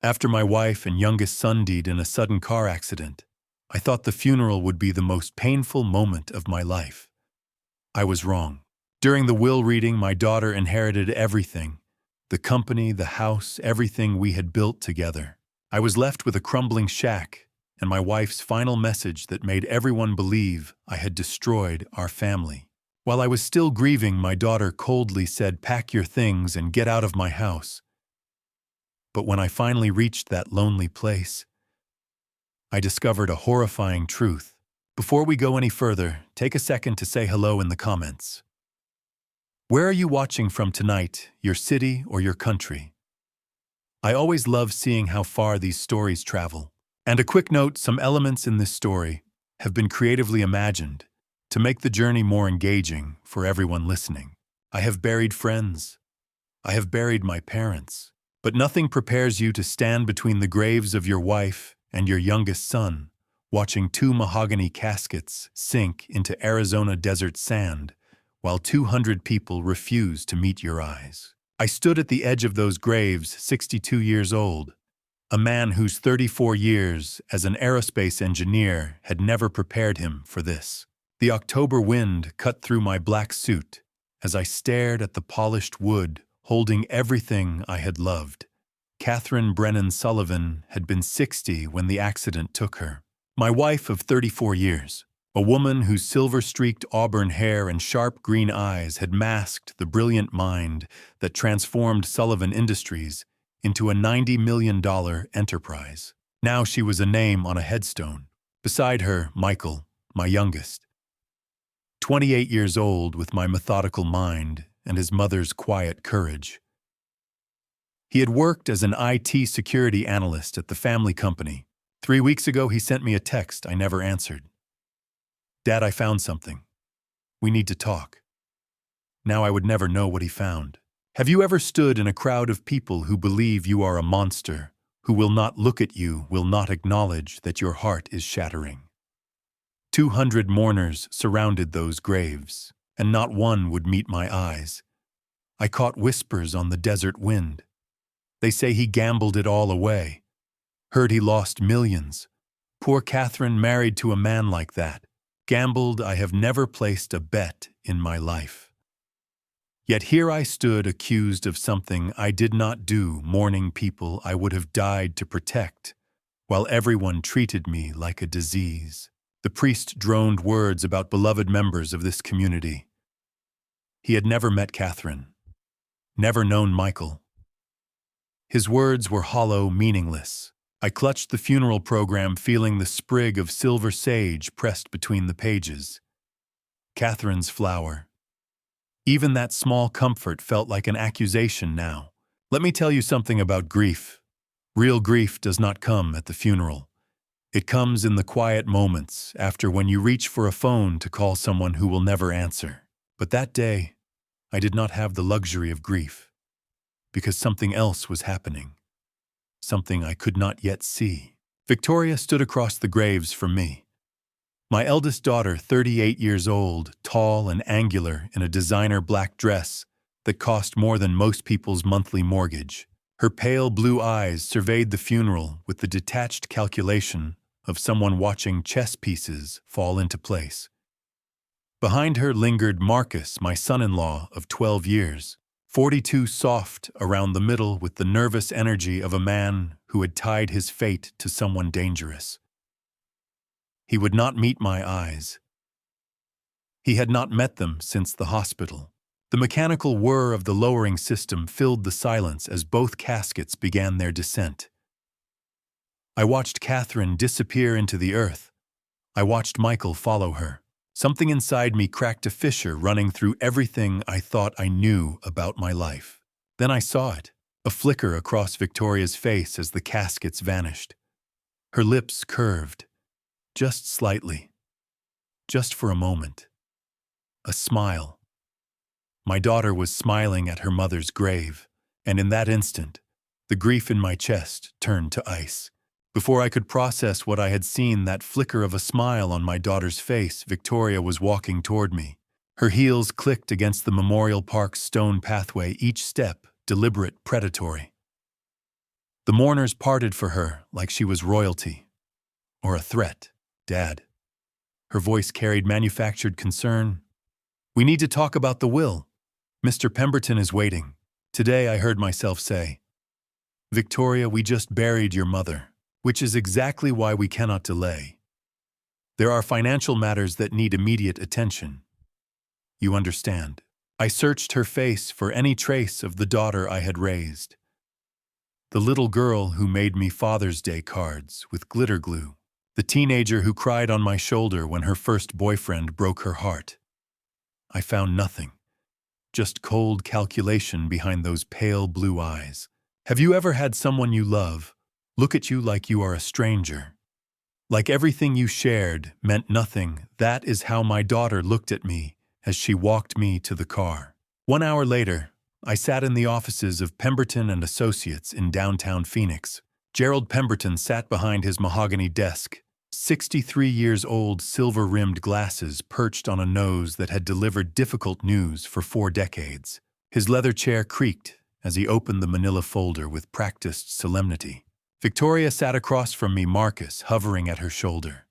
After my wife and youngest son died in a sudden car accident, I thought the funeral would be the most painful moment of my life. I was wrong. During the will reading, my daughter inherited everything: the company, the house, everything we had built together. I was left with a crumbling shack and my wife's final message that made everyone believe I had destroyed our family. While I was still grieving, my daughter coldly said, "Pack your things and get out of my house." But when I finally reached that lonely place, I discovered a horrifying truth. Before we go any further, take a second to say hello in the comments. Where are you watching from tonight, your city or your country? I always love seeing how far these stories travel. And a quick note, some elements in this story have been creatively imagined to make the journey more engaging for everyone listening. I have buried friends. I have buried my parents. But nothing prepares you to stand between the graves of your wife and your youngest son, watching two mahogany caskets sink into Arizona desert sand while 200 people refuse to meet your eyes. I stood at the edge of those graves, 62 years old, a man whose 34 years as an aerospace engineer had never prepared him for this. The October wind cut through my black suit as I stared at the polished wood holding everything I had loved. Catherine Brennan Sullivan had been 60 when the accident took her. My wife of 34 years, a woman whose silver-streaked auburn hair and sharp green eyes had masked the brilliant mind that transformed Sullivan Industries into a $90 million enterprise. Now she was a name on a headstone. Beside her, Michael, my youngest, 28 years old, with my methodical mind and his mother's quiet courage. He had worked as an IT security analyst at the family company. 3 weeks ago, he sent me a text I never answered. "Dad, I found something. We need to talk." Now I would never know what he found. Have you ever stood in a crowd of people who believe you are a monster, who will not look at you, will not acknowledge that your heart is shattering? 200 mourners surrounded those graves, and not one would meet my eyes. I caught whispers on the desert wind. They say he gambled it all away. Heard he lost millions. Poor Catherine, married to a man like that. Gambled. I have never placed a bet in my life. Yet here I stood, accused of something I did not do, mourning people I would have died to protect, while everyone treated me like a disease. The priest droned words about beloved members of this community. He had never met Catherine, never known Michael. His words were hollow, meaningless. I clutched the funeral program, feeling the sprig of silver sage pressed between the pages. Catherine's flower. Even that small comfort felt like an accusation now. Let me tell you something about grief. Real grief does not come at the funeral. It comes in the quiet moments after, when you reach for a phone to call someone who will never answer. But that day, I did not have the luxury of grief, because something else was happening. Something I could not yet see. Victoria stood across the graves from me. My eldest daughter, 38 years old, tall and angular in a designer black dress that cost more than most people's monthly mortgage. Her pale blue eyes surveyed the funeral with the detached calculation of someone watching chess pieces fall into place. Behind her lingered Marcus, my son-in-law of 12 years, 42, soft around the middle with the nervous energy of a man who had tied his fate to someone dangerous. He would not meet my eyes. He had not met them since the hospital. The mechanical whir of the lowering system filled the silence as both caskets began their descent. I watched Catherine disappear into the earth. I watched Michael follow her. Something inside me cracked a fissure running through everything I thought I knew about my life. Then I saw it, a flicker across Victoria's face as the caskets vanished. Her lips curved. Just slightly. Just for a moment. A smile. My daughter was smiling at her mother's grave, and in that instant, the grief in my chest turned to ice. Before I could process what I had seen, that flicker of a smile on my daughter's face, Victoria was walking toward me. Her heels clicked against the Memorial Park's stone pathway, each step deliberate, predatory. The mourners parted for her like she was royalty. Or a threat, Dad. Her voice carried manufactured concern. We need to talk about the will. Mr. Pemberton is waiting. Today I heard myself say, Victoria, we just buried your mother, which is exactly why we cannot delay. There are financial matters that need immediate attention. You understand. I searched her face for any trace of the daughter I had raised. The little girl who made me Father's Day cards with glitter glue. The teenager who cried on my shoulder when her first boyfriend broke her heart. I found nothing. Just cold calculation behind those pale blue eyes. Have you ever had someone you love look at you like you are a stranger? Like everything you shared meant nothing. That is how my daughter looked at me as she walked me to the car. 1 hour later, I sat in the offices of Pemberton and Associates in downtown Phoenix. Gerald Pemberton sat behind his mahogany desk, 63 years old, silver-rimmed glasses perched on a nose that had delivered difficult news for 4 decades. His leather chair creaked as he opened the manila folder with practiced solemnity. Victoria sat across from me, Marcus hovering at her shoulder.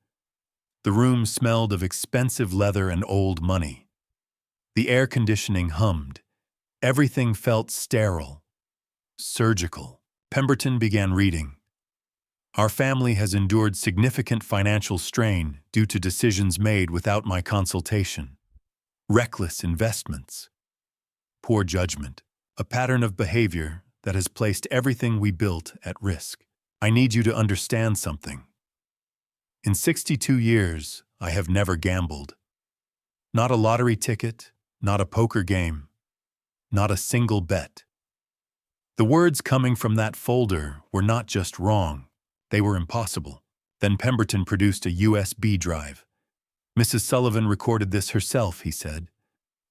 The room smelled of expensive leather and old money. The air conditioning hummed. Everything felt sterile, surgical. Pemberton began reading. Our family has endured significant financial strain due to decisions made without my consultation. Reckless investments. Poor judgment. A pattern of behavior that has placed everything we built at risk. I need you to understand something. In 62 years, I have never gambled. Not a lottery ticket, not a poker game, not a single bet. The words coming from that folder were not just wrong, they were impossible. Then Pemberton produced a USB drive. Mrs. Sullivan recorded this herself, he said.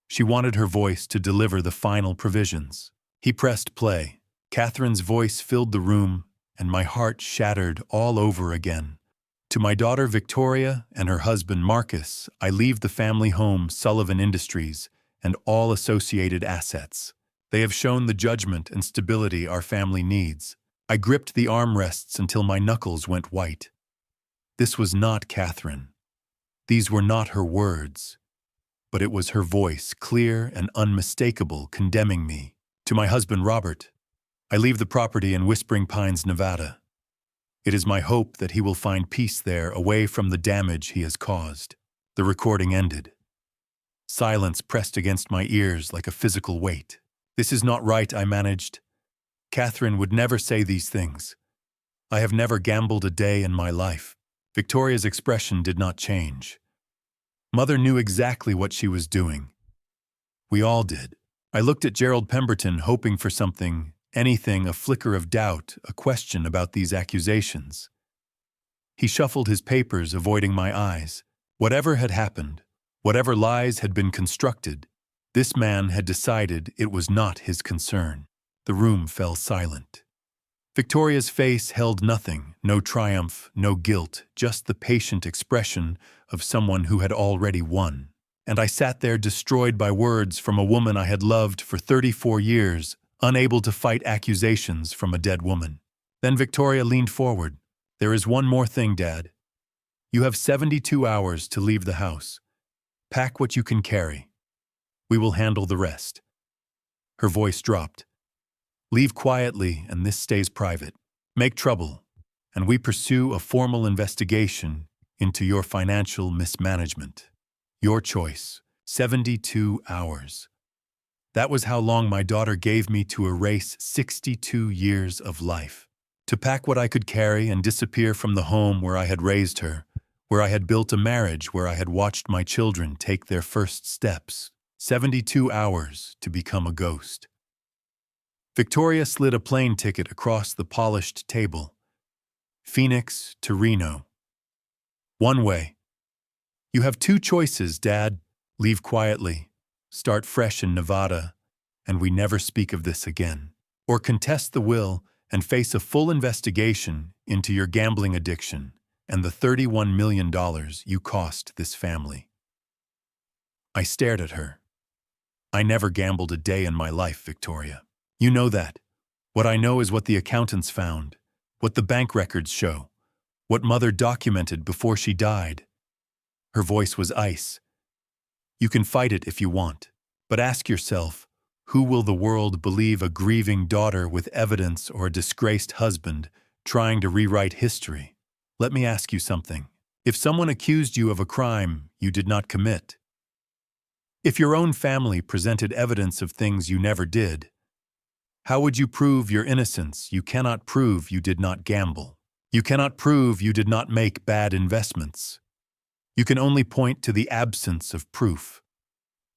She wanted her voice to deliver the final provisions. He pressed play. Catherine's voice filled the room, and my heart shattered all over again. To my daughter Victoria and her husband Marcus, I leave the family home, Sullivan Industries, and all associated assets. They have shown the judgment and stability our family needs. I gripped the armrests until my knuckles went white. This was not Catherine. These were not her words. But it was her voice, clear and unmistakable, condemning me. To my husband Robert, I leave the property in Whispering Pines, Nevada. It is my hope that he will find peace there, away from the damage he has caused. The recording ended. Silence pressed against my ears like a physical weight. This is not right, I managed. Catherine would never say these things. I have never gambled a day in my life. Victoria's expression did not change. Mother knew exactly what she was doing. We all did. I looked at Gerald Pemberton, hoping for something, anything, a flicker of doubt, a question about these accusations. He shuffled his papers, avoiding my eyes. Whatever had happened, whatever lies had been constructed, this man had decided it was not his concern. The room fell silent. Victoria's face held nothing, no triumph, no guilt, just the patient expression of someone who had already won. And I sat there destroyed by words from a woman I had loved for 34 years, unable to fight accusations from a dead woman. Then Victoria leaned forward. There is one more thing, Dad. You have 72 hours to leave the house. Pack what you can carry. We will handle the rest. Her voice dropped. Leave quietly, and this stays private. Make trouble, and we pursue a formal investigation into your financial mismanagement. Your choice. 72 hours. That was how long my daughter gave me to erase 62 years of life. To pack what I could carry and disappear from the home where I had raised her, where I had built a marriage, where I had watched my children take their first steps. 72 hours to become a ghost. Victoria slid a plane ticket across the polished table. Phoenix to Reno. One way. You have 2 choices, Dad. Leave quietly, start fresh in Nevada, and we never speak of this again. Or contest the will and face a full investigation into your gambling addiction and the $31 million you cost this family. I stared at her. I never gambled a day in my life, Victoria. You know that. What I know is what the accountants found. what the bank records show, what Mother documented before she died. Her voice was ice. You can fight it if you want, but ask yourself, who will the world believe, a grieving daughter with evidence or a disgraced husband trying to rewrite history? Let me ask you something. If someone accused you of a crime you did not commit, if your own family presented evidence of things you never did, how would you prove your innocence? You cannot prove you did not gamble. You cannot prove you did not make bad investments. You can only point to the absence of proof.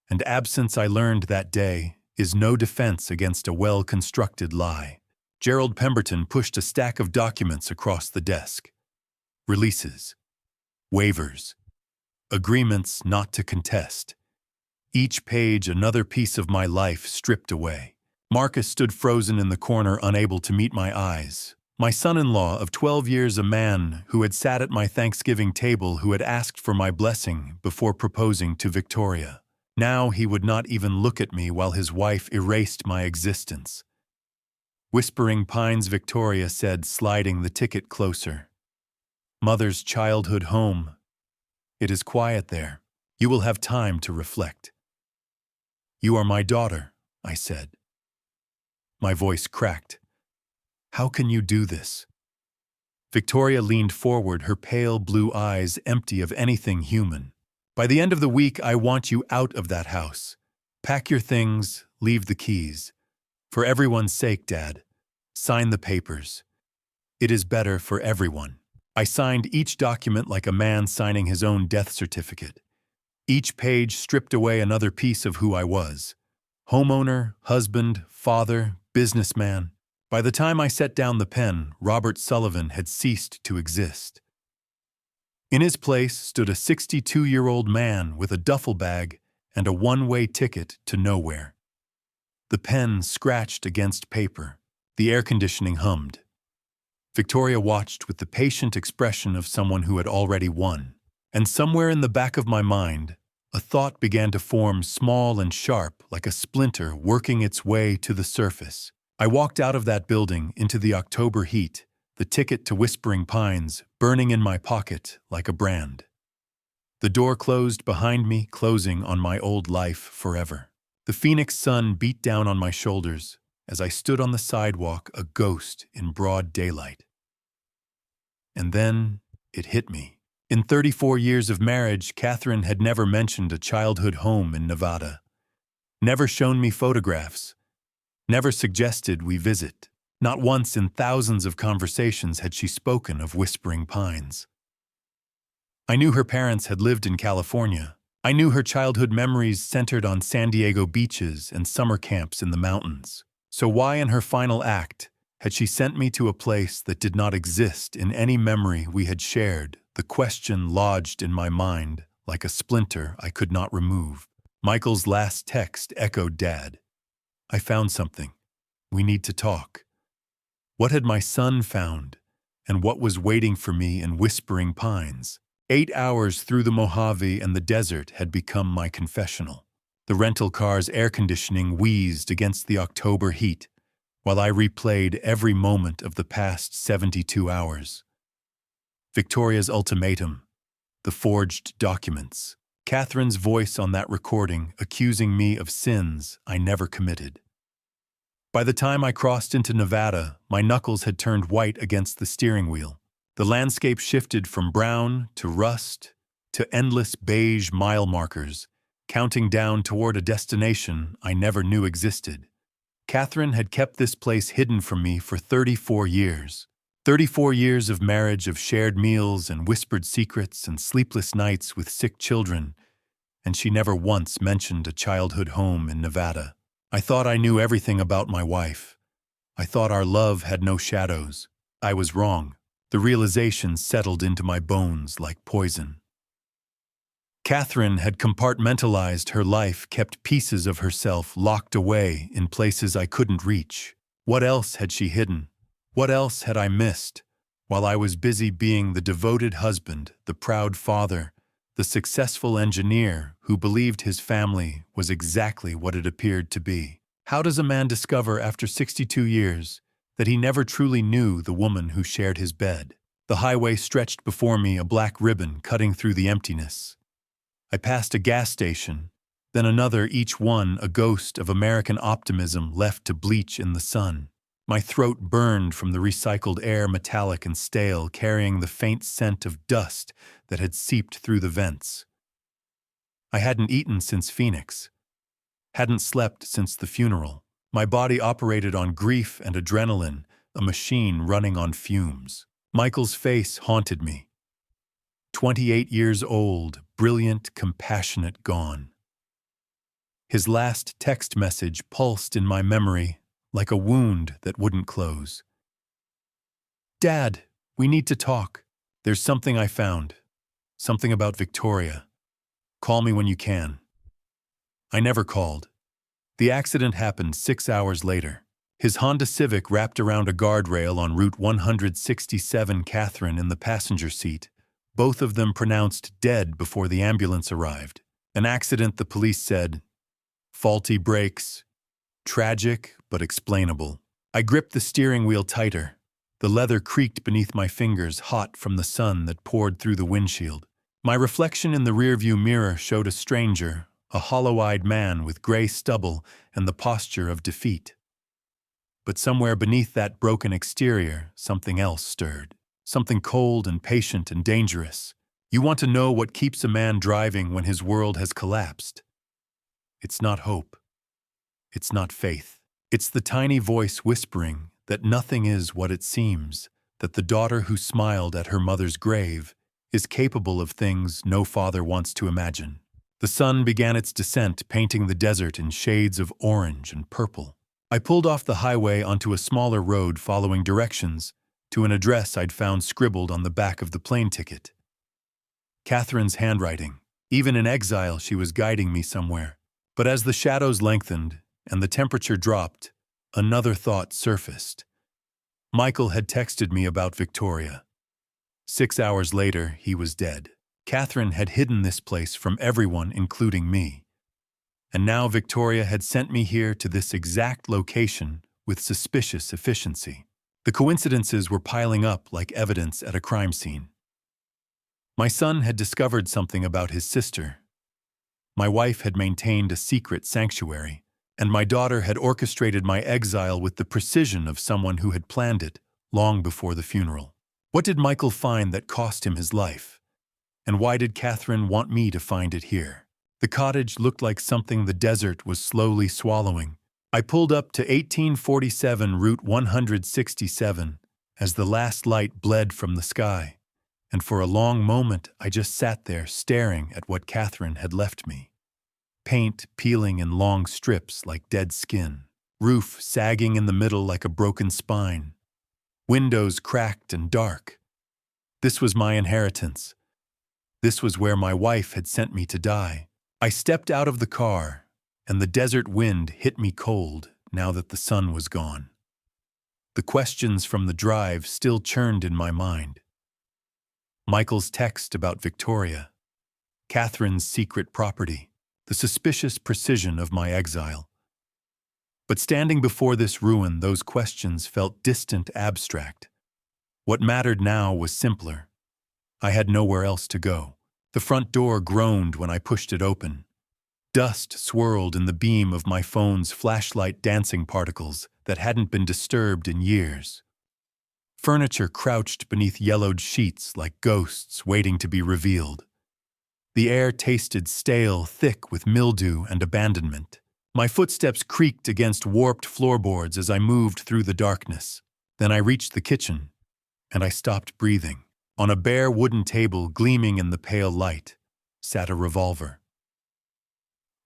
And absence, I learned that day, is no defense against a well-constructed lie. Gerald Pemberton pushed a stack of documents across the desk. Releases, waivers, agreements not to contest. Each page another piece of my life stripped away. Marcus stood frozen in the corner, unable to meet my eyes. My son-in-law of 12 years, a man who had sat at my Thanksgiving table, who had asked for my blessing before proposing to Victoria. Now he would not even look at me while his wife erased my existence. Whispering Pines, Victoria said, sliding the ticket closer. Mother's childhood home. It is quiet there. You will have time to reflect. You are my daughter, I said. My voice cracked. How can you do this? Victoria leaned forward, her pale blue eyes empty of anything human. By the end of the week, I want you out of that house. Pack your things, leave the keys. For everyone's sake, Dad, sign the papers. It is better for everyone. I signed each document like a man signing his own death certificate. Each page stripped away another piece of who I was. Homeowner, husband, father, businessman. By the time I set down the pen, Robert Sullivan had ceased to exist. In his place stood a 62-year-old man with a duffel bag and a one-way ticket to nowhere. The pen scratched against paper. The air conditioning hummed. Victoria watched with the patient expression of someone who had already won. And somewhere in the back of my mind, a thought began to form, small and sharp, like a splinter working its way to the surface. I walked out of that building into the October heat, the ticket to Whispering Pines burning in my pocket like a brand. The door closed behind me, closing on my old life forever. The Phoenix sun beat down on my shoulders as I stood on the sidewalk, a ghost in broad daylight. And then it hit me. In 34 years of marriage, Catherine had never mentioned a childhood home in Nevada, never shown me photographs, never suggested we visit. Not once in thousands of conversations had she spoken of Whispering Pines. I knew her parents had lived in California. I knew her childhood memories centered on San Diego beaches and summer camps in the mountains. So why, in her final act, had she sent me to a place that did not exist in any memory we had shared? The question lodged in my mind like a splinter I could not remove. Michael's last text echoed, Dad, I found something. We need to talk. What had my son found, and what was waiting for me in Whispering Pines? 8 hours through the Mojave and the desert had become my confessional. The rental car's air conditioning wheezed against the October heat, while I replayed every moment of the past 72 hours. Victoria's ultimatum, the forged documents, Catherine's voice on that recording accusing me of sins I never committed. By the time I crossed into Nevada, my knuckles had turned white against the steering wheel. The landscape shifted from brown to rust to endless beige mile markers, counting down toward a destination I never knew existed. Catherine had kept this place hidden from me for 34 years. 34 years of marriage, of shared meals and whispered secrets and sleepless nights with sick children, and she never once mentioned a childhood home in Nevada. I thought I knew everything about my wife. I thought our love had no shadows. I was wrong. The realization settled into my bones like poison. Catherine had compartmentalized her life, kept pieces of herself locked away in places I couldn't reach. What else had she hidden? What else had I missed? While I was busy being the devoted husband, the proud father, the successful engineer who believed his family was exactly what it appeared to be. How does a man discover after 62 years that he never truly knew the woman who shared his bed. The highway stretched before me, a black ribbon cutting through the emptiness. I passed a gas station, then another, each one a ghost of American optimism left to bleach in the sun. My throat burned from the recycled air, metallic and stale, carrying the faint scent of dust that had seeped through the vents. I hadn't eaten since Phoenix, hadn't slept since the funeral. My body operated on grief and adrenaline, a machine running on fumes. Michael's face haunted me. 28 years old, brilliant, compassionate, gone. His last text message pulsed in my memory like a wound that wouldn't close. "Dad, we need to talk. There's something I found. Something about Victoria. Call me when you can." I never called. The accident happened 6 hours later. His Honda Civic wrapped around a guardrail on Route 167, Catherine in the passenger seat, both of them pronounced dead before the ambulance arrived. An accident, the police said. Faulty brakes. Tragic, but explainable. I gripped the steering wheel tighter. The leather creaked beneath my fingers, hot from the sun that poured through the windshield. My reflection in the rearview mirror showed a stranger, a hollow-eyed man with gray stubble and the posture of defeat. But somewhere beneath that broken exterior, something else stirred. Something cold and patient and dangerous. You want to know what keeps a man driving when his world has collapsed? It's not hope. It's not faith. It's the tiny voice whispering that nothing is what it seems, that the daughter who smiled at her mother's grave is capable of things no father wants to imagine. The sun began its descent, painting the desert in shades of orange and purple. I pulled off the highway onto a smaller road, following directions to an address I'd found scribbled on the back of the plane ticket. Catherine's handwriting. Even in exile, she was guiding me somewhere. But as the shadows lengthened and the temperature dropped, another thought surfaced. Michael had texted me about Victoria. 6 hours later, he was dead. Catherine had hidden this place from everyone, including me. And now Victoria had sent me here to this exact location with suspicious efficiency. The coincidences were piling up like evidence at a crime scene. My son had discovered something about his sister. My wife had maintained a secret sanctuary, and my daughter had orchestrated my exile with the precision of someone who had planned it long before the funeral. What did Michael find that cost him his life? And why did Catherine want me to find it here? The cottage looked like something the desert was slowly swallowing. I pulled up to 1847 Route 167 as the last light bled from the sky, and for a long moment I just sat there staring at what Catherine had left me. Paint peeling in long strips like dead skin, roof sagging in the middle like a broken spine, windows cracked and dark. This was my inheritance. This was where my wife had sent me to die. I stepped out of the car, and the desert wind hit me cold now that the sun was gone. The questions from the drive still churned in my mind. Michael's text about Victoria, Catherine's secret property, the suspicious precision of my exile. But standing before this ruin, those questions felt distant, abstract. What mattered now was simpler. I had nowhere else to go. The front door groaned when I pushed it open. Dust swirled in the beam of my phone's flashlight, dancing particles that hadn't been disturbed in years. Furniture crouched beneath yellowed sheets like ghosts waiting to be revealed. The air tasted stale, thick with mildew and abandonment. My footsteps creaked against warped floorboards as I moved through the darkness. Then I reached the kitchen, and I stopped breathing. On a bare wooden table, gleaming in the pale light, sat a revolver.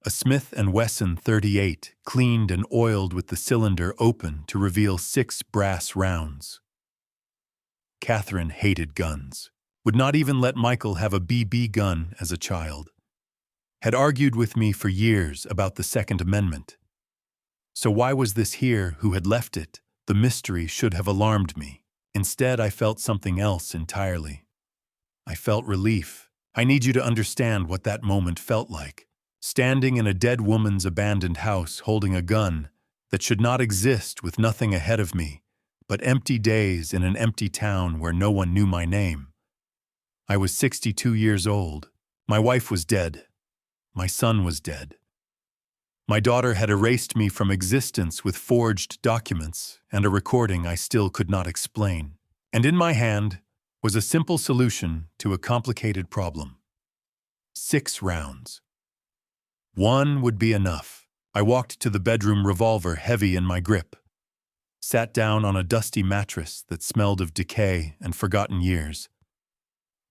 A Smith & Wesson .38, cleaned and oiled with the cylinder open to reveal 6 brass rounds. Catherine hated guns, would not even let Michael have a BB gun as a child. Had argued with me for years about the Second Amendment. So why was this here who had left it? The mystery should have alarmed me. Instead, I felt something else entirely. I felt relief. I need you to understand what that moment felt like. Standing in a dead woman's abandoned house holding a gun that should not exist, with nothing ahead of me, but empty days in an empty town where no one knew my name. I was 62 years old. My wife was dead. My son was dead. My daughter had erased me from existence with forged documents and a recording I still could not explain. And in my hand was a simple solution to a complicated problem. 6 rounds. One would be enough. I walked to the bedroom, revolver heavy in my grip. Sat down on a dusty mattress that smelled of decay and forgotten years.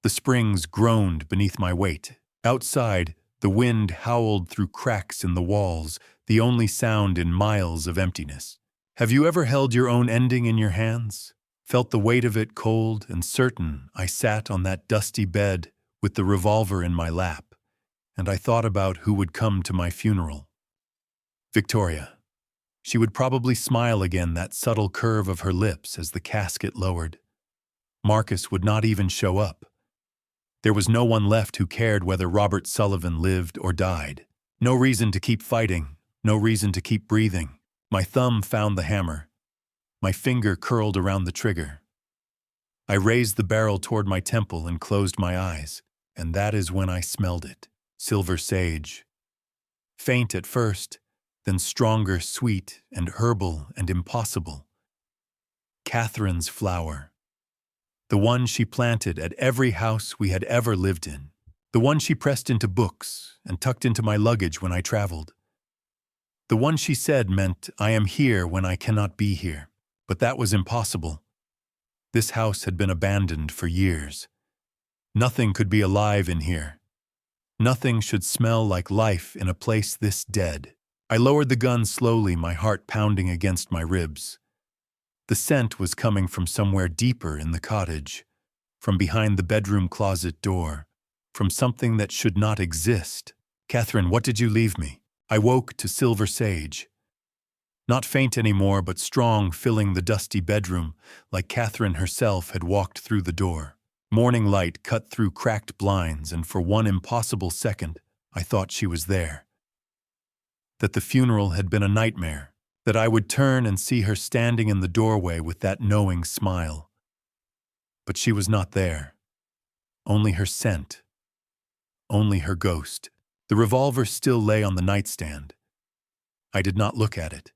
The springs groaned beneath my weight. Outside, the wind howled through cracks in the walls, the only sound in miles of emptiness. Have you ever held your own ending in your hands? Felt the weight of it cold and certain? I sat on that dusty bed with the revolver in my lap, and I thought about who would come to my funeral. Victoria. She would probably smile again, that subtle curve of her lips as the casket lowered. Marcus would not even show up. There was no one left who cared whether Robert Sullivan lived or died. No reason to keep fighting, no reason to keep breathing. My thumb found the hammer. My finger curled around the trigger. I raised the barrel toward my temple and closed my eyes, and that is when I smelled it. Silver sage. Faint at first, then stronger, sweet and herbal and impossible. Catherine's flower. The one she planted at every house we had ever lived in. The one she pressed into books and tucked into my luggage when I traveled. The one she said meant I am here when I cannot be here. But that was impossible. This house had been abandoned for years. Nothing could be alive in here. Nothing should smell like life in a place this dead. I lowered the gun slowly, my heart pounding against my ribs. The scent was coming from somewhere deeper in the cottage, from behind the bedroom closet door, from something that should not exist. Catherine, what did you leave me? I woke to silver sage. Not faint anymore, but strong, filling the dusty bedroom, like Catherine herself had walked through the door. Morning light cut through cracked blinds, and for one impossible second, I thought she was there. That the funeral had been a nightmare. That I would turn and see her standing in the doorway with that knowing smile. But she was not there. Only her scent. Only her ghost. The revolver still lay on the nightstand. I did not look at it.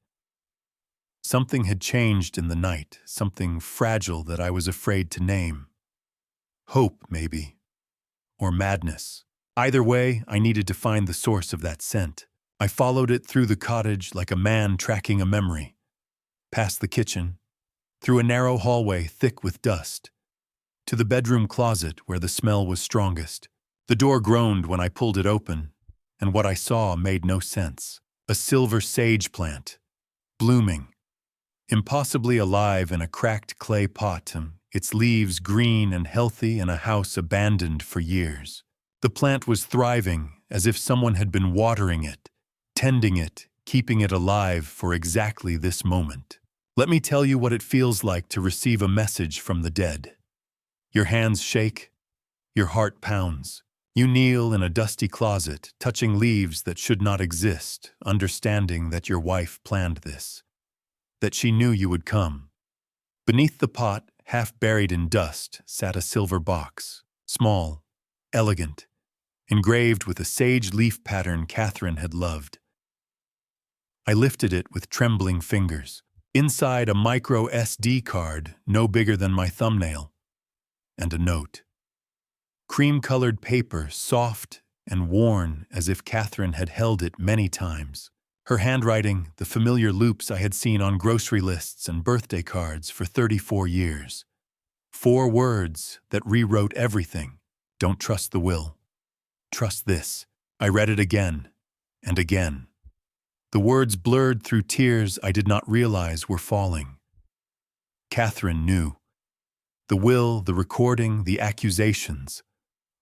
Something had changed in the night, something fragile that I was afraid to name. Hope, maybe. Or madness. Either way, I needed to find the source of that scent. I followed it through the cottage like a man tracking a memory. Past the kitchen, through a narrow hallway thick with dust, to the bedroom closet where the smell was strongest. The door groaned when I pulled it open, and what I saw made no sense. A silver sage plant, blooming, impossibly alive in a cracked clay pot, its leaves green and healthy in a house abandoned for years. The plant was thriving as if someone had been watering it, tending it, keeping it alive for exactly this moment. Let me tell you what it feels like to receive a message from the dead. Your hands shake, your heart pounds. You kneel in a dusty closet, touching leaves that should not exist, understanding that your wife planned this, that she knew you would come. Beneath the pot, half buried in dust, sat a silver box, small, elegant, engraved with a sage leaf pattern Catherine had loved. I lifted it with trembling fingers. Inside, a micro SD card, no bigger than my thumbnail, and a note. Cream-colored paper, soft and worn as if Catherine had held it many times. Her handwriting, the familiar loops I had seen on grocery lists and birthday cards for 34 years. 4 words that rewrote everything. Don't trust the will. Trust this. I read it again and again. The words blurred through tears I did not realize were falling. Catherine knew. The will, the recording, the accusations.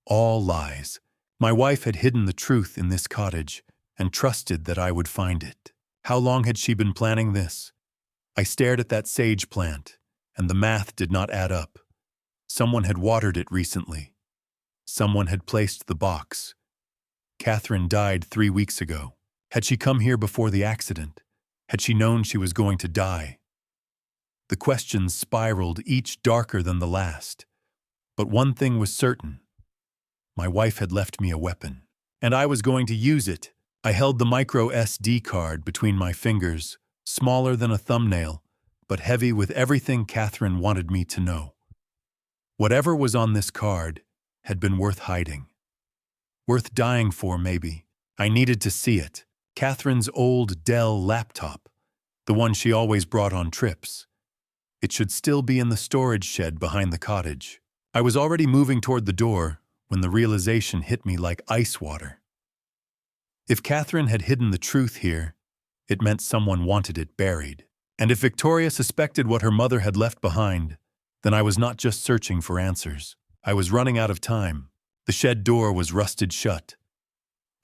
All lies. My wife had hidden the truth in this cottage and trusted that I would find it. How long had she been planning this? I stared at that sage plant, and the math did not add up. Someone had watered it recently. Someone had placed the box. Catherine died 3 weeks ago. Had she come here before the accident? Had she known she was going to die? The questions spiraled, each darker than the last. But one thing was certain. My wife had left me a weapon, and I was going to use it. I held the micro SD card between my fingers, smaller than a thumbnail, but heavy with everything Catherine wanted me to know. Whatever was on this card had been worth hiding. Worth dying for, maybe. I needed to see it. Catherine's old Dell laptop, the one she always brought on trips. It should still be in the storage shed behind the cottage. I was already moving toward the door when the realization hit me like ice water. If Catherine had hidden the truth here, it meant someone wanted it buried. And if Victoria suspected what her mother had left behind, then I was not just searching for answers. I was running out of time. The shed door was rusted shut.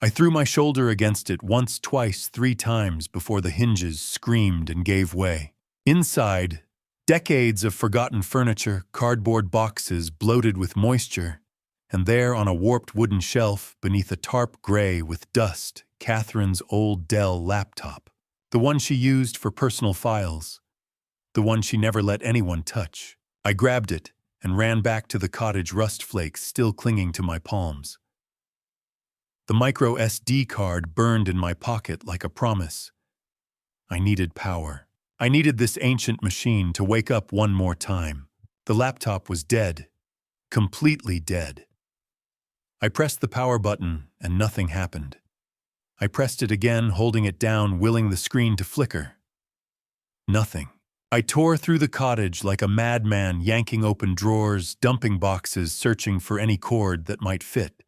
I threw my shoulder against it once, twice, 3 times before the hinges screamed and gave way. Inside, decades of forgotten furniture, cardboard boxes bloated with moisture, and there on a warped wooden shelf beneath a tarp gray with dust, Catherine's old Dell laptop. The one she used for personal files. The one she never let anyone touch. I grabbed it and ran back to the cottage, rust flakes still clinging to my palms. The micro SD card burned in my pocket like a promise. I needed power. I needed this ancient machine to wake up one more time. The laptop was dead. Completely dead. I pressed the power button and nothing happened. I pressed it again, holding it down, willing the screen to flicker. Nothing. I tore through the cottage like a madman, yanking open drawers, dumping boxes, searching for any cord that might fit.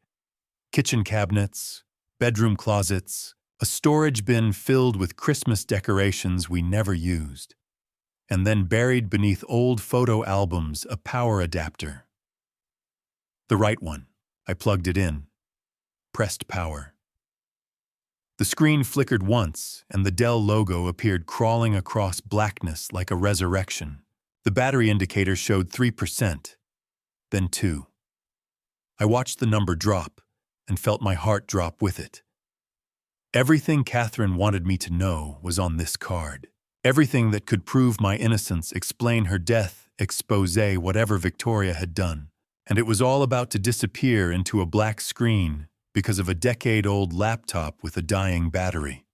Kitchen cabinets, bedroom closets, a storage bin filled with Christmas decorations we never used. And then buried beneath old photo albums, a power adapter. The right one. I plugged it in. Pressed power. The screen flickered once, and the Dell logo appeared crawling across blackness like a resurrection. The battery indicator showed 3%, then 2. I watched the number drop and felt my heart drop with it. Everything Catherine wanted me to know was on this card. Everything that could prove my innocence, explain her death, expose whatever Victoria had done. And it was all about to disappear into a black screen because of a decade-old laptop with a dying battery.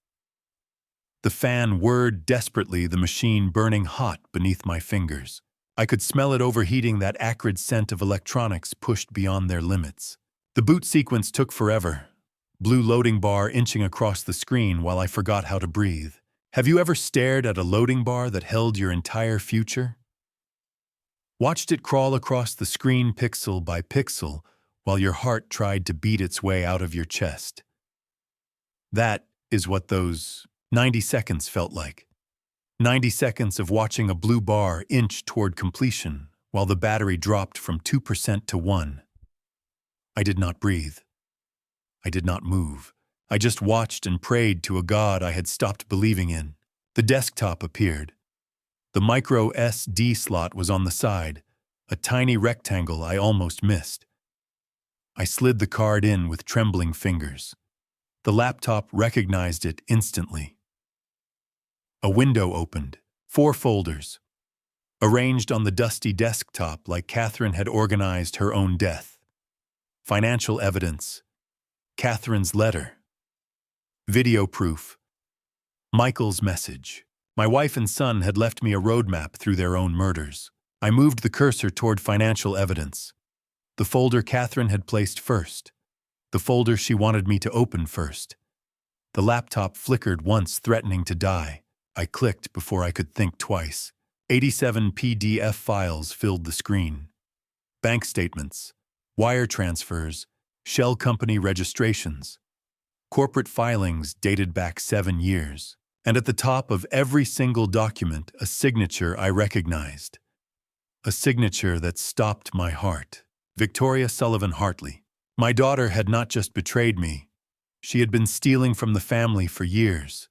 The fan whirred desperately, the machine burning hot beneath my fingers. I could smell it overheating, that acrid scent of electronics pushed beyond their limits. The boot sequence took forever. Blue loading bar inching across the screen while I forgot how to breathe. Have you ever stared at a loading bar that held your entire future? Watched it crawl across the screen pixel by pixel while your heart tried to beat its way out of your chest. That is what those 90 seconds felt like. 90 seconds of watching a blue bar inch toward completion while the battery dropped from 2% to 1%. I did not breathe. I did not move. I just watched and prayed to a God I had stopped believing in. The desktop appeared. The micro SD slot was on the side, a tiny rectangle I almost missed. I slid the card in with trembling fingers. The laptop recognized it instantly. A window opened, 4 folders, arranged on the dusty desktop like Catherine had organized her own death. Financial evidence, Catherine's letter, video proof, Michael's message. My wife and son had left me a roadmap through their own murders. I moved the cursor toward financial evidence. The folder Catherine had placed first. The folder she wanted me to open first. The laptop flickered once, threatening to die. I clicked before I could think twice. 87 PDF files filled the screen. Bank statements, wire transfers, shell company registrations, corporate filings dated back 7 years. And at the top of every single document, a signature I recognized. A signature that stopped my heart. Victoria Sullivan Hartley. My daughter had not just betrayed me. She had been stealing from the family for years.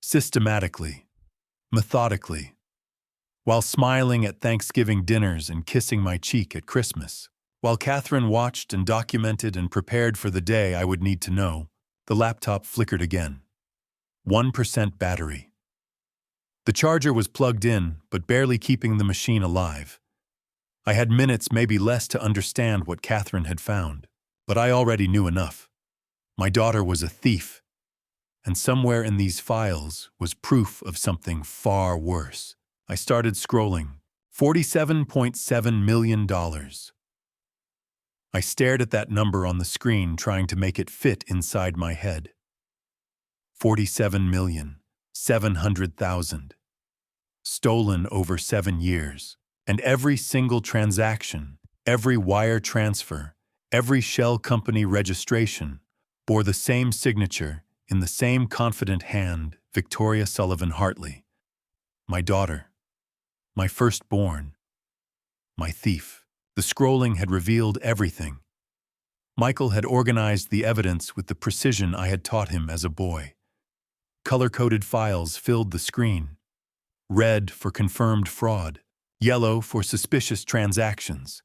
Systematically. Methodically. While smiling at Thanksgiving dinners and kissing my cheek at Christmas. While Catherine watched and documented and prepared for the day I would need to know, the laptop flickered again. 1% battery. The charger was plugged in, but barely keeping the machine alive. I had minutes, maybe less, to understand what Catherine had found, but I already knew enough. My daughter was a thief, and somewhere in these files was proof of something far worse. I started scrolling. $47.7 million. I stared at that number on the screen, trying to make it fit inside my head. 47,700,000. Stolen over 7 years. And every single transaction, every wire transfer, every shell company registration bore the same signature in the same confident hand, Victoria Sullivan Hartley. My daughter. My firstborn. My thief. The scrolling had revealed everything. Michael had organized the evidence with the precision I had taught him as a boy. Color-coded files filled the screen. Red for confirmed fraud. Yellow for suspicious transactions.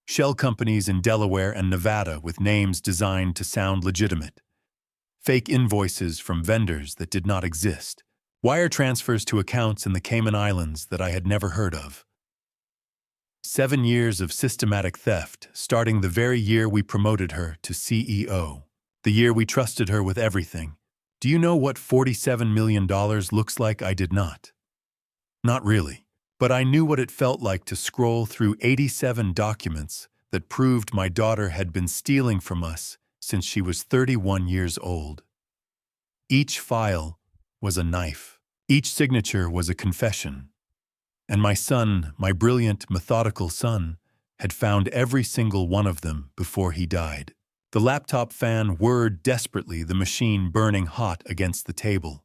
Shell companies in Delaware and Nevada with names designed to sound legitimate. Fake invoices from vendors that did not exist. Wire transfers to accounts in the Cayman Islands that I had never heard of. 7 years of systematic theft, starting the very year we promoted her to CEO. The year we trusted her with everything. Do you know what $47 million looks like? I did not. Not really. But I knew what it felt like to scroll through 87 documents that proved my daughter had been stealing from us since she was 31 years old. Each file was a knife. Each signature was a confession. And my son, my brilliant, methodical son, had found every single one of them before he died. The laptop fan whirred desperately, the machine burning hot against the table.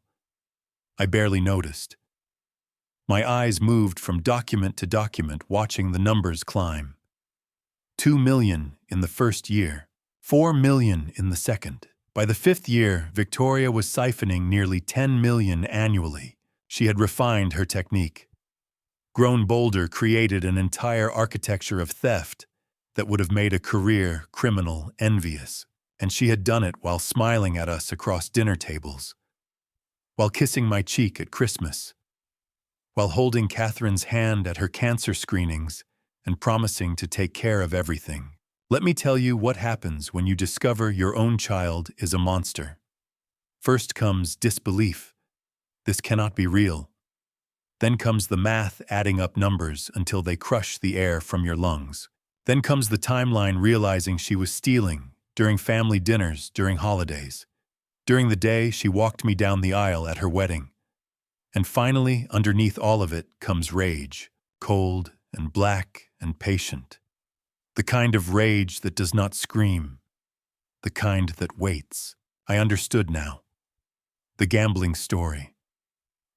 I barely noticed. My eyes moved from document to document, watching the numbers climb. 2 million in the first year, 4 million in the second. By the 5th year, Victoria was siphoning nearly 10 million annually. She had refined her technique. Grown bolder, created an entire architecture of theft that would have made a career criminal envious. And she had done it while smiling at us across dinner tables, while kissing my cheek at Christmas, while holding Catherine's hand at her cancer screenings and promising to take care of everything. Let me tell you what happens when you discover your own child is a monster. First comes disbelief. This cannot be real. Then comes the math, adding up numbers until they crush the air from your lungs. Then comes the timeline, realizing she was stealing during family dinners, during holidays. During the day, she walked me down the aisle at her wedding. And finally, underneath all of it comes rage, cold and black and patient. The kind of rage that does not scream. The kind that waits. I understood now. The gambling story.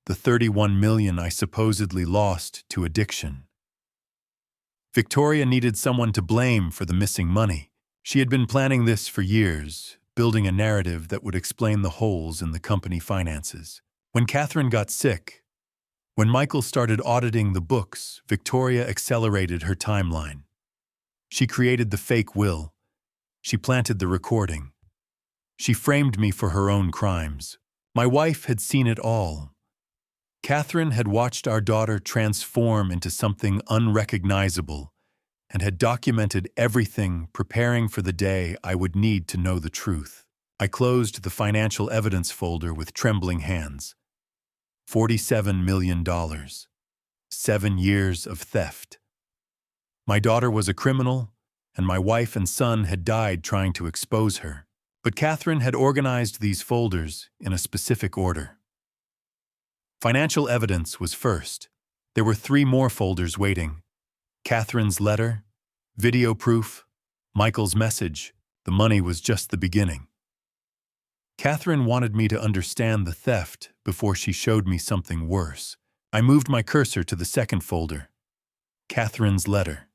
The 31 million I supposedly lost to addiction. Victoria needed someone to blame for the missing money. She had been planning this for years, building a narrative that would explain the holes in the company finances. When Catherine got sick, when Michael started auditing the books, Victoria accelerated her timeline. She created the fake will. She planted the recording. She framed me for her own crimes. My wife had seen it all. Catherine had watched our daughter transform into something unrecognizable and had documented everything, preparing for the day I would need to know the truth. I closed the financial evidence folder with trembling hands. $47 million. 7 years of theft. My daughter was a criminal, and my wife and son had died trying to expose her. But Catherine had organized these folders in a specific order. Financial evidence was first. There were 3 more folders waiting. Catherine's letter, video proof, Michael's message. The money was just the beginning. Catherine wanted me to understand the theft before she showed me something worse. I moved my cursor to the second folder. Catherine's letter.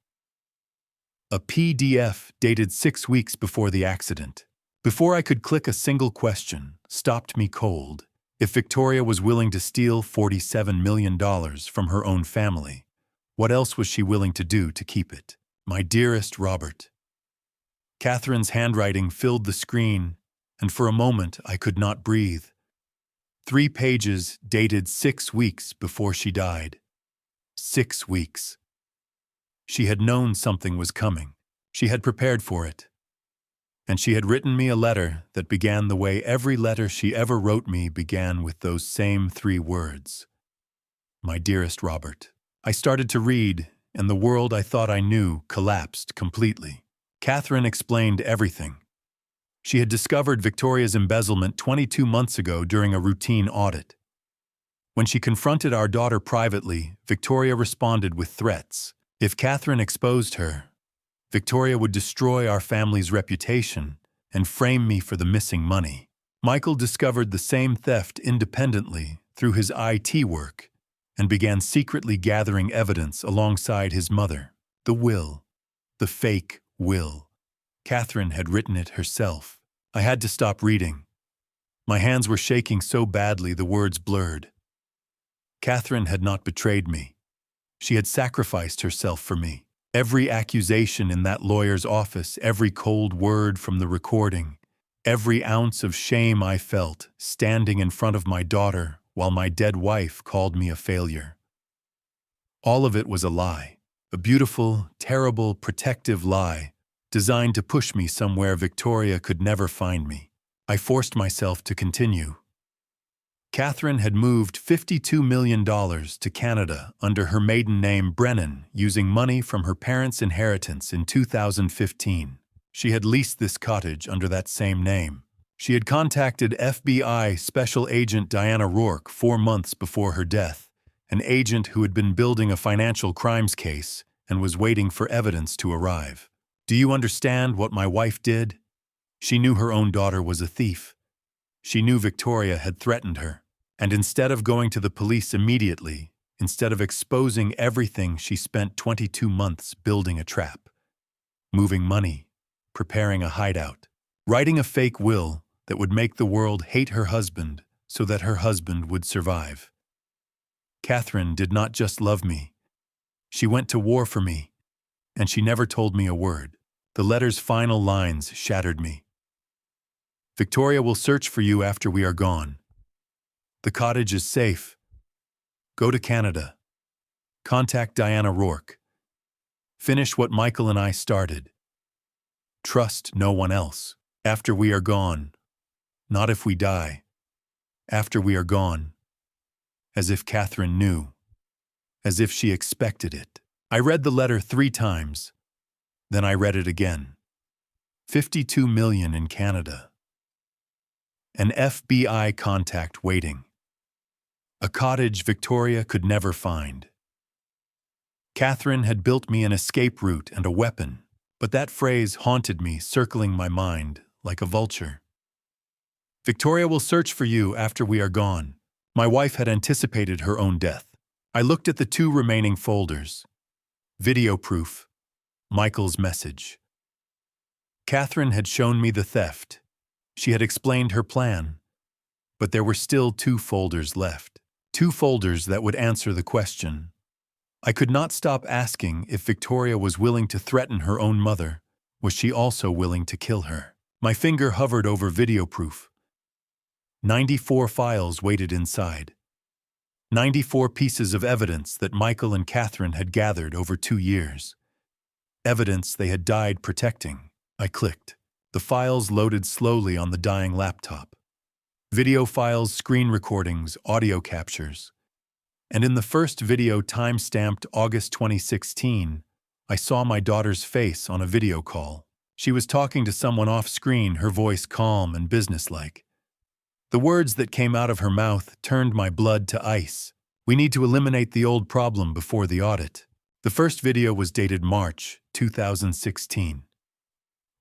A PDF dated 6 weeks before the accident. Before I could click a single question, stopped me cold. If Victoria was willing to steal $47 million from her own family, what else was she willing to do to keep it? My dearest Robert. Catherine's handwriting filled the screen, and for a moment I could not breathe. 3 pages dated 6 weeks before she died. 6 weeks. She had known something was coming. She had prepared for it. And she had written me a letter that began the way every letter she ever wrote me began, with those same 3 words. My dearest Robert. I started to read, and the world I thought I knew collapsed completely. Catherine explained everything. She had discovered Victoria's embezzlement 22 months ago during a routine audit. When she confronted our daughter privately, Victoria responded with threats. If Catherine exposed her, Victoria would destroy our family's reputation and frame me for the missing money. Michael discovered the same theft independently through his IT work and began secretly gathering evidence alongside his mother. The will. The fake will. Catherine had written it herself. I had to stop reading. My hands were shaking so badly the words blurred. Catherine had not betrayed me. She had sacrificed herself for me. Every accusation in that lawyer's office, every cold word from the recording, every ounce of shame I felt standing in front of my daughter while my dead wife called me a failure. All of it was a lie, a beautiful, terrible, protective lie designed to push me somewhere Victoria could never find me. I forced myself to continue. Catherine had moved $52 million to Canada under her maiden name Brennan, using money from her parents' inheritance in 2015. She had leased this cottage under that same name. She had contacted FBI Special Agent Diana Rourke 4 months before her death, an agent who had been building a financial crimes case and was waiting for evidence to arrive. Do you understand what my wife did? She knew her own daughter was a thief. She knew Victoria had threatened her, and instead of going to the police immediately, instead of exposing everything, she spent 22 months building a trap, moving money, preparing a hideout, writing a fake will that would make the world hate her husband so that her husband would survive. Catherine did not just love me. She went to war for me, and she never told me a word. The letter's final lines shattered me. Victoria will search for you after we are gone. The cottage is safe. Go to Canada. Contact Diana Rourke. Finish what Michael and I started. Trust no one else. After we are gone. Not if we die. After we are gone. As if Catherine knew. As if she expected it. I read the letter 3 times. Then I read it again. 52 million in Canada. An FBI contact waiting. A cottage Victoria could never find. Catherine had built me an escape route and a weapon, but that phrase haunted me, circling my mind like a vulture. Victoria will search for you after we are gone. My wife had anticipated her own death. I looked at the 2 remaining folders. Video proof. Michael's message. Catherine had shown me the theft. She had explained her plan. But there were still 2 folders left. 2 folders that would answer the question. I could not stop asking if Victoria was willing to threaten her own mother. Was she also willing to kill her? My finger hovered over video proof. 94 files waited inside. 94 pieces of evidence that Michael and Catherine had gathered over 2 years. Evidence they had died protecting. I clicked. The files loaded slowly on the dying laptop. Video files, screen recordings, audio captures. And in the first video, time-stamped August 2016, I saw my daughter's face on a video call. She was talking to someone off-screen, her voice calm and businesslike. The words that came out of her mouth turned my blood to ice. We need to eliminate the old problem before the audit. The first video was dated March 2016.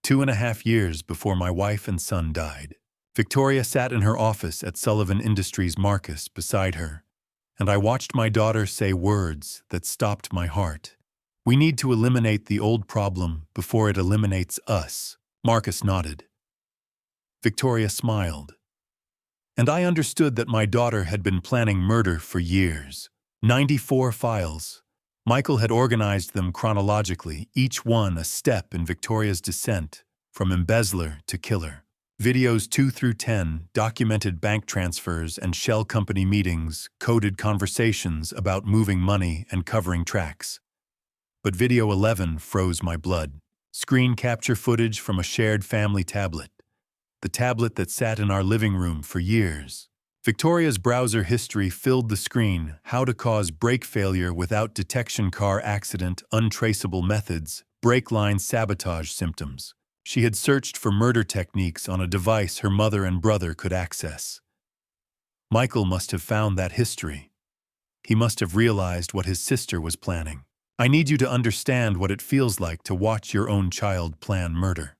2.5 years before my wife and son died. Victoria sat in her office at Sullivan Industries Marcus beside her, and I watched my daughter say words that stopped my heart. We need to eliminate the old problem before it eliminates us. Marcus nodded. Victoria smiled. And I understood that my daughter had been planning murder for years. 94 files. Michael had organized them chronologically, each one a step in Victoria's descent, from embezzler to killer. Videos 2 through 10 documented bank transfers and shell company meetings, coded conversations about moving money and covering tracks. But video 11 froze my blood. Screen capture footage from a shared family tablet. The tablet that sat in our living room for years. Victoria's browser history filled the screen: how to cause brake failure without detection, car accident, untraceable methods, brake line sabotage symptoms. She had searched for murder techniques on a device her mother and brother could access. Michael must have found that history. He must have realized what his sister was planning. I need you to understand what it feels like to watch your own child plan murder.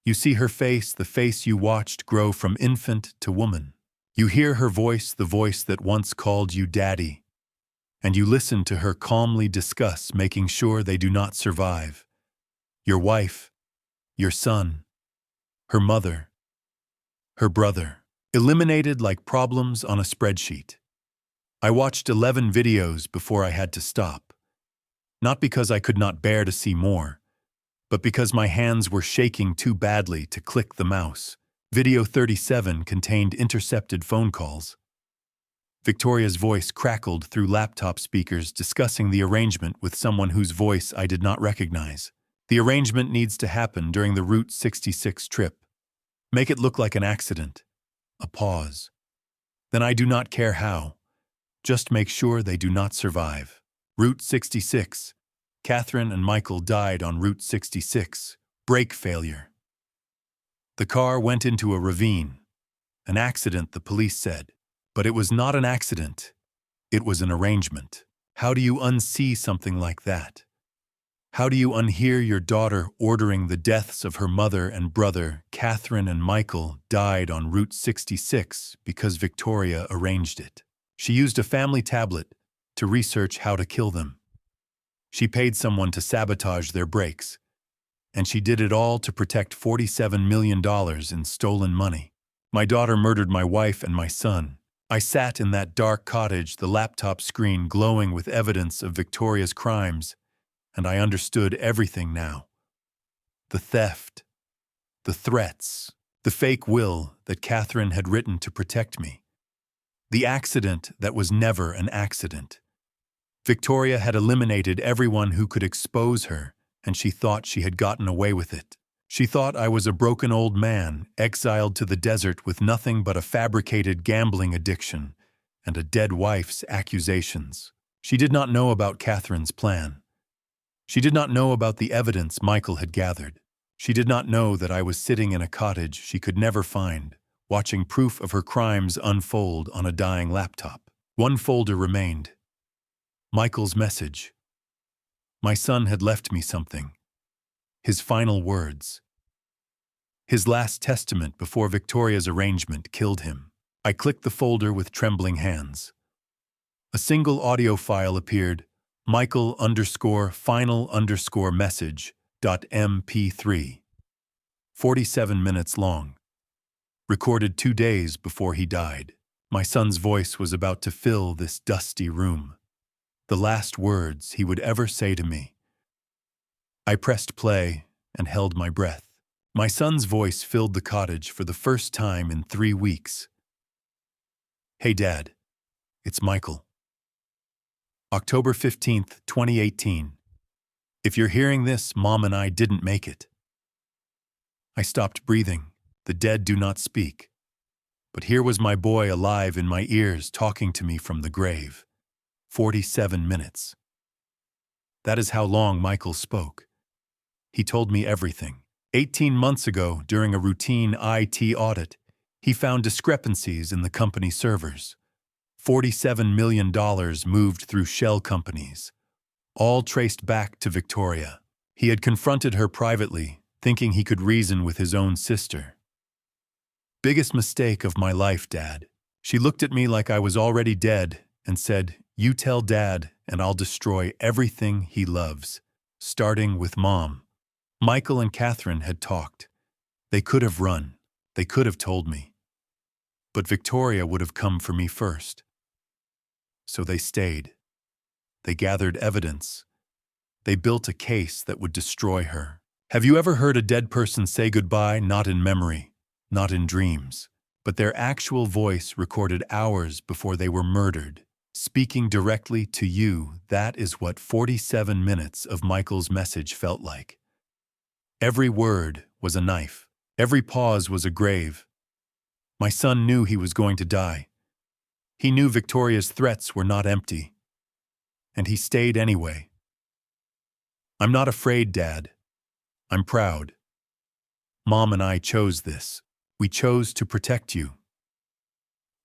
You see her face, the face you watched grow from infant to woman. You hear her voice, the voice that once called you daddy. And you listen to her calmly discuss making sure they do not survive. Your wife, your son, her mother, her brother, eliminated like problems on a spreadsheet. I watched 11 videos before I had to stop. Not because I could not bear to see more, but because my hands were shaking too badly to click the mouse. Video 37 contained intercepted phone calls. Victoria's voice crackled through laptop speakers discussing the arrangement with someone whose voice I did not recognize. The arrangement needs to happen during the Route 66 trip. Make it look like an accident. A pause. Then I do not care how. Just make sure they do not survive. Route 66. Catherine and Michael died on Route 66. Brake failure. The car went into a ravine. An accident, the police said. But it was not an accident. It was an arrangement. How do you unsee something like that? How do you unhear your daughter ordering the deaths of her mother and brother? Catherine and Michael died on Route 66 because Victoria arranged it. She used a family tablet to research how to kill them. She paid someone to sabotage their brakes. And she did it all to protect $47 million in stolen money. My daughter murdered my wife and my son. I sat in that dark cottage, the laptop screen glowing with evidence of Victoria's crimes, and I understood everything now. The theft, the threats, the fake will that Catherine had written to protect me. The accident that was never an accident. Victoria had eliminated everyone who could expose her, and she thought she had gotten away with it. She thought I was a broken old man, exiled to the desert with nothing but a fabricated gambling addiction and a dead wife's accusations. She did not know about Catherine's plan. She did not know about the evidence Michael had gathered. She did not know that I was sitting in a cottage she could never find, watching proof of her crimes unfold on a dying laptop. One folder remained. Michael's message. My son had left me something. His final words. His last testament before Victoria's arrangement killed him. I clicked the folder with trembling hands. A single audio file appeared, Michael_final_message.mp3. 47 minutes long. Recorded 2 days before he died. My son's voice was about to fill this dusty room. The last words he would ever say to me. I pressed play and held my breath. My son's voice filled the cottage for the first time in 3 weeks. Hey Dad, it's Michael. October 15th, 2018. If you're hearing this, Mom and I didn't make it. I stopped breathing. The dead do not speak. But here was my boy alive in my ears talking to me from the grave. 47 minutes. That is how long Michael spoke. He told me everything. 18 months ago, during a routine IT audit, he found discrepancies in the company servers. $47 million moved through shell companies, all traced back to Victoria. He had confronted her privately, thinking he could reason with his own sister. Biggest mistake of my life, Dad. She looked at me like I was already dead and said, "You tell Dad and I'll destroy everything he loves, starting with Mom." Michael and Catherine had talked. They could have run. They could have told me. But Victoria would have come for me first. So they stayed. They gathered evidence. They built a case that would destroy her. Have you ever heard a dead person say goodbye, not in memory, not in dreams, but their actual voice recorded hours before they were murdered. Speaking directly to you, that is what 47 minutes of Michael's message felt like. Every word was a knife. Every pause was a grave. My son knew he was going to die. He knew Victoria's threats were not empty. And he stayed anyway. I'm not afraid, Dad. I'm proud. Mom and I chose this. We chose to protect you.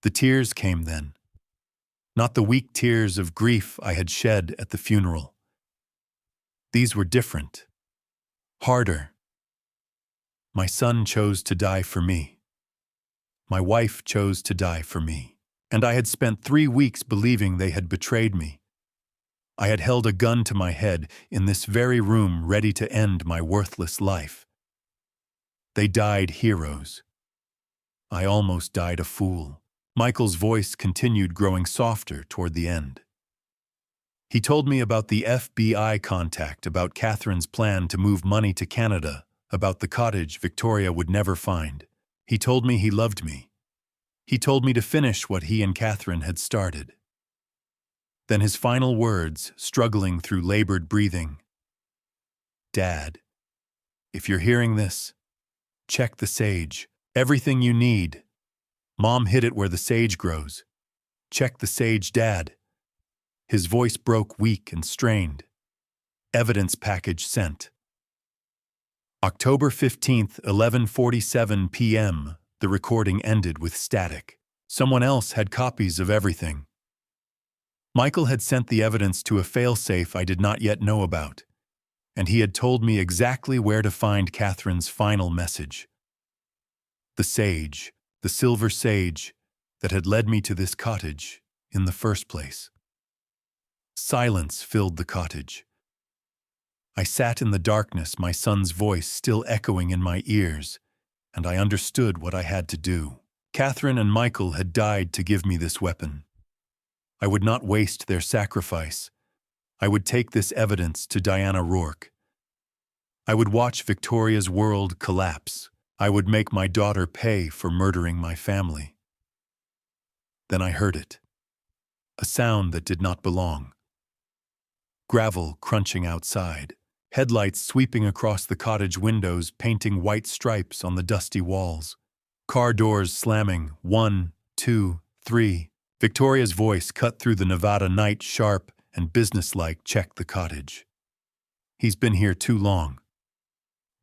The tears came then. Not the weak tears of grief I had shed at the funeral. These were different. Harder. My son chose to die for me. My wife chose to die for me. And I had spent 3 weeks believing they had betrayed me. I had held a gun to my head in this very room, ready to end my worthless life. They died heroes. I almost died a fool. Michael's voice continued growing softer toward the end. He told me about the FBI contact, about Catherine's plan to move money to Canada, about the cottage Victoria would never find. He told me he loved me. He told me to finish what he and Catherine had started. Then his final words, struggling through labored breathing. Dad, if you're hearing this, check the sage. Everything you need. Mom hid it where the sage grows. Check the sage, Dad. His voice broke weak and strained. Evidence package sent. October 15th, 11:47 p.m., the recording ended with static. Someone else had copies of everything. Michael had sent the evidence to a failsafe I did not yet know about, and he had told me exactly where to find Catherine's final message. The sage, the silver sage, that had led me to this cottage in the first place. Silence filled the cottage. I sat in the darkness, my son's voice still echoing in my ears, and I understood what I had to do. Catherine and Michael had died to give me this weapon. I would not waste their sacrifice. I would take this evidence to Diana Rourke. I would watch Victoria's world collapse. I would make my daughter pay for murdering my family. Then I heard it. A sound that did not belong. Gravel crunching outside. Headlights sweeping across the cottage windows, painting white stripes on the dusty walls. Car doors slamming. 1, 2, 3. Victoria's voice cut through the Nevada night, sharp and businesslike. Check the cottage. He's been here too long.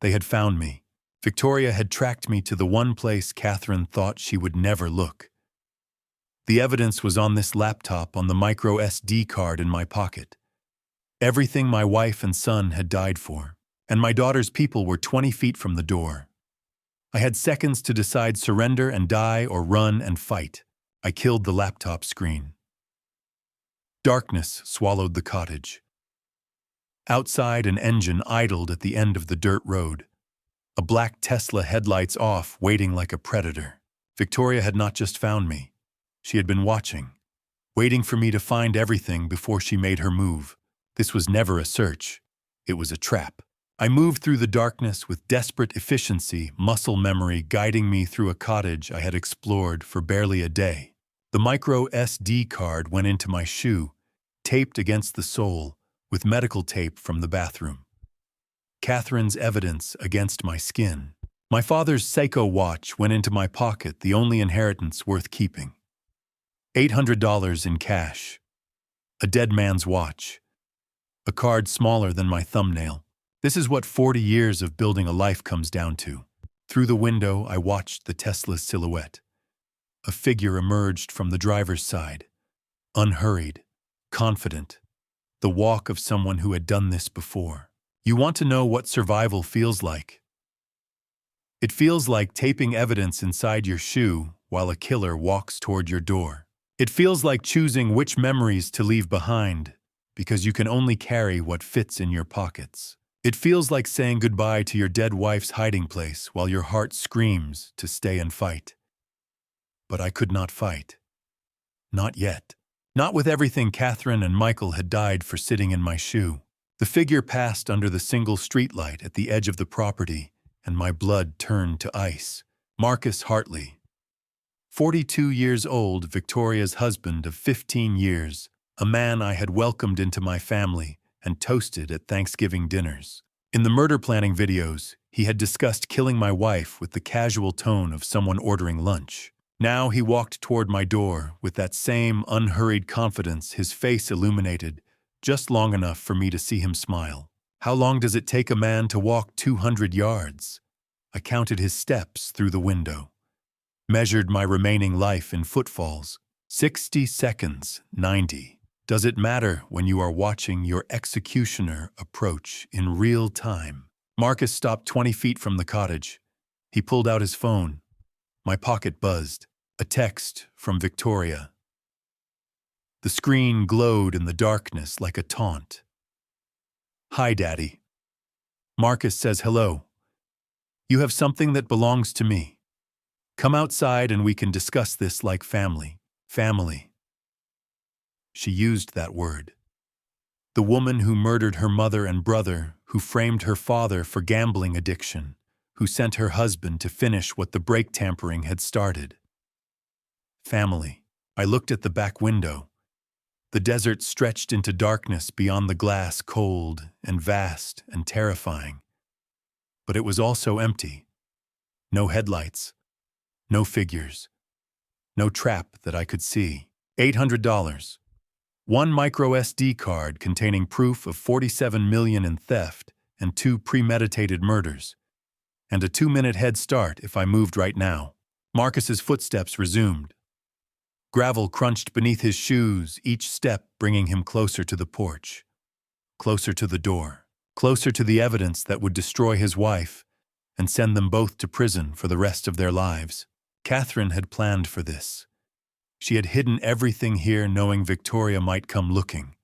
They had found me. Victoria had tracked me to the one place Catherine thought she would never look. The evidence was on this laptop, on the micro SD card in my pocket. Everything my wife and son had died for, and my daughter's people were 20 feet from the door. I had seconds to decide: surrender and die or run and fight. I killed the laptop screen. Darkness swallowed the cottage. Outside, an engine idled at the end of the dirt road. A black Tesla, headlights off, waiting like a predator. Victoria had not just found me. She had been watching, waiting for me to find everything before she made her move. This was never a search. It was a trap. I moved through the darkness with desperate efficiency, muscle memory guiding me through a cottage I had explored for barely a day. The micro SD card went into my shoe, taped against the sole, with medical tape from the bathroom. Catherine's evidence against my skin. My father's Seiko watch went into my pocket, the only inheritance worth keeping. $800 in cash. A dead man's watch. A card smaller than my thumbnail. This is what 40 years of building a life comes down to. Through the window, I watched the Tesla's silhouette. A figure emerged from the driver's side. Unhurried, confident. The walk of someone who had done this before. You want to know what survival feels like? It feels like taping evidence inside your shoe while a killer walks toward your door. It feels like choosing which memories to leave behind, because you can only carry what fits in your pockets. It feels like saying goodbye to your dead wife's hiding place while your heart screams to stay and fight. But I could not fight. Not yet. Not with everything Catherine and Michael had died for sitting in my shoe. The figure passed under the single streetlight at the edge of the property, and my blood turned to ice. Marcus Hartley, 42 years old, Victoria's husband of 15 years, a man I had welcomed into my family and toasted at Thanksgiving dinners. In the murder planning videos, he had discussed killing my wife with the casual tone of someone ordering lunch. Now he walked toward my door with that same unhurried confidence, his face illuminated, just long enough for me to see him smile. How long does it take a man to walk 200 yards? I counted his steps through the window, measured my remaining life in footfalls. 60 seconds, 90. Does it matter when you are watching your executioner approach in real time? Marcus stopped 20 feet from the cottage. He pulled out his phone. My pocket buzzed. A text from Victoria. The screen glowed in the darkness like a taunt. Hi, Daddy. Marcus says hello. You have something that belongs to me. Come outside and we can discuss this like family. Family. She used that word. The woman who murdered her mother and brother, who framed her father for gambling addiction, who sent her husband to finish what the brake tampering had started. Family. I looked at the back window. The desert stretched into darkness beyond the glass, cold and vast and terrifying. But it was also empty. No headlights. No figures. No trap that I could see. $800. One micro SD card containing proof of $47 million in theft and 2 premeditated murders. And a 2-minute head start if I moved right now. Marcus's footsteps resumed. Gravel crunched beneath his shoes, each step bringing him closer to the porch. Closer to the door. Closer to the evidence that would destroy his wife and send them both to prison for the rest of their lives. Catherine had planned for this. She had hidden everything here knowing Victoria might come looking.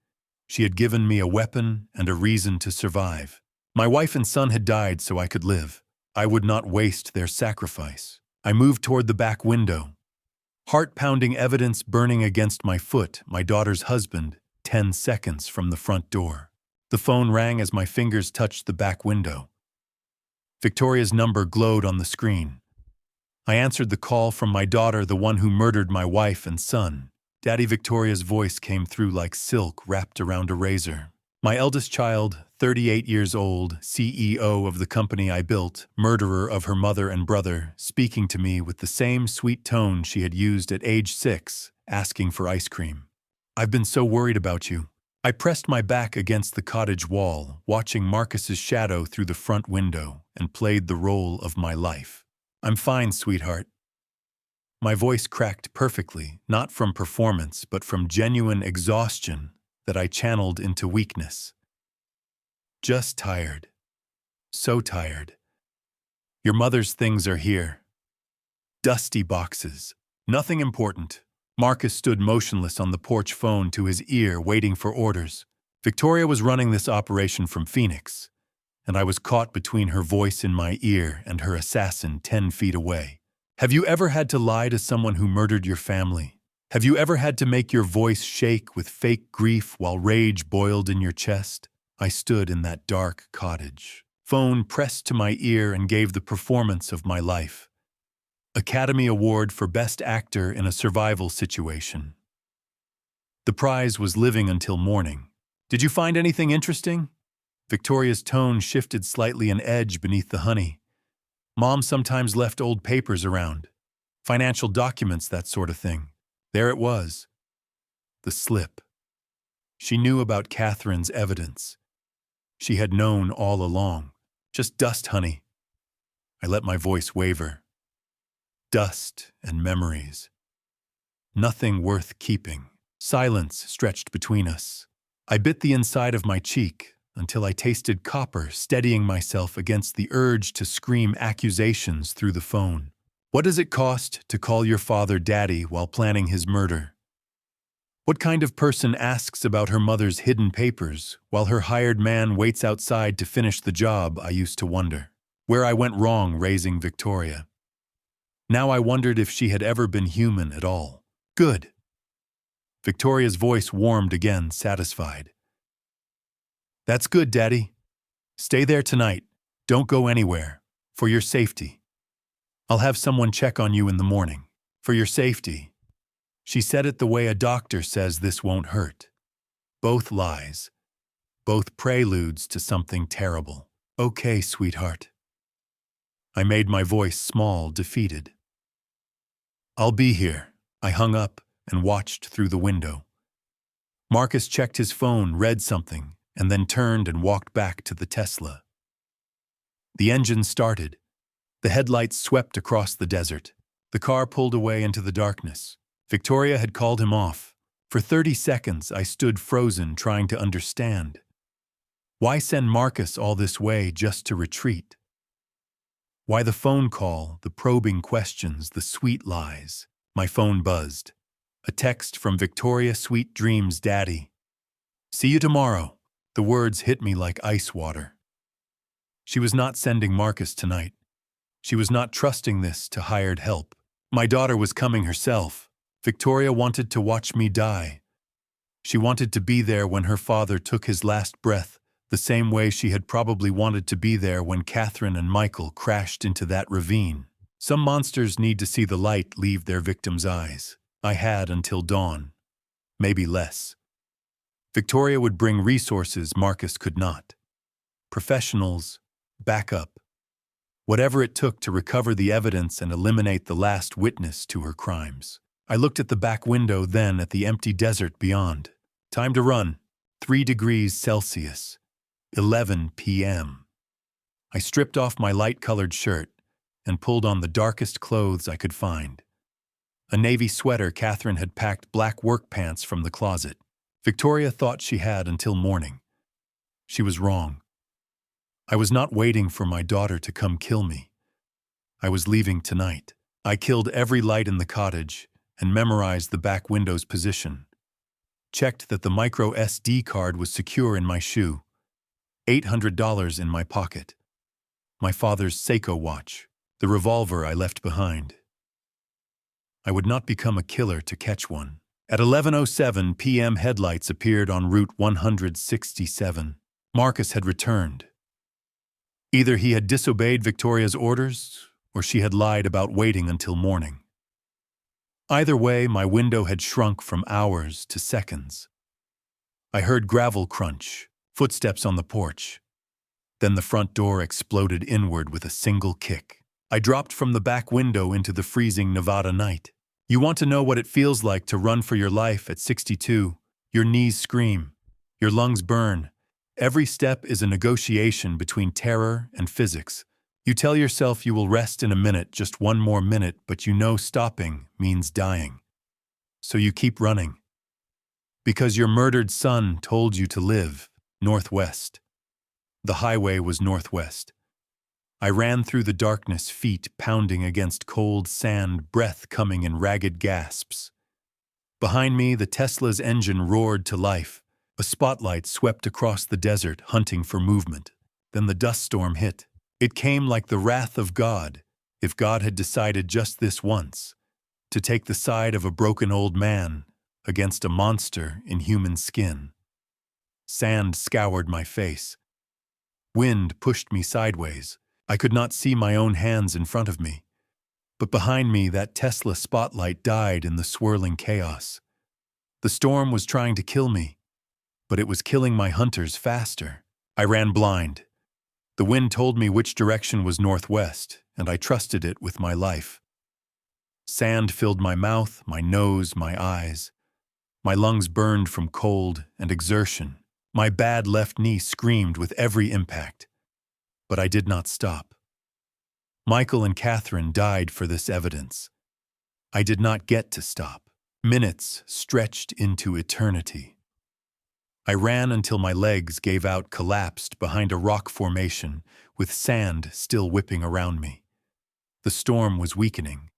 She had given me a weapon and a reason to survive. My wife and son had died so I could live. I would not waste their sacrifice. I moved toward the back window. Heart-pounding evidence burning against my foot, my daughter's husband, 10 seconds from the front door. The phone rang as my fingers touched the back window. Victoria's number glowed on the screen. I answered the call from my daughter, the one who murdered my wife and son. Daddy. Victoria's voice came through like silk wrapped around a razor. My eldest child, 38 years old, CEO of the company I built, murderer of her mother and brother, speaking to me with the same sweet tone she had used at age 6, asking for ice cream. I've been so worried about you. I pressed my back against the cottage wall, watching Marcus's shadow through the front window, and played the role of my life. I'm fine, sweetheart. My voice cracked perfectly, not from performance, but from genuine exhaustion that I channeled into weakness. Just tired. So tired. Your mother's things are here. Dusty boxes. Nothing important. Marcus stood motionless on the porch, phone to his ear, waiting for orders. Victoria was running this operation from Phoenix, and I was caught between her voice in my ear and her assassin 10 feet away. Have you ever had to lie to someone who murdered your family? Have you ever had to make your voice shake with fake grief while rage boiled in your chest? I stood in that dark cottage. Phone pressed to my ear and gave the performance of my life. Academy Award for Best Actor in a Survival Situation. The prize was living until morning. Did you find anything interesting? Victoria's tone shifted slightly, an edge beneath the honey. Mom sometimes left old papers around. Financial documents, that sort of thing. There it was. The slip. She knew about Catherine's evidence. She had known all along. Just dust, honey. I let my voice waver. Dust and memories. Nothing worth keeping. Silence stretched between us. I bit the inside of my cheek until I tasted copper, steadying myself against the urge to scream accusations through the phone. What does it cost to call your father daddy while planning his murder? What kind of person asks about her mother's hidden papers while her hired man waits outside to finish the job? I used to wonder. Where I went wrong raising Victoria. Now I wondered if she had ever been human at all. Good. Victoria's voice warmed again, satisfied. That's good, Daddy. Stay there tonight. Don't go anywhere. For your safety. I'll have someone check on you in the morning. For your safety. She said it the way a doctor says this won't hurt. Both lies. Both preludes to something terrible. Okay, sweetheart. I made my voice small, defeated. I'll be here. I hung up and watched through the window. Marcus checked his phone, read something, and then turned and walked back to the Tesla. The engine started. The headlights swept across the desert. The car pulled away into the darkness. Victoria had called him off. For 30 seconds, I stood frozen, trying to understand. Why send Marcus all this way just to retreat? Why the phone call, the probing questions, the sweet lies? My phone buzzed. A text from Victoria, sweet dreams, Daddy. See you tomorrow. The words hit me like ice water. She was not sending Marcus tonight. She was not trusting this to hired help. My daughter was coming herself. Victoria wanted to watch me die. She wanted to be there when her father took his last breath, the same way she had probably wanted to be there when Catherine and Michael crashed into that ravine. Some monsters need to see the light leave their victims' eyes. I had until dawn. Maybe less. Victoria would bring resources Marcus could not. Professionals, backup. Whatever it took to recover the evidence and eliminate the last witness to her crimes. I looked at the back window, then at the empty desert beyond. Time to run. 3 degrees Celsius. 11 p.m. I stripped off my light-colored shirt and pulled on the darkest clothes I could find. A navy sweater. Catherine had packed black work pants from the closet. Victoria thought she had until morning. She was wrong. I was not waiting for my daughter to come kill me. I was leaving tonight. I killed every light in the cottage and memorized the back window's position. Checked that the micro SD card was secure in my shoe. $800 in my pocket. My father's Seiko watch. The revolver I left behind. I would not become a killer to catch one. At 11:07 p.m. headlights appeared on Route 167. Marcus had returned. Either he had disobeyed Victoria's orders, or she had lied about waiting until morning. Either way, my window had shrunk from hours to seconds. I heard gravel crunch, footsteps on the porch. Then the front door exploded inward with a single kick. I dropped from the back window into the freezing Nevada night. You want to know what it feels like to run for your life at 62. Your knees scream. Your lungs burn. Every step is a negotiation between terror and physics. You tell yourself you will rest in a minute, just one more minute, but you know stopping means dying. So you keep running. Because your murdered son told you to live northwest. The highway was northwest. I ran through the darkness, feet pounding against cold sand, breath coming in ragged gasps. Behind me, the Tesla's engine roared to life. A spotlight swept across the desert, hunting for movement. Then the dust storm hit. It came like the wrath of God, if God had decided just this once, to take the side of a broken old man against a monster in human skin. Sand scoured my face. Wind pushed me sideways. I could not see my own hands in front of me. But behind me, that Tesla spotlight died in the swirling chaos. The storm was trying to kill me, but it was killing my hunters faster. I ran blind. The wind told me which direction was northwest, and I trusted it with my life. Sand filled my mouth, my nose, my eyes. My lungs burned from cold and exertion. My bad left knee screamed with every impact. But I did not stop. Michael and Catherine died for this evidence. I did not get to stop. Minutes stretched into eternity. I ran until my legs gave out, collapsed behind a rock formation with sand still whipping around me. The storm was weakening.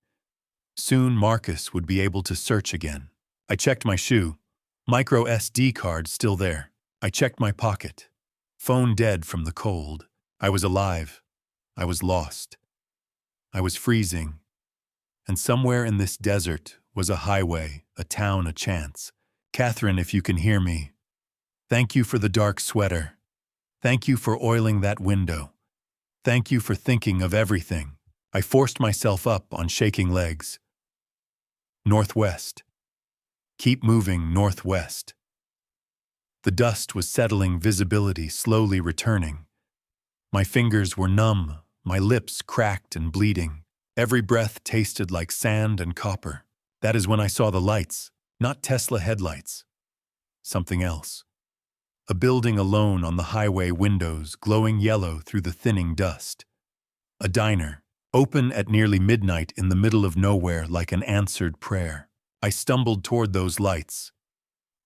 Soon Marcus would be able to search again. I checked my shoe. Micro SD card still there. I checked my pocket. Phone dead from the cold. I was alive. I was lost. I was freezing. And somewhere in this desert was a highway, a town, a chance. Catherine, if you can hear me, thank you for the dark sweater. Thank you for oiling that window. Thank you for thinking of everything. I forced myself up on shaking legs. Northwest. Keep moving northwest. The dust was settling, visibility slowly returning. My fingers were numb, my lips cracked and bleeding. Every breath tasted like sand and copper. That is when I saw the lights, not Tesla headlights. Something else. A building alone on the highway, windows glowing yellow through the thinning dust. A diner, open at nearly midnight in the middle of nowhere like an answered prayer. I stumbled toward those lights.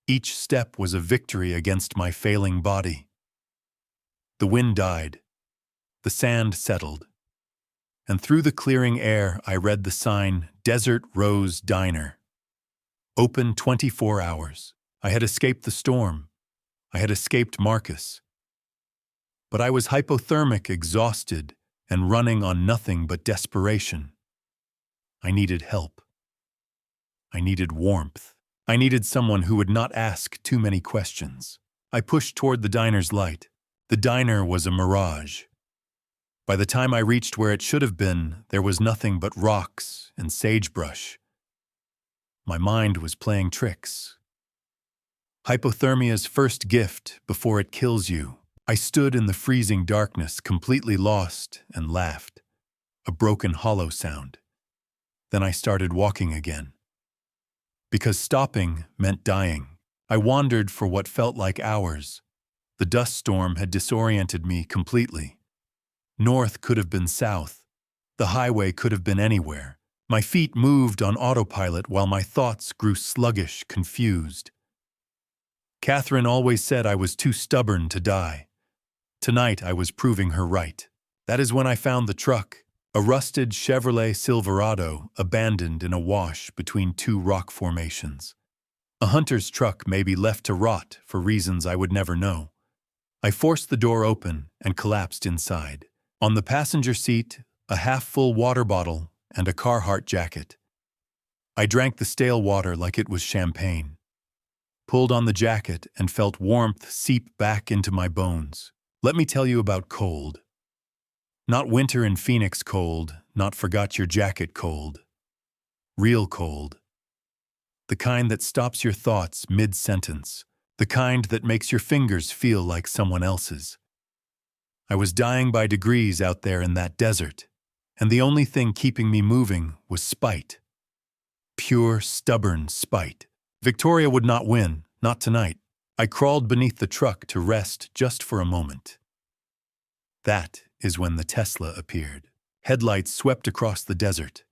Each step was a victory against my failing body. The wind died. The sand settled. And through the clearing air I read the sign, Desert Rose Diner. Open 24 hours. I had escaped the storm. I had escaped Marcus. But I was hypothermic, exhausted, and running on nothing but desperation. I needed help. I needed warmth. I needed someone who would not ask too many questions. I pushed toward the diner's light. The diner was a mirage. By the time I reached where it should have been, there was nothing but rocks and sagebrush. My mind was playing tricks. Hypothermia's first gift before it kills you. I stood in the freezing darkness, completely lost, and laughed. A broken, hollow sound. Then I started walking again. Because stopping meant dying. I wandered for what felt like hours. The dust storm had disoriented me completely. North could have been south. The highway could have been anywhere. My feet moved on autopilot while my thoughts grew sluggish, confused. Catherine always said I was too stubborn to die. Tonight I was proving her right. That is when I found the truck, a rusted Chevrolet Silverado abandoned in a wash between two rock formations. A hunter's truck may be left to rot for reasons I would never know. I forced the door open and collapsed inside. On the passenger seat, a half-full water bottle and a Carhartt jacket. I drank the stale water like it was champagne. Pulled on the jacket and felt warmth seep back into my bones. Let me tell you about cold. Not winter in Phoenix cold, not forgot your jacket cold. Real cold. The kind that stops your thoughts mid-sentence. The kind that makes your fingers feel like someone else's. I was dying by degrees out there in that desert, and the only thing keeping me moving was spite. Pure, stubborn spite. Victoria would not win, not tonight. I crawled beneath the truck to rest just for a moment. That is when the Tesla appeared. Headlights swept across the desert.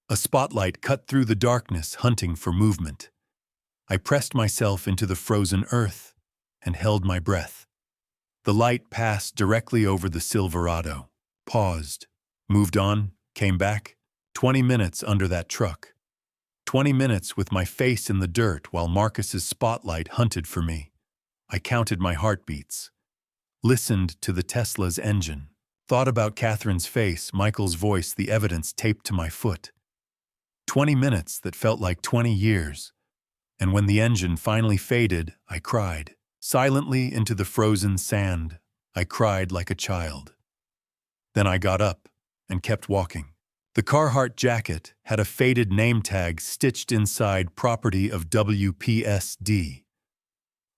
A spotlight cut through the darkness, hunting for movement. I pressed myself into the frozen earth and held my breath. The light passed directly over the Silverado, paused, moved on, came back. 20 minutes under that truck. 20 minutes with my face in the dirt while Marcus's spotlight hunted for me. I counted my heartbeats. Listened to the Tesla's engine. Thought about Catherine's face, Michael's voice, the evidence taped to my foot. 20 minutes that felt like 20 years. And when the engine finally faded, I cried. Silently into the frozen sand, I cried like a child. Then I got up and kept walking. The Carhartt jacket had a faded name tag stitched inside, property of WPSD.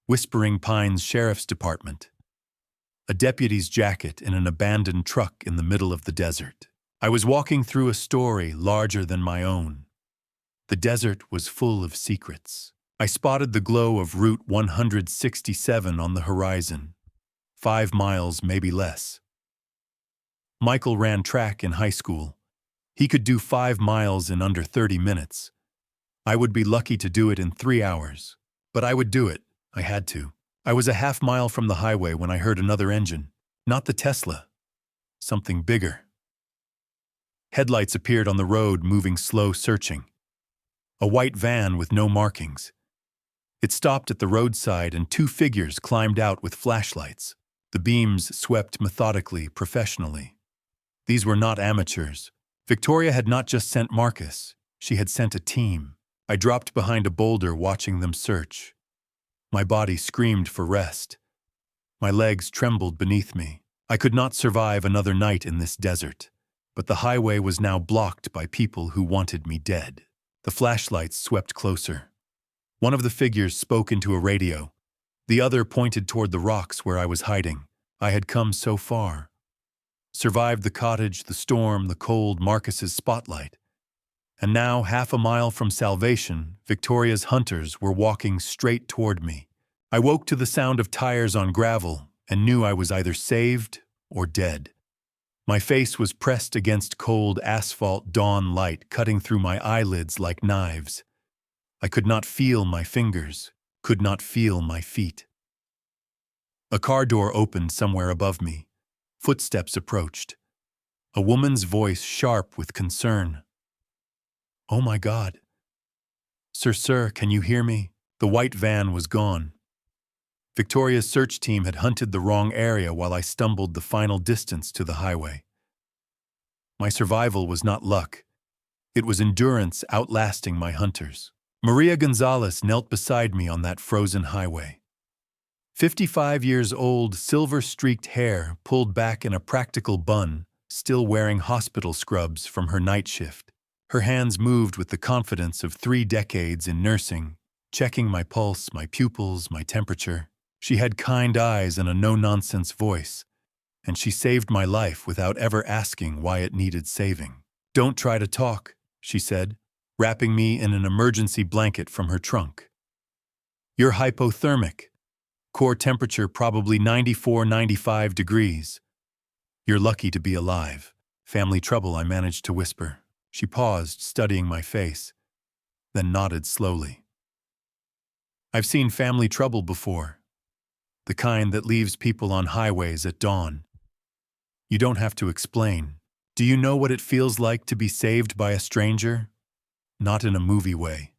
Whispering Pines Sheriff's Department. A deputy's jacket in an abandoned truck in the middle of the desert. I was walking through a story larger than my own. The desert was full of secrets. I spotted the glow of Route 167 on the horizon. 5 miles, maybe less. Michael ran track in high school. He could do 5 miles in under 30 minutes. I would be lucky to do it in 3 hours. But I would do it. I had to. I was a half mile from the highway when I heard another engine. Not the Tesla. Something bigger. Headlights appeared on the road, moving slow, searching. A white van with no markings. It stopped at the roadside and 2 figures climbed out with flashlights. The beams swept methodically, professionally. These were not amateurs. Victoria had not just sent Marcus, she had sent a team. I dropped behind a boulder watching them search. My body screamed for rest. My legs trembled beneath me. I could not survive another night in this desert. but the highway was now blocked by people who wanted me dead. The flashlights swept closer. One of the figures spoke into a radio. The other pointed toward the rocks where I was hiding. I had come so far. Survived the cottage, the storm, the cold, Marcus's spotlight. And now, half a mile from salvation, Victoria's hunters were walking straight toward me. I woke to the sound of tires on gravel and knew I was either saved or dead. My face was pressed against cold asphalt dawn light cutting through my eyelids like knives. I could not feel my fingers, could not feel my feet. A car door opened somewhere above me. Footsteps approached. A woman's voice sharp with concern. "Oh my God. Sir, can you hear me?" The white van was gone. Victoria's search team had hunted the wrong area while I stumbled the final distance to the highway. My survival was not luck. It was endurance outlasting my hunters. Maria Gonzalez knelt beside me on that frozen highway. 55 years old, silver-streaked hair pulled back in a practical bun, still wearing hospital scrubs from her night shift. Her hands moved with the confidence of 3 decades in nursing, checking my pulse, my pupils, my temperature. She had kind eyes and a no-nonsense voice, and she saved my life without ever asking why it needed saving. "Don't try to talk," she said, wrapping me in an emergency blanket from her trunk. "You're hypothermic. Core temperature probably 94-95 degrees. You're lucky to be alive." "Family trouble," I managed to whisper. She paused, studying my face, then nodded slowly. "I've seen family trouble before. The kind that leaves people on highways at dawn. You don't have to explain. Do you know what it feels like to be saved by a stranger? Not in a movie way.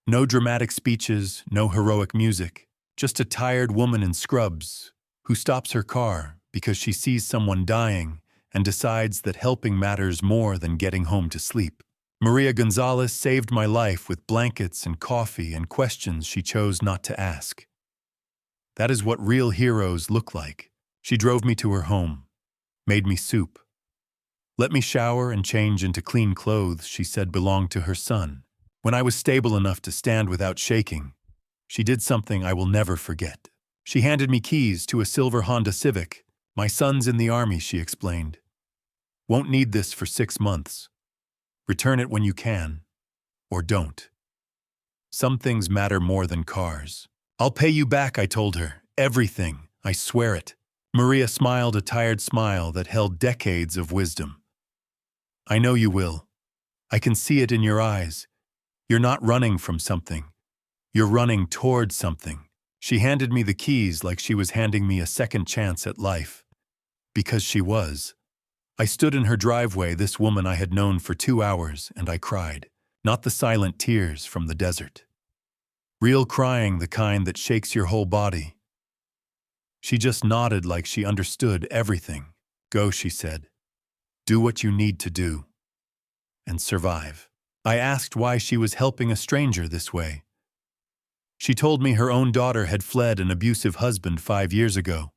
No dramatic speeches, no heroic music. Just a tired woman in scrubs who stops her car because she sees someone dying and decides that helping matters more than getting home to sleep. Maria Gonzalez saved my life with blankets and coffee and questions she chose not to ask. That is what real heroes look like. She drove me to her home, made me soup. Let me shower and change into clean clothes she said belonged to her son. When I was stable enough to stand without shaking, she did something I will never forget. She handed me keys to a silver Honda Civic. "My son's in the Army," she explained. "Won't need this for 6 months. Return it when you can, or don't. Some things matter more than cars." "I'll pay you back," I told her. "Everything. I swear it." Maria smiled a tired smile that held decades of wisdom. "I know you will. I can see it in your eyes. You're not running from something. You're running toward something." She handed me the keys like she was handing me a second chance at life. Because she was. I stood in her driveway, this woman I had known for 2 hours, and I cried. Not the silent tears from the desert. Real crying, the kind that shakes your whole body. She just nodded like she understood everything. "Go," she said. "Do what you need to do. And survive." I asked why she was helping a stranger this way. She told me her own daughter had fled an abusive husband 5 years ago.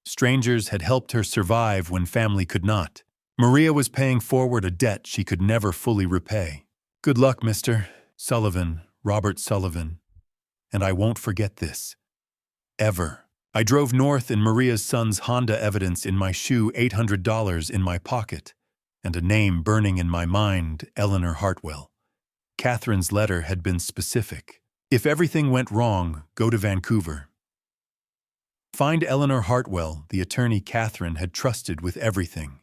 Strangers had helped her survive when family could not. Maria was paying forward a debt she could never fully repay. "Good luck, Mr. Sullivan, Robert Sullivan. And I won't forget this. Ever." I drove north in Maria's son's Honda, evidence in my shoe, $800 in my pocket, and a name burning in my mind, Eleanor Hartwell. Catherine's letter had been specific. If everything went wrong, go to Vancouver. Find Eleanor Hartwell, the attorney Catherine had trusted with everything.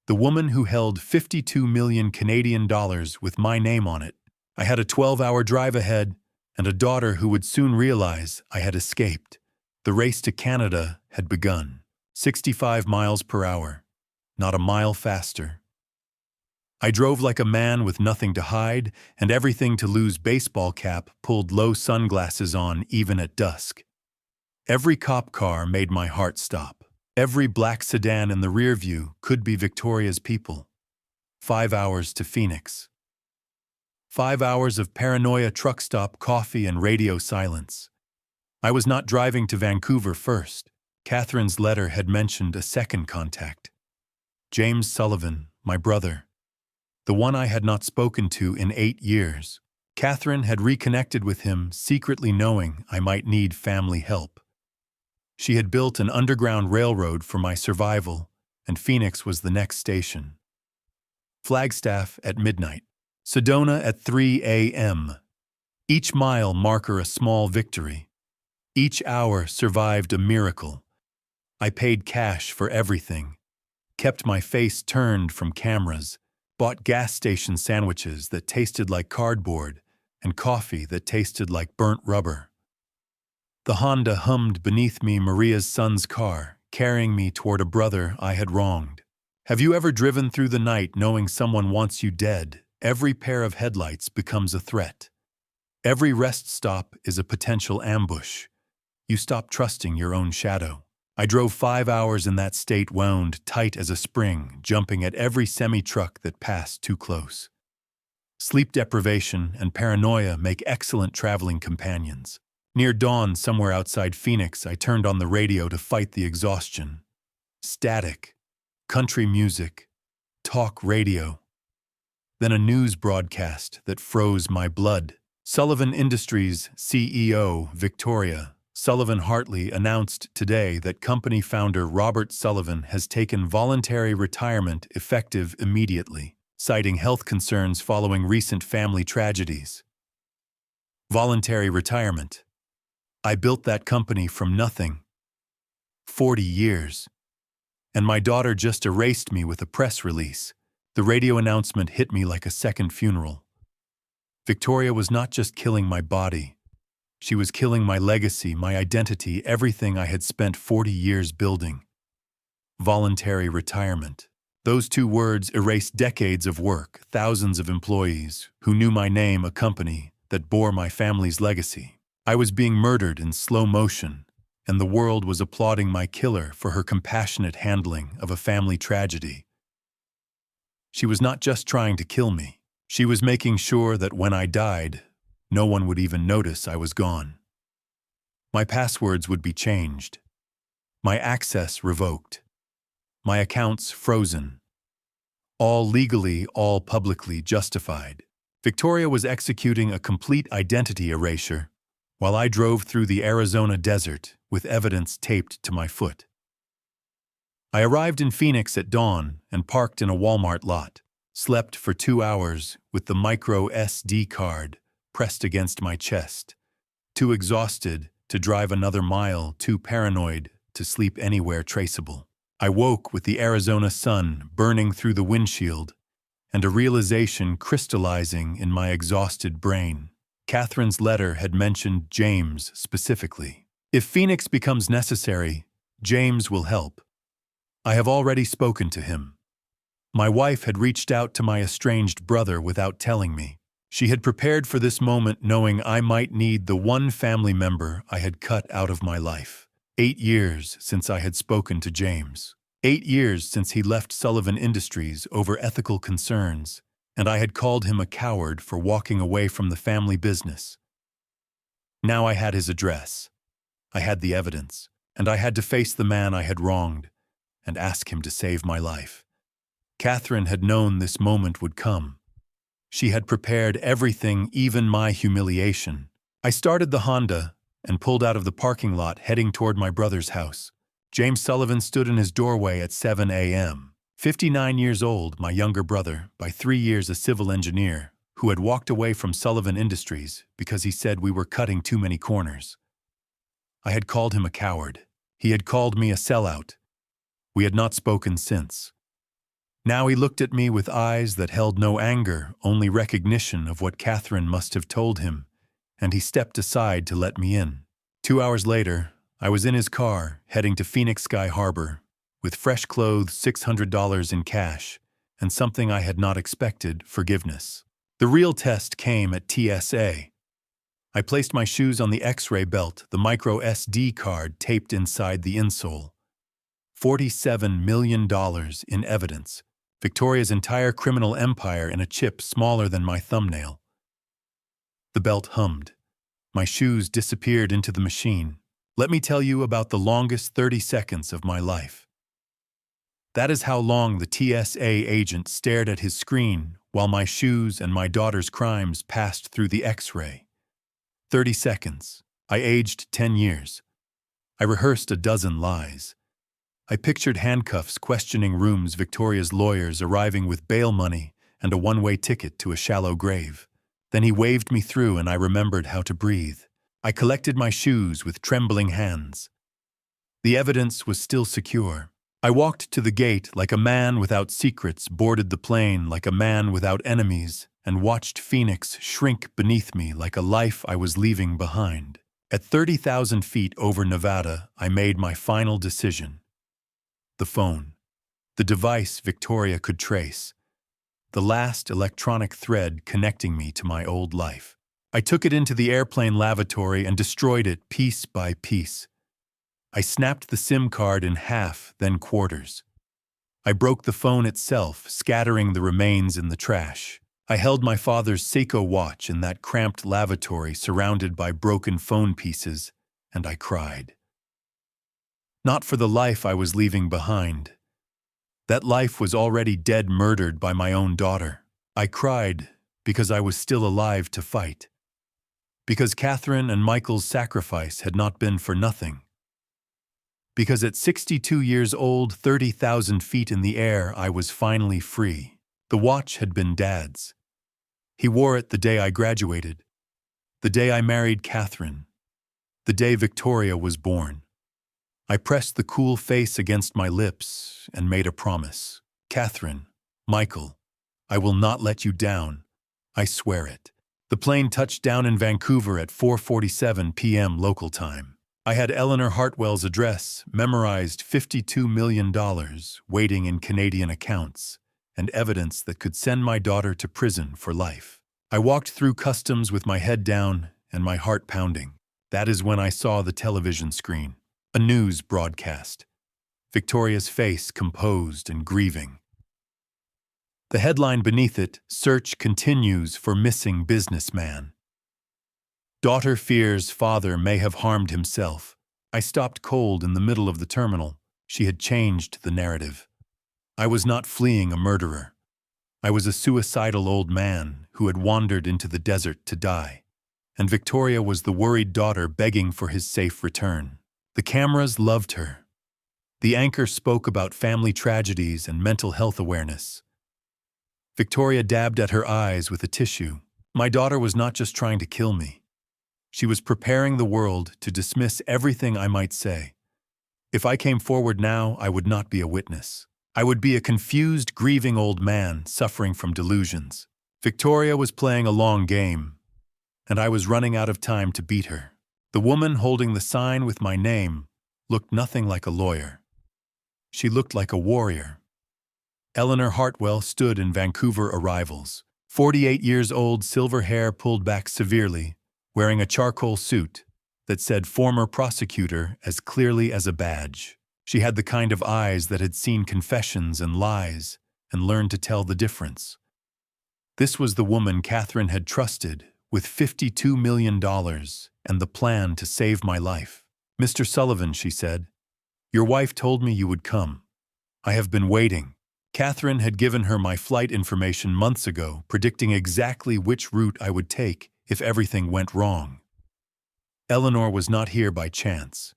The woman who held 52 million Canadian dollars with my name on it. I had a 12-hour drive ahead, and a daughter who would soon realize I had escaped. The race to Canada had begun. 65 miles per hour, not a mile faster. I drove like a man with nothing to hide and everything to lose. Baseball cap, pulled low sunglasses on even at dusk. Every cop car made my heart stop. Every black sedan in the rear view could be Victoria's people. 5 hours to Phoenix. 5 hours of paranoia, truck stop, coffee, and radio silence. I was not driving to Vancouver first. Catherine's letter had mentioned a second contact. James Sullivan, my brother, the one I had not spoken to in 8 years. Catherine had reconnected with him, secretly knowing I might need family help. She had built an underground railroad for my survival, and Phoenix was the next station. Flagstaff at midnight. Sedona at 3 a.m. Each mile marker a small victory. Each hour survived a miracle. I paid cash for everything, kept my face turned from cameras, bought gas station sandwiches that tasted like cardboard and coffee that tasted like burnt rubber. The Honda hummed beneath me, Maria's son's car, carrying me toward a brother I had wronged. Have you ever driven through the night knowing someone wants you dead? Every pair of headlights becomes a threat. Every rest stop is a potential ambush. You stop trusting your own shadow. I drove 5 hours in that state, wound tight as a spring, jumping at every semi-truck that passed too close. Sleep deprivation and paranoia make excellent traveling companions. Near dawn, somewhere outside Phoenix, I turned on the radio to fight the exhaustion. Static, country music, talk radio. Then a news broadcast that froze my blood. Sullivan Industries CEO Victoria Sullivan Hartley announced today that company founder Robert Sullivan has taken voluntary retirement effective immediately, citing health concerns following recent family tragedies. Voluntary retirement. I built that company from nothing. 40 years. And my daughter just erased me with a press release. The radio announcement hit me like a second funeral. Victoria was not just killing my body. She was killing my legacy, my identity, everything I had spent 40 years building. Voluntary retirement. Those two words erased decades of work, thousands of employees who knew my name, a company that bore my family's legacy. I was being murdered in slow motion, and the world was applauding my killer for her compassionate handling of a family tragedy. She was not just trying to kill me. She was making sure that when I died, no one would even notice I was gone. My passwords would be changed. My access revoked. My accounts frozen. All legally, all publicly justified. Victoria was executing a complete identity erasure while I drove through the Arizona desert with evidence taped to my foot. I arrived in Phoenix at dawn and parked in a Walmart lot, slept for 2 hours with the micro SD card pressed against my chest, too exhausted to drive another mile, too paranoid to sleep anywhere traceable. I woke with the Arizona sun burning through the windshield and a realization crystallizing in my exhausted brain. Catherine's letter had mentioned James specifically. If Phoenix becomes necessary, James will help. I have already spoken to him. My wife had reached out to my estranged brother without telling me. She had prepared for this moment knowing I might need the one family member I had cut out of my life. 8 years since I had spoken to James. 8 years since he left Sullivan Industries over ethical concerns, and I had called him a coward for walking away from the family business. Now I had his address. I had the evidence, and I had to face the man I had wronged and ask him to save my life. Catherine had known this moment would come. She had prepared everything, even my humiliation. I started the Honda and pulled out of the parking lot, heading toward my brother's house. James Sullivan stood in his doorway at 7 a.m. 59 years old, my younger brother, by 3 years a civil engineer, who had walked away from Sullivan Industries because he said we were cutting too many corners. I had called him a coward. He had called me a sellout. We had not spoken since. Now he looked at me with eyes that held no anger, only recognition of what Catherine must have told him, and he stepped aside to let me in. 2 hours later, I was in his car, heading to Phoenix Sky Harbor, with fresh clothes, $600 in cash, and something I had not expected, forgiveness. The real test came at TSA. I placed my shoes on the X-ray belt, the micro SD card taped inside the insole. $47 million in evidence. Victoria's entire criminal empire in a chip smaller than my thumbnail. The belt hummed. My shoes disappeared into the machine. Let me tell you about the longest 30 seconds of my life. That is how long the TSA agent stared at his screen while my shoes and my daughter's crimes passed through the X-ray. 30 seconds. I aged 10 years. I rehearsed a dozen lies. I pictured handcuffs questioning rooms, Victoria's lawyers arriving with bail money and a one-way ticket to a shallow grave. Then he waved me through and I remembered how to breathe. I collected my shoes with trembling hands. The evidence was still secure. I walked to the gate like a man without secrets, boarded the plane like a man without enemies, and watched Phoenix shrink beneath me like a life I was leaving behind. At 30,000 feet over Nevada, I made my final decision. The phone. The device Victoria could trace. The last electronic thread connecting me to my old life. I took it into the airplane lavatory and destroyed it piece by piece. I snapped the SIM card in half, then quarters. I broke the phone itself, scattering the remains in the trash. I held my father's Seiko watch in that cramped lavatory surrounded by broken phone pieces, and I cried. Not for the life I was leaving behind. That life was already dead, murdered by my own daughter. I cried because I was still alive to fight. Because Catherine and Michael's sacrifice had not been for nothing. Because at 62 years old, 30,000 feet in the air, I was finally free. The watch had been Dad's. He wore it the day I graduated, the day I married Catherine, the day Victoria was born. I pressed the cool face against my lips and made a promise. Catherine, Michael, I will not let you down. I swear it. The plane touched down in Vancouver at 4:47 p.m. local time. I had Eleanor Hartwell's address, memorized $52 million, waiting in Canadian accounts, and evidence that could send my daughter to prison for life. I walked through customs with my head down and my heart pounding. That is when I saw the television screen. A news broadcast. Victoria's face composed and grieving. The headline beneath it, "Search continues for missing businessman." Daughter fears father may have harmed himself. I stopped cold in the middle of the terminal. She had changed the narrative. I was not fleeing a murderer. I was a suicidal old man who had wandered into the desert to die. And Victoria was the worried daughter begging for his safe return. The cameras loved her. The anchor spoke about family tragedies and mental health awareness. Victoria dabbed at her eyes with a tissue. My daughter was not just trying to kill me. She was preparing the world to dismiss everything I might say. If I came forward now, I would not be a witness. I would be a confused, grieving old man suffering from delusions. Victoria was playing a long game, and I was running out of time to beat her. The woman holding the sign with my name looked nothing like a lawyer. She looked like a warrior. Eleanor Hartwell stood in Vancouver arrivals. 48 years old, silver hair pulled back severely, wearing a charcoal suit that said former prosecutor as clearly as a badge. She had the kind of eyes that had seen confessions and lies and learned to tell the difference. This was the woman Catherine had trusted with $52 million and the plan to save my life. "Mr. Sullivan," she said, "your wife told me you would come. I have been waiting." Catherine had given her my flight information months ago, predicting exactly which route I would take if everything went wrong. Eleanor was not here by chance.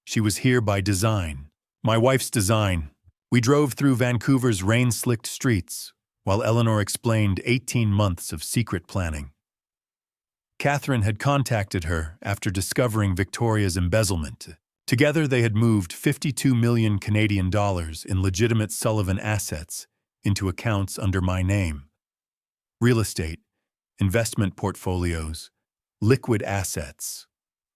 She was here by design. My wife's design. We drove through Vancouver's rain-slicked streets, while Eleanor explained 18 months of secret planning. Catherine had contacted her after discovering Victoria's embezzlement. Together they had moved 52 million Canadian dollars in legitimate Sullivan assets into accounts under my name. Real estate, investment portfolios, liquid assets.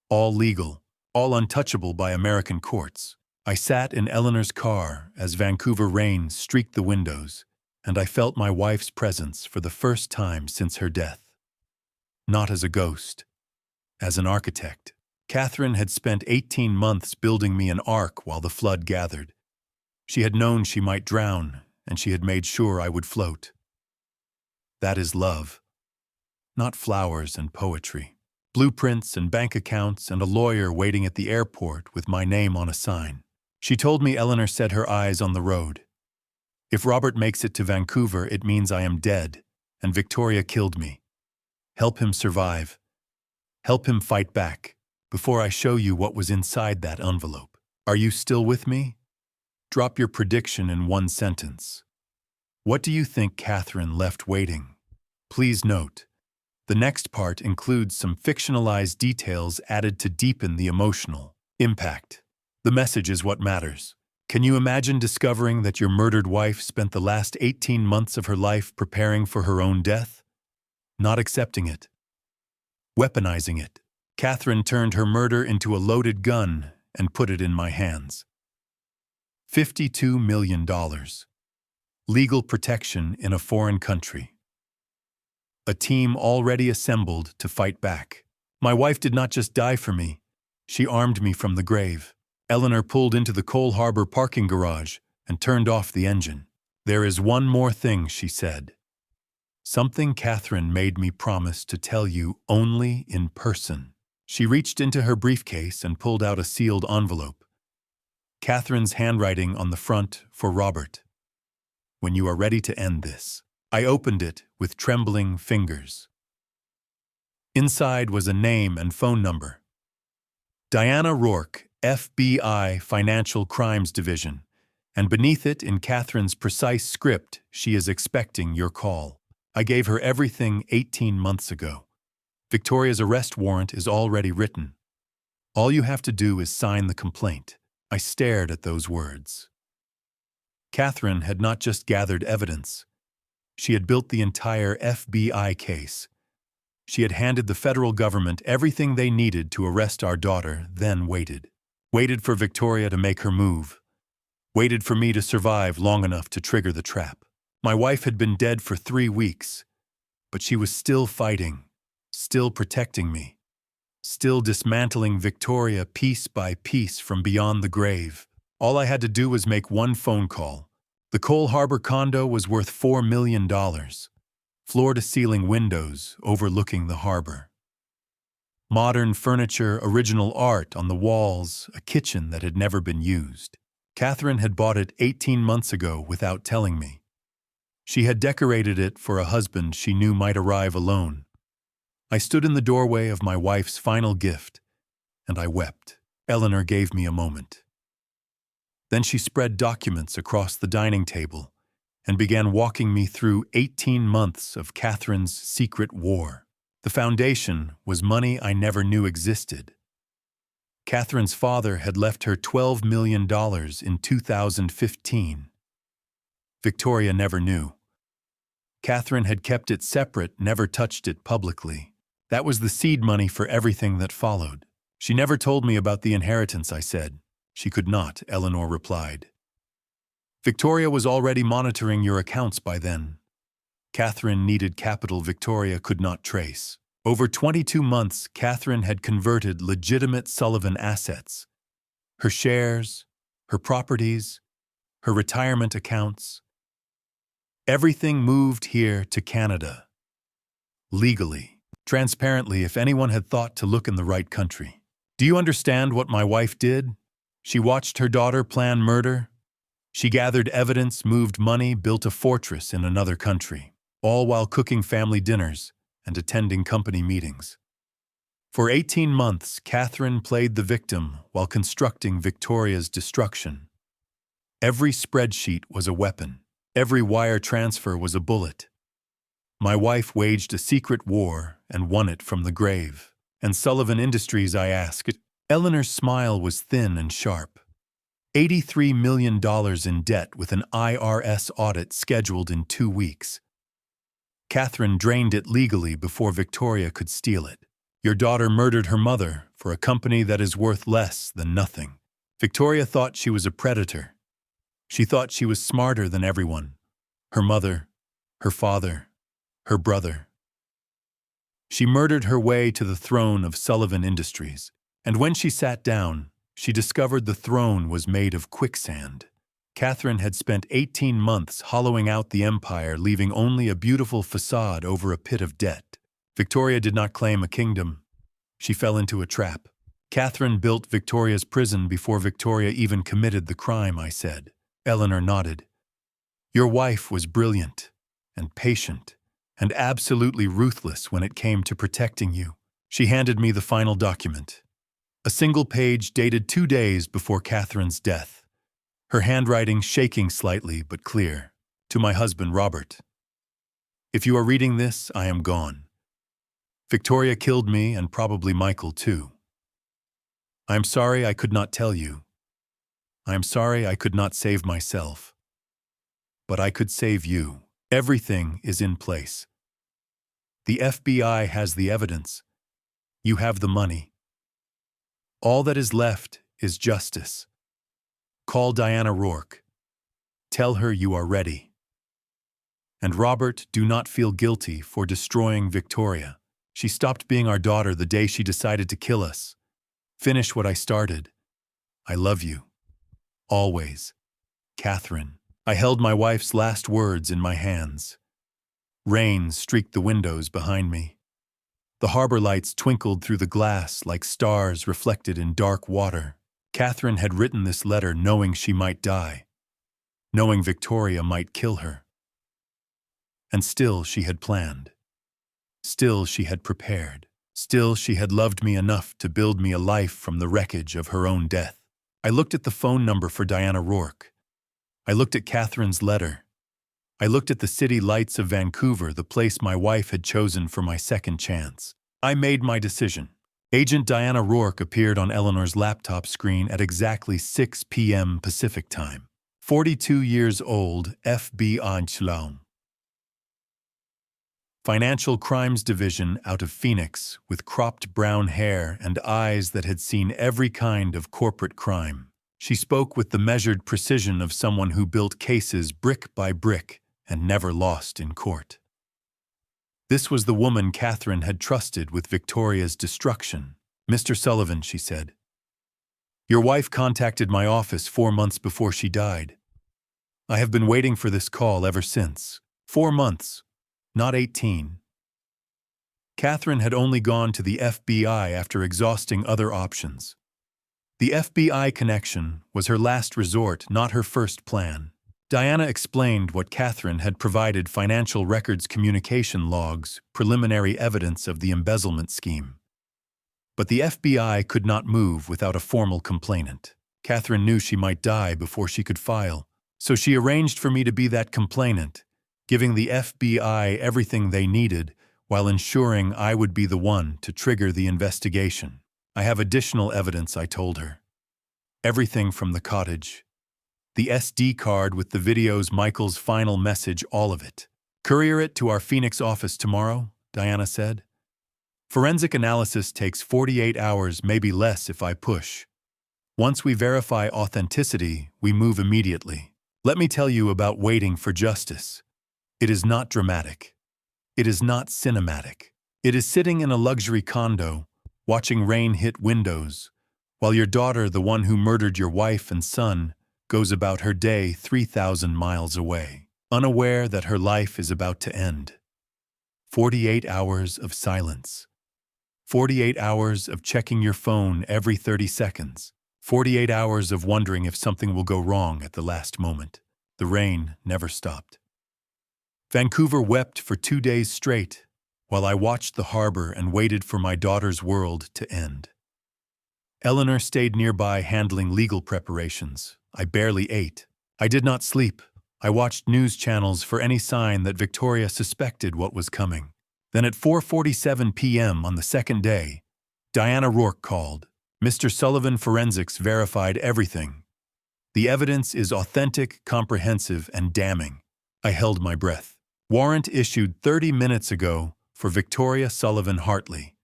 All legal, all untouchable by American courts. I sat in Eleanor's car as Vancouver rain streaked the windows, and I felt my wife's presence for the first time since her death. Not as a ghost, as an architect. Catherine had spent 18 months building me an ark while the flood gathered. She had known she might drown, and she had made sure I would float. That is love. Not flowers and poetry. Blueprints and bank accounts and a lawyer waiting at the airport with my name on a sign. She told me Eleanor set her eyes on the road. If Robert makes it to Vancouver, it means I am dead, and Victoria killed me. Help him survive. Help him fight back, before I show you what was inside that envelope. Are you still with me? Drop your prediction in one sentence. What do you think Catherine left waiting? Please note, the next part includes some fictionalized details added to deepen the emotional impact. The message is what matters. Can you imagine discovering that your murdered wife spent the last 18 months of her life preparing for her own death? Not accepting it. Weaponizing it. Catherine turned her murder into a loaded gun and put it in my hands. $52 million. Legal protection in a foreign country. A team already assembled to fight back. My wife did not just die for me. She armed me from the grave. Eleanor pulled into the Cole Harbor parking garage and turned off the engine. There is one more thing, she said. Something Catherine made me promise to tell you only in person. She reached into her briefcase and pulled out a sealed envelope. Catherine's handwriting on the front for Robert. When you are ready to end this. I opened it with trembling fingers. Inside was a name and phone number. Diana Rourke, FBI Financial Crimes Division, and beneath it, in Catherine's precise script, she is expecting your call. I gave her everything 18 months ago. Victoria's arrest warrant is already written. All you have to do is sign the complaint. I stared at those words. Catherine had not just gathered evidence. She had built the entire FBI case. She had handed the federal government everything they needed to arrest our daughter, then waited. Waited for Victoria to make her move. Waited for me to survive long enough to trigger the trap. My wife had been dead for 3 weeks, but she was still fighting, still protecting me, still dismantling Victoria piece by piece from beyond the grave. All I had to do was make one phone call. The Cole Harbor condo was worth $4 million. Floor-to-ceiling windows overlooking the harbor. Modern furniture, original art on the walls, a kitchen that had never been used. Catherine had bought it 18 months ago without telling me. She had decorated it for a husband she knew might arrive alone. I stood in the doorway of my wife's final gift, and I wept. Eleanor gave me a moment. Then she spread documents across the dining table and began walking me through 18 months of Catherine's secret war. The foundation was money I never knew existed. Catherine's father had left her $12 million in 2015. Victoria never knew. Catherine had kept it separate, never touched it publicly. That was the seed money for everything that followed. She never told me about the inheritance, I said. She could not, Eleanor replied. Victoria was already monitoring your accounts by then. Catherine needed capital Victoria could not trace. Over 22 months, Catherine had converted legitimate Sullivan assets. Her shares, her properties, her retirement accounts. Everything moved here to Canada. Legally, transparently, if anyone had thought to look in the right country. Do you understand what my wife did? She watched her daughter plan murder. She gathered evidence, moved money, built a fortress in another country, all while cooking family dinners and attending company meetings. For 18 months, Catherine played the victim while constructing Victoria's destruction. Every spreadsheet was a weapon. Every wire transfer was a bullet. My wife waged a secret war and won it from the grave. And Sullivan Industries, I asked. Eleanor's smile was thin and sharp. $83 million in debt with an IRS audit scheduled in 2 weeks. Catherine drained it legally before Victoria could steal it. Your daughter murdered her mother for a company that is worth less than nothing. Victoria thought she was a predator. She thought she was smarter than everyone. Her mother, her father, her brother. She murdered her way to the throne of Sullivan Industries. And when she sat down, she discovered the throne was made of quicksand. Catherine had spent 18 months hollowing out the empire, leaving only a beautiful facade over a pit of debt. Victoria did not claim a kingdom. She fell into a trap. Catherine built Victoria's prison before Victoria even committed the crime, I said. Eleanor nodded. Your wife was brilliant and patient and absolutely ruthless when it came to protecting you. She handed me the final document, a single page dated 2 days before Catherine's death, her handwriting shaking slightly but clear. To my husband, Robert. If you are reading this, I am gone. Victoria killed me and probably Michael too. I am sorry I could not tell you. I am sorry I could not save myself. But I could save you. Everything is in place. The FBI has the evidence. You have the money. All that is left is justice. Call Diana Rourke. Tell her you are ready. And Robert, do not feel guilty for destroying Victoria. She stopped being our daughter the day she decided to kill us. Finish what I started. I love you. Always. Catherine. I held my wife's last words in my hands. Rain streaked the windows behind me. The harbor lights twinkled through the glass like stars reflected in dark water. Catherine had written this letter knowing she might die, knowing Victoria might kill her. And still she had planned. Still she had prepared. Still she had loved me enough to build me a life from the wreckage of her own death. I looked at the phone number for Diana Rourke. I looked at Catherine's letter. I looked at the city lights of Vancouver, the place my wife had chosen for my second chance. I made my decision. Agent Diana Rourke appeared on Eleanor's laptop screen at exactly 6 p.m. Pacific time. 42 years old, FBI Clown. Financial Crimes Division out of Phoenix, with cropped brown hair and eyes that had seen every kind of corporate crime. She spoke with the measured precision of someone who built cases brick by brick and never lost in court. This was the woman Catherine had trusted with Victoria's destruction. Mr. Sullivan, she said. Your wife contacted my office 4 months before she died. I have been waiting for this call ever since. 4 months. Not 18. Catherine had only gone to the FBI after exhausting other options. The FBI connection was her last resort, not her first plan. Diana explained what Catherine had provided: financial records, communication logs, preliminary evidence of the embezzlement scheme. But the FBI could not move without a formal complainant. Catherine knew she might die before she could file, so she arranged for me to be that complainant, giving the FBI everything they needed while ensuring I would be the one to trigger the investigation. I have additional evidence, I told her. Everything from the cottage. The SD card with the videos, Michael's final message, all of it. Courier it to our Phoenix office tomorrow, Diana said. Forensic analysis takes 48 hours, maybe less if I push. Once we verify authenticity, we move immediately. Let me tell you about waiting for justice. It is not dramatic. It is not cinematic. It is sitting in a luxury condo, watching rain hit windows, while your daughter, the one who murdered your wife and son, goes about her day 3,000 miles away, unaware that her life is about to end. 48 hours of silence. 48 hours of checking your phone every 30 seconds. 48 hours of wondering if something will go wrong at the last moment. The rain never stopped. Vancouver wept for 2 days straight, while I watched the harbor and waited for my daughter's world to end. Eleanor stayed nearby handling legal preparations. I barely ate. I did not sleep. I watched news channels for any sign that Victoria suspected what was coming. Then at 4:47 p.m. on the second day, Diana Rourke called. Mr. Sullivan Forensics verified everything. The evidence is authentic, comprehensive, and damning. I held my breath. Warrant issued 30 minutes ago for Victoria Sullivan Hartley.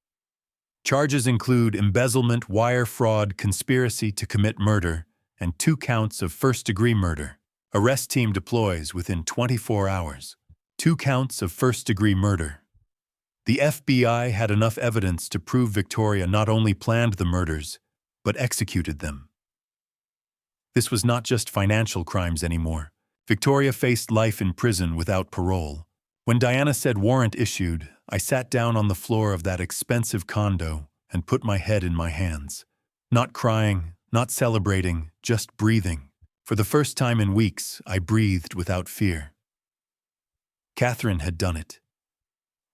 Charges include embezzlement, wire fraud, conspiracy to commit murder, and 2 counts of first-degree murder. Arrest team deploys within 24 hours. 2 counts of first-degree murder. The FBI had enough evidence to prove Victoria not only planned the murders, but executed them. This was not just financial crimes anymore. Victoria faced life in prison without parole. When Diana said warrant issued, I sat down on the floor of that expensive condo and put my head in my hands. Not crying, not celebrating, just breathing. For the first time in weeks, I breathed without fear. Catherine had done it.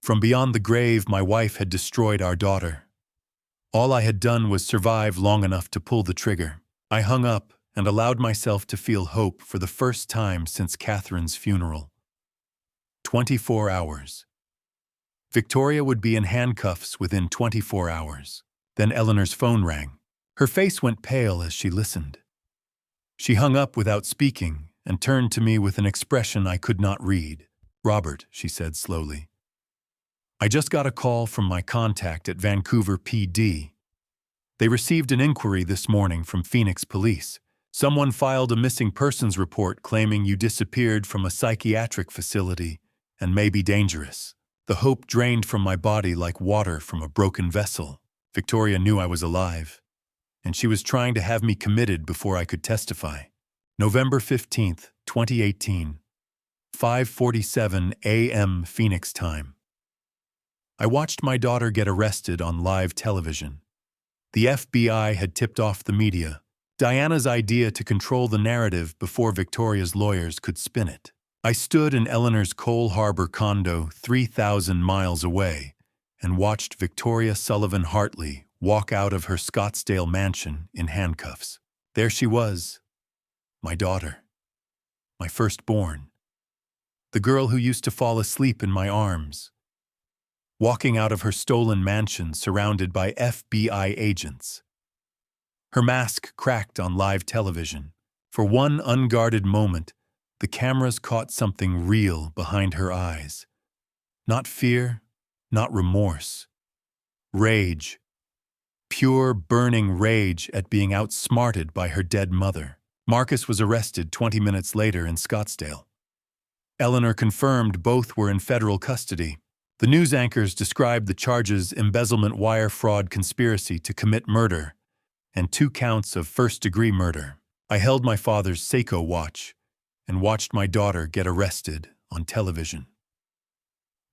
From beyond the grave, my wife had destroyed our daughter. All I had done was survive long enough to pull the trigger. I hung up and allowed myself to feel hope for the first time since Catherine's funeral. 24 hours. Victoria would be in handcuffs within 24 hours. Then Eleanor's phone rang. Her face went pale as she listened. She hung up without speaking and turned to me with an expression I could not read. "Robert," she said slowly, "I just got a call from my contact at Vancouver PD. They received an inquiry this morning from Phoenix Police. Someone filed a missing persons report claiming you disappeared from a psychiatric facility and may be dangerous." The hope drained from my body like water from a broken vessel. Victoria knew I was alive, and she was trying to have me committed before I could testify. November 15th, 2018, 5:47 a.m. Phoenix time. I watched my daughter get arrested on live television. The FBI had tipped off the media. Diana's idea to control the narrative before Victoria's lawyers could spin it. I stood in Eleanor's Cole Harbor condo 3,000 miles away and watched Victoria Sullivan Hartley walk out of her Scottsdale mansion in handcuffs. There she was, my daughter, my firstborn, the girl who used to fall asleep in my arms, walking out of her stolen mansion surrounded by FBI agents. Her mask cracked on live television. For one unguarded moment, the cameras caught something real behind her eyes. Not fear, not remorse. Rage. Pure, burning rage at being outsmarted by her dead mother. Marcus was arrested 20 minutes later in Scottsdale. Eleanor confirmed both were in federal custody. The news anchors described the charges: embezzlement, wire fraud, conspiracy to commit murder, and 2 counts of first-degree murder. I held my father's Seiko watch and watched my daughter get arrested on television.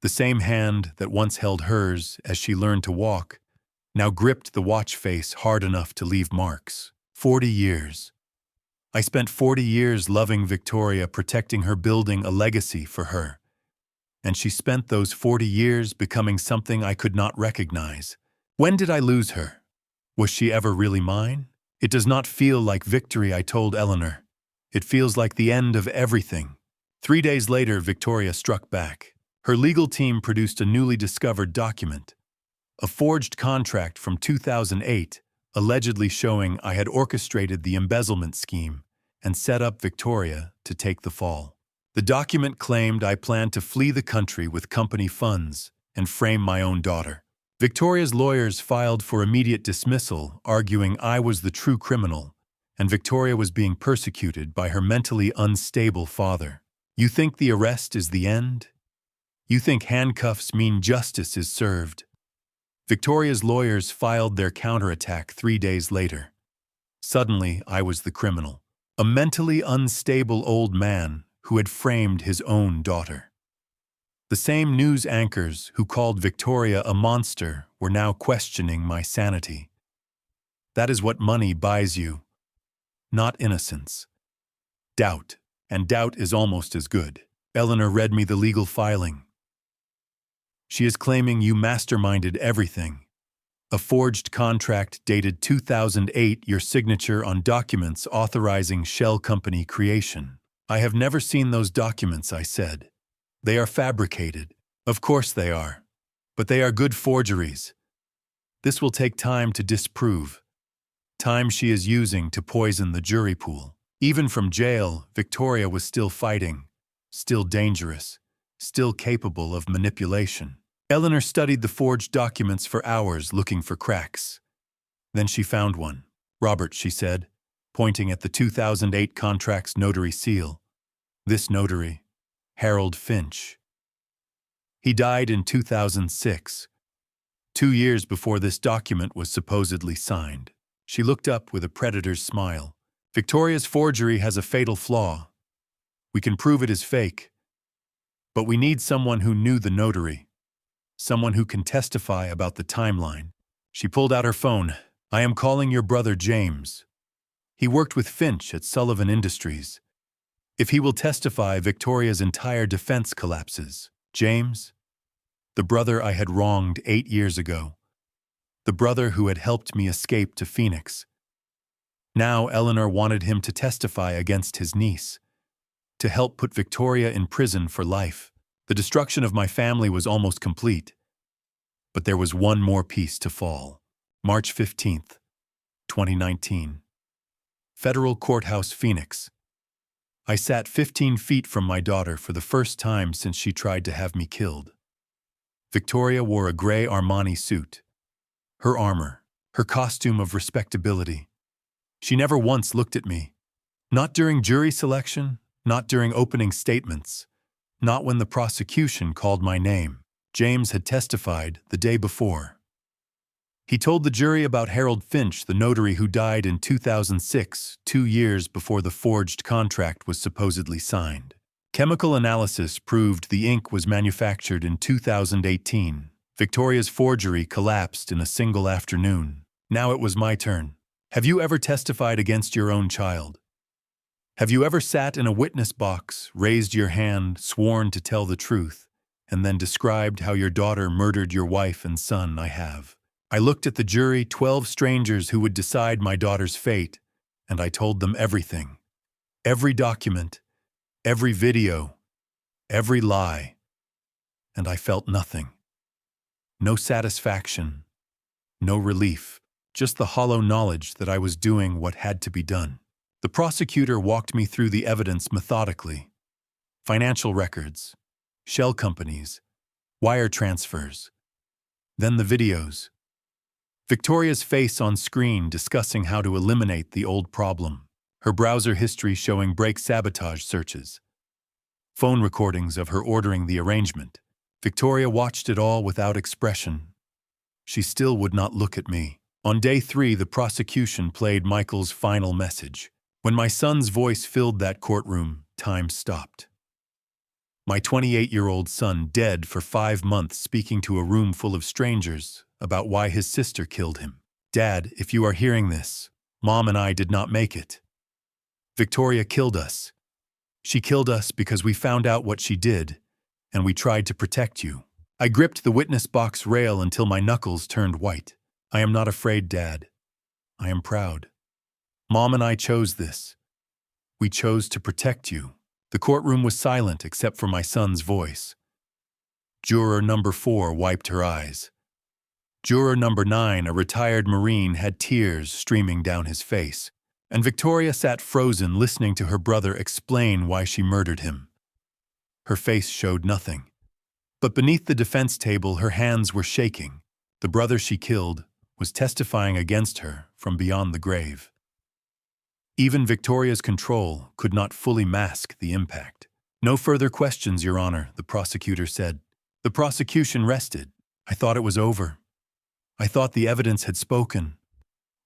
The same hand that once held hers as she learned to walk now gripped the watch face hard enough to leave marks. 40 years. I spent 40 years loving Victoria, protecting her, building a legacy for her. And she spent those 40 years becoming something I could not recognize. When did I lose her? Was she ever really mine? It does not feel like victory, I told Eleanor. It feels like the end of everything. 3 days later, Victoria struck back. Her legal team produced a newly discovered document, a forged contract from 2008, allegedly showing I had orchestrated the embezzlement scheme and set up Victoria to take the fall. The document claimed I planned to flee the country with company funds and frame my own daughter. Victoria's lawyers filed for immediate dismissal, arguing I was the true criminal and Victoria was being persecuted by her mentally unstable father. You think the arrest is the end? You think handcuffs mean justice is served? Victoria's lawyers filed their counterattack 3 days later. Suddenly, I was the criminal, a mentally unstable old man who had framed his own daughter. The same news anchors who called Victoria a monster were now questioning my sanity. That is what money buys you. Not innocence. Doubt. And doubt is almost as good. Eleanor read me the legal filing. She is claiming you masterminded everything. A forged contract dated 2008, your signature on documents authorizing shell company creation. I have never seen those documents, I said. They are fabricated. Of course they are. But they are good forgeries. This will take time to disprove. Time she is using to poison the jury pool. Even from jail, Victoria was still fighting, still dangerous, still capable of manipulation. Eleanor studied the forged documents for hours, looking for cracks. Then she found one. "Robert," she said, pointing at the 2008 contract's notary seal. "This notary, Harold Finch. He died in 2006, 2 years before this document was supposedly signed." She looked up with a predator's smile. "Victoria's forgery has a fatal flaw. We can prove it is fake. But we need someone who knew the notary, someone who can testify about the timeline." She pulled out her phone. "I am calling your brother James." He worked with Finch at Sullivan Industries. If he will testify, Victoria's entire defense collapses. James, the brother I had wronged 8 years ago, the brother who had helped me escape to Phoenix. Now Eleanor wanted him to testify against his niece, to help put Victoria in prison for life. The destruction of my family was almost complete. But there was one more piece to fall. March 15th, 2019. Federal Courthouse, Phoenix. I sat 15 feet from my daughter for the first time since she tried to have me killed. Victoria wore a gray Armani suit. Her armor, her costume of respectability. She never once looked at me. Not during jury selection, not during opening statements, not when the prosecution called my name. James had testified the day before. He told the jury about Harold Finch, the notary who died in 2006, 2 years before the forged contract was supposedly signed. Chemical analysis proved the ink was manufactured in 2018. Victoria's forgery collapsed in a single afternoon. Now it was my turn. Have you ever testified against your own child? Have you ever sat in a witness box, raised your hand, sworn to tell the truth, and then described how your daughter murdered your wife and son? I have. I looked at the jury, 12 strangers who would decide my daughter's fate, and I told them everything. Every document, every video, every lie. And I felt nothing. No satisfaction, no relief, just the hollow knowledge that I was doing what had to be done. The prosecutor walked me through the evidence methodically. Financial records, shell companies, wire transfers, then the videos. Victoria's face on screen discussing how to eliminate the old problem. Her browser history showing brake sabotage searches. Phone recordings of her ordering the arrangement. Victoria watched it all without expression. She still would not look at me. On day 3, the prosecution played Michael's final message. When my son's voice filled that courtroom, time stopped. My 28-year-old son dead for 5 months speaking to a room full of strangers about why his sister killed him. Dad, if you are hearing this, Mom and I did not make it. Victoria killed us. She killed us because we found out what she did, and we tried to protect you. I gripped the witness box rail until my knuckles turned white. I am not afraid, Dad. I am proud. Mom and I chose this. We chose to protect you. The courtroom was silent except for my son's voice. Juror number 4 wiped her eyes. Juror number 9, a retired Marine, had tears streaming down his face, and Victoria sat frozen listening to her brother explain why she murdered him. Her face showed nothing. But beneath the defense table, her hands were shaking. The brother she killed was testifying against her from beyond the grave. Even Victoria's control could not fully mask the impact. No further questions, Your Honor, the prosecutor said. The prosecution rested. I thought it was over. I thought the evidence had spoken.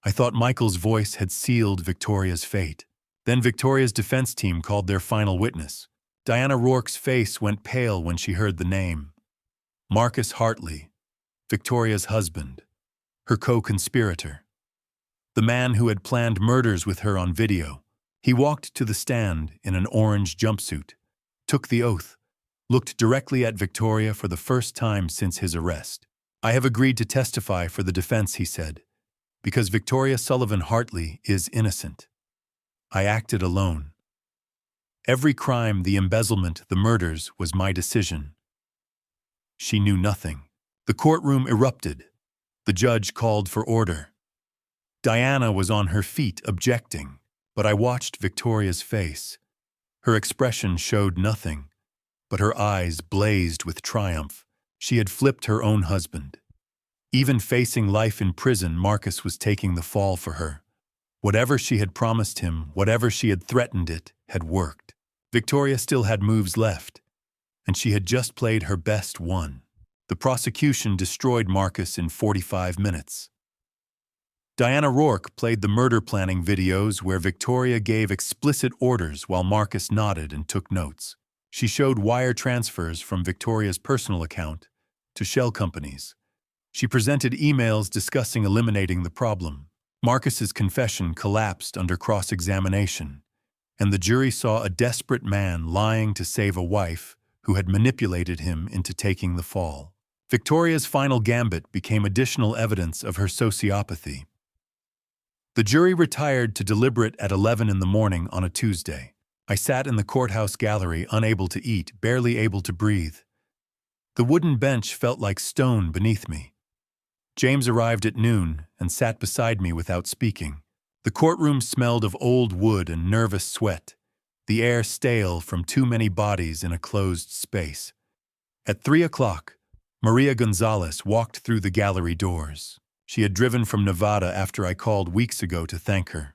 I thought Michael's voice had sealed Victoria's fate. Then Victoria's defense team called their final witness. Diana Rourke's face went pale when she heard the name. Marcus Hartley, Victoria's husband, her co-conspirator. The man who had planned murders with her on video. He walked to the stand in an orange jumpsuit, took the oath, looked directly at Victoria for the first time since his arrest. I have agreed to testify for the defense, he said, because Victoria Sullivan Hartley is innocent. I acted alone. Every crime, the embezzlement, the murders, was my decision. She knew nothing. The courtroom erupted. The judge called for order. Diana was on her feet, objecting, but I watched Victoria's face. Her expression showed nothing, but her eyes blazed with triumph. She had flipped her own husband. Even facing life in prison, Marcus was taking the fall for her. Whatever she had promised him, whatever she had threatened, it had worked. Victoria still had moves left, and she had just played her best one. The prosecution destroyed Marcus in 45 minutes. Diana Rourke played the murder planning videos where Victoria gave explicit orders while Marcus nodded and took notes. She showed wire transfers from Victoria's personal account to shell companies. She presented emails discussing eliminating the problem. Marcus's confession collapsed under cross-examination, and the jury saw a desperate man lying to save a wife who had manipulated him into taking the fall. Victoria's final gambit became additional evidence of her sociopathy. The jury retired to deliberate at 11 in the morning on a Tuesday. I sat in the courthouse gallery, unable to eat, barely able to breathe. The wooden bench felt like stone beneath me. James arrived at noon and sat beside me without speaking. The courtroom smelled of old wood and nervous sweat, the air stale from too many bodies in a closed space. At 3 o'clock, Maria Gonzalez walked through the gallery doors. She had driven from Nevada after I called weeks ago to thank her.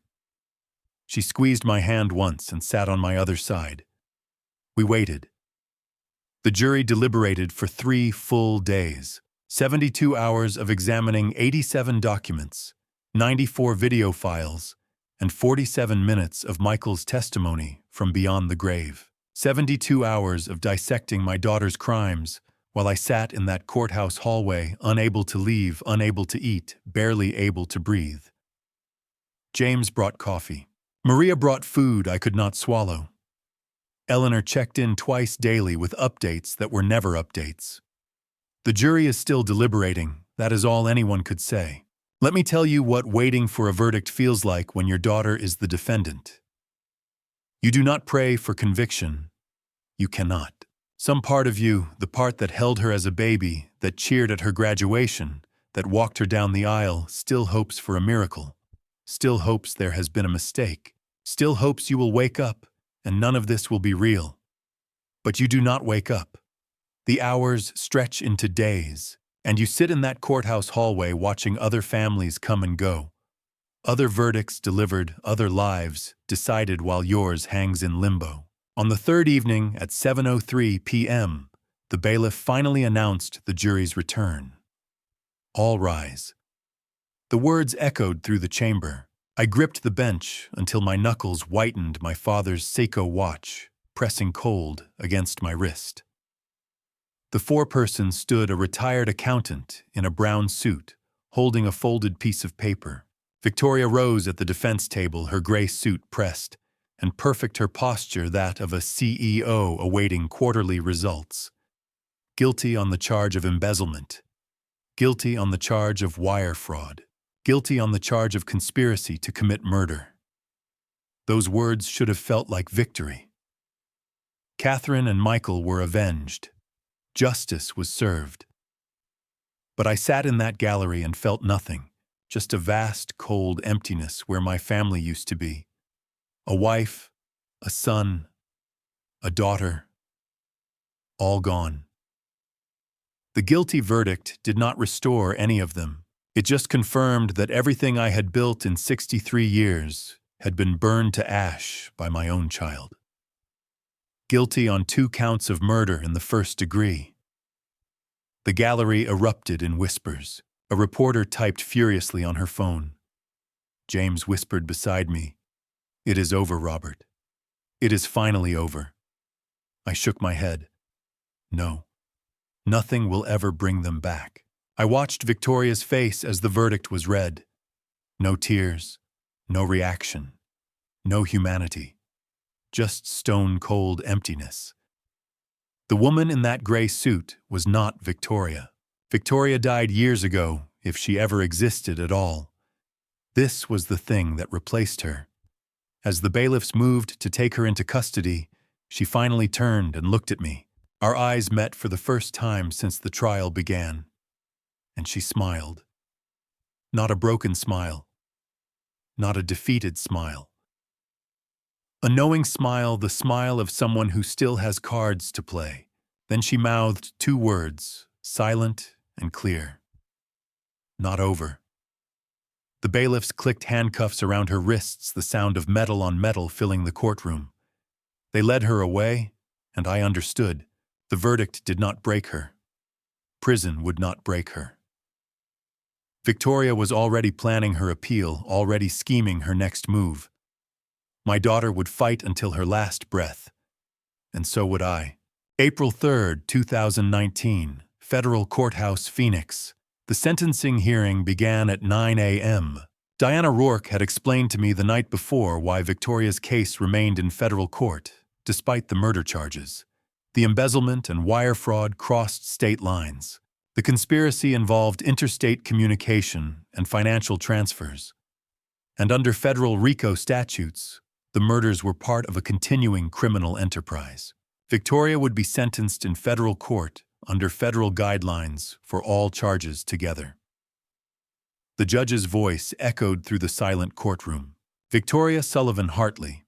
She squeezed my hand once and sat on my other side. We waited. The jury deliberated for 3 full days, 72 hours of examining 87 documents, 94 video files, and 47 minutes of Michael's testimony from beyond the grave. 72 hours of dissecting my daughter's crimes while I sat in that courthouse hallway, unable to leave, unable to eat, barely able to breathe. James brought coffee. Maria brought food I could not swallow. Eleanor checked in twice daily with updates that were never updates. The jury is still deliberating, that is all anyone could say. Let me tell you what waiting for a verdict feels like when your daughter is the defendant. You do not pray for conviction. You cannot. Some part of you, the part that held her as a baby, that cheered at her graduation, that walked her down the aisle, still hopes for a miracle, still hopes there has been a mistake, still hopes you will wake up and none of this will be real. But you do not wake up. The hours stretch into days, and you sit in that courthouse hallway watching other families come and go. Other verdicts delivered, other lives decided while yours hangs in limbo. On the third evening at 7:03 p.m., the bailiff finally announced the jury's return. All rise. The words echoed through the chamber. I gripped the bench until my knuckles whitened my father's Seiko watch, pressing cold against my wrist. The foreperson stood a retired accountant in a brown suit, holding a folded piece of paper. Victoria rose at the defense table, her gray suit pressed, and perfect her posture that of a CEO awaiting quarterly results. Guilty on the charge of embezzlement. Guilty on the charge of wire fraud. Guilty on the charge of conspiracy to commit murder. Those words should have felt like victory. Catherine and Michael were avenged. Justice was served. But I sat in that gallery and felt nothing, just a vast, cold emptiness where my family used to be. A wife, a son, a daughter, all gone. The guilty verdict did not restore any of them. It just confirmed that everything I had built in 63 years had been burned to ash by my own child. Guilty on 2 counts of murder in the first degree. The gallery erupted in whispers. A reporter typed furiously on her phone. James whispered beside me, "It is over, Robert. It is finally over." I shook my head. No, nothing will ever bring them back. I watched Victoria's face as the verdict was read. No tears, no reaction, no humanity, just stone-cold emptiness. The woman in that gray suit was not Victoria. Victoria died years ago, if she ever existed at all. This was the thing that replaced her. As the bailiffs moved to take her into custody, she finally turned and looked at me. Our eyes met for the first time since the trial began. And she smiled. Not a broken smile. Not a defeated smile. A knowing smile, the smile of someone who still has cards to play. Then she mouthed 2 words, silent and clear. Not over. The bailiffs clicked handcuffs around her wrists, the sound of metal on metal filling the courtroom. They led her away, and I understood. The verdict did not break her. Prison would not break her. Victoria was already planning her appeal, already scheming her next move. My daughter would fight until her last breath. And so would I. April 3rd, 2019, Federal Courthouse, Phoenix. The sentencing hearing began at 9 a.m. Diana Rourke had explained to me the night before why Victoria's case remained in federal court, despite the murder charges. The embezzlement and wire fraud crossed state lines. The conspiracy involved interstate communication and financial transfers. And under federal RICO statutes, the murders were part of a continuing criminal enterprise. Victoria would be sentenced in federal court under federal guidelines for all charges together. The judge's voice echoed through the silent courtroom. Victoria Sullivan Hartley,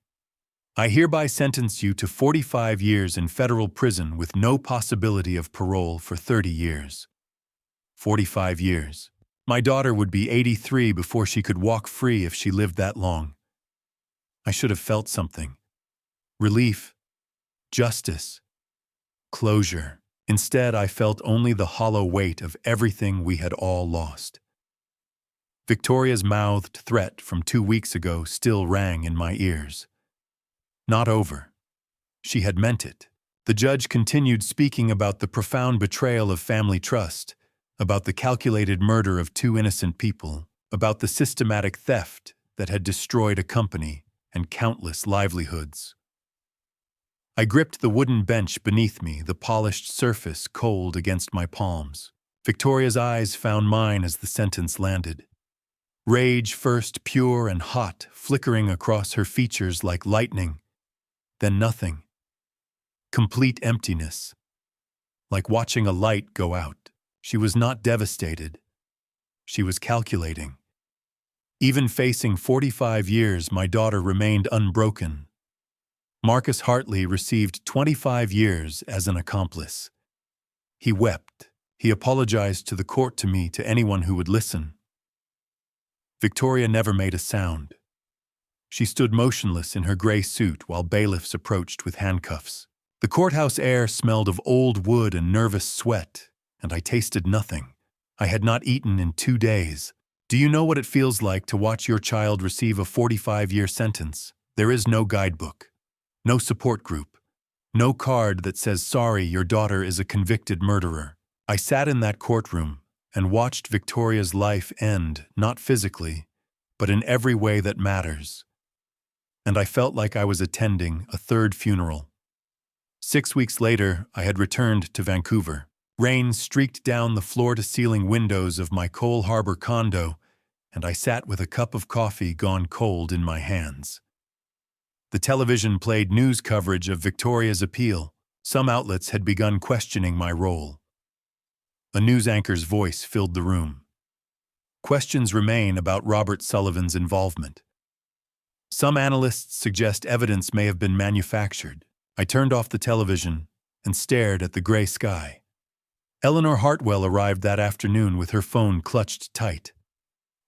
I hereby sentence you to 45 years in federal prison with no possibility of parole for 30 years. 45 years. My daughter would be 83 before she could walk free if she lived that long. I should have felt something. Relief. Justice. Closure. Instead, I felt only the hollow weight of everything we had all lost. Victoria's mouthed threat from 2 weeks ago still rang in my ears. Not over. She had meant it. The judge continued speaking about the profound betrayal of family trust, about the calculated murder of 2 innocent people, about the systematic theft that had destroyed a company and countless livelihoods. I gripped the wooden bench beneath me, the polished surface cold against my palms. Victoria's eyes found mine as the sentence landed. Rage first pure and hot, flickering across her features like lightning, then nothing. Complete emptiness. Like watching a light go out. She was not devastated. She was calculating. Even facing 45 years, my daughter remained unbroken. Marcus Hartley received 25 years as an accomplice. He wept. He apologized to the court, to me, to anyone who would listen. Victoria never made a sound. She stood motionless in her gray suit while bailiffs approached with handcuffs. The courthouse air smelled of old wood and nervous sweat, and I tasted nothing. I had not eaten in 2 days. Do you know what it feels like to watch your child receive a 45-year sentence? There is no guidebook, no support group, no card that says, sorry, your daughter is a convicted murderer. I sat in that courtroom and watched Victoria's life end, not physically, but in every way that matters. And I felt like I was attending a third funeral. 6 weeks later, I had returned to Vancouver. Rain streaked down the floor-to-ceiling windows of my Cole Harbour condo, and I sat with a cup of coffee gone cold in my hands. The television played news coverage of Victoria's appeal. Some outlets had begun questioning my role. A news anchor's voice filled the room. Questions remain about Robert Sullivan's involvement. Some analysts suggest evidence may have been manufactured. I turned off the television and stared at the gray sky. Eleanor Hartwell arrived that afternoon with her phone clutched tight.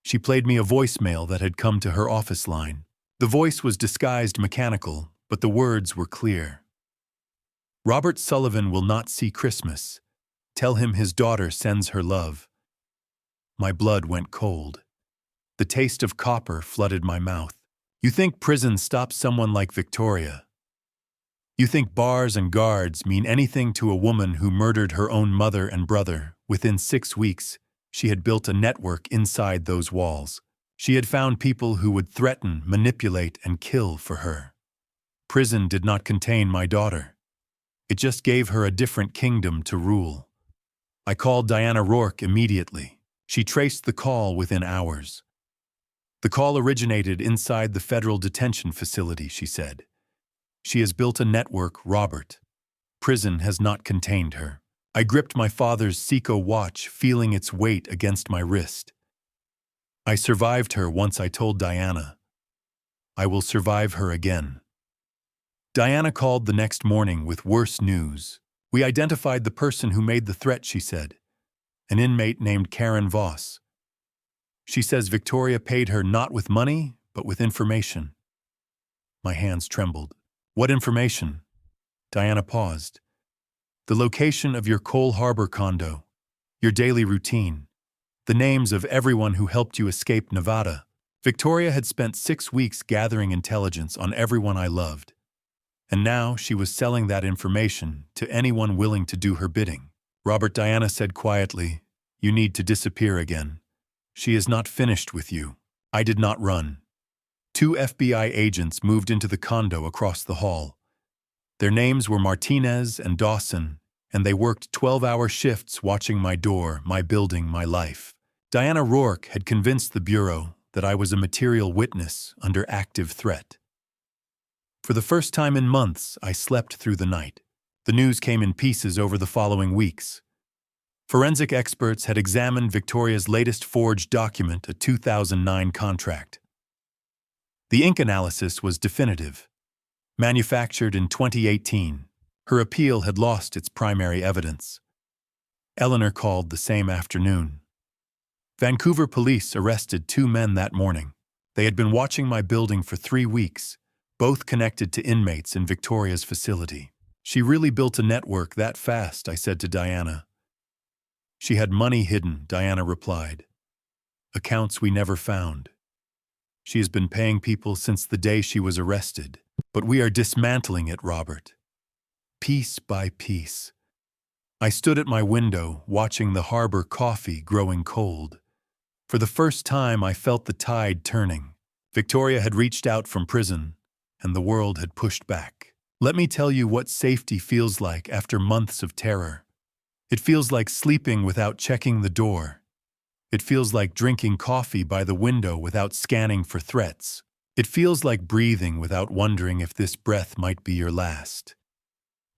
She played me a voicemail that had come to her office line. The voice was disguised mechanical, but the words were clear. Robert Sullivan will not see Christmas. Tell him his daughter sends her love. My blood went cold. The taste of copper flooded my mouth. You think prison stops someone like Victoria? You think bars and guards mean anything to a woman who murdered her own mother and brother? Within 6 weeks, she had built a network inside those walls. She had found people who would threaten, manipulate, and kill for her. Prison did not contain my daughter. It just gave her a different kingdom to rule. I called Diana Rourke immediately. She traced the call within hours. The call originated inside the federal detention facility, she said. She has built a network, Robert. Prison has not contained her. I gripped my father's Seiko watch, feeling its weight against my wrist. I survived her once, I told Diana. I will survive her again. Diana called the next morning with worse news. We identified the person who made the threat, she said. An inmate named Karen Voss. She says Victoria paid her not with money, but with information. My hands trembled. What information? Diana paused. The location of your Cole Harbour condo, your daily routine, the names of everyone who helped you escape Nevada. Victoria had spent 6 weeks gathering intelligence on everyone I loved. And now she was selling that information to anyone willing to do her bidding. Robert, Diana said quietly, you need to disappear again. She is not finished with you. I did not run. Two FBI agents moved into the condo across the hall. Their names were Martinez and Dawson, and they worked 12-hour shifts watching my door, my building, my life. Diana Rourke had convinced the Bureau that I was a material witness under active threat. For the first time in months, I slept through the night. The news came in pieces over the following weeks. Forensic experts had examined Victoria's latest forged document, a 2009 contract. The ink analysis was definitive. Manufactured in 2018, her appeal had lost its primary evidence. Eleanor called the same afternoon. Vancouver police arrested two men that morning. They had been watching my building for 3 weeks, both connected to inmates in Victoria's facility. She really built a network that fast, I said to Diana. She had money hidden, Diana replied. Accounts we never found. She has been paying people since the day she was arrested. But we are dismantling it, Robert. Piece by piece. I stood at my window, watching the harbor coffee growing cold. For the first time, I felt the tide turning. Victoria had reached out from prison, and the world had pushed back. Let me tell you what safety feels like after months of terror. It feels like sleeping without checking the door. It feels like drinking coffee by the window without scanning for threats. It feels like breathing without wondering if this breath might be your last.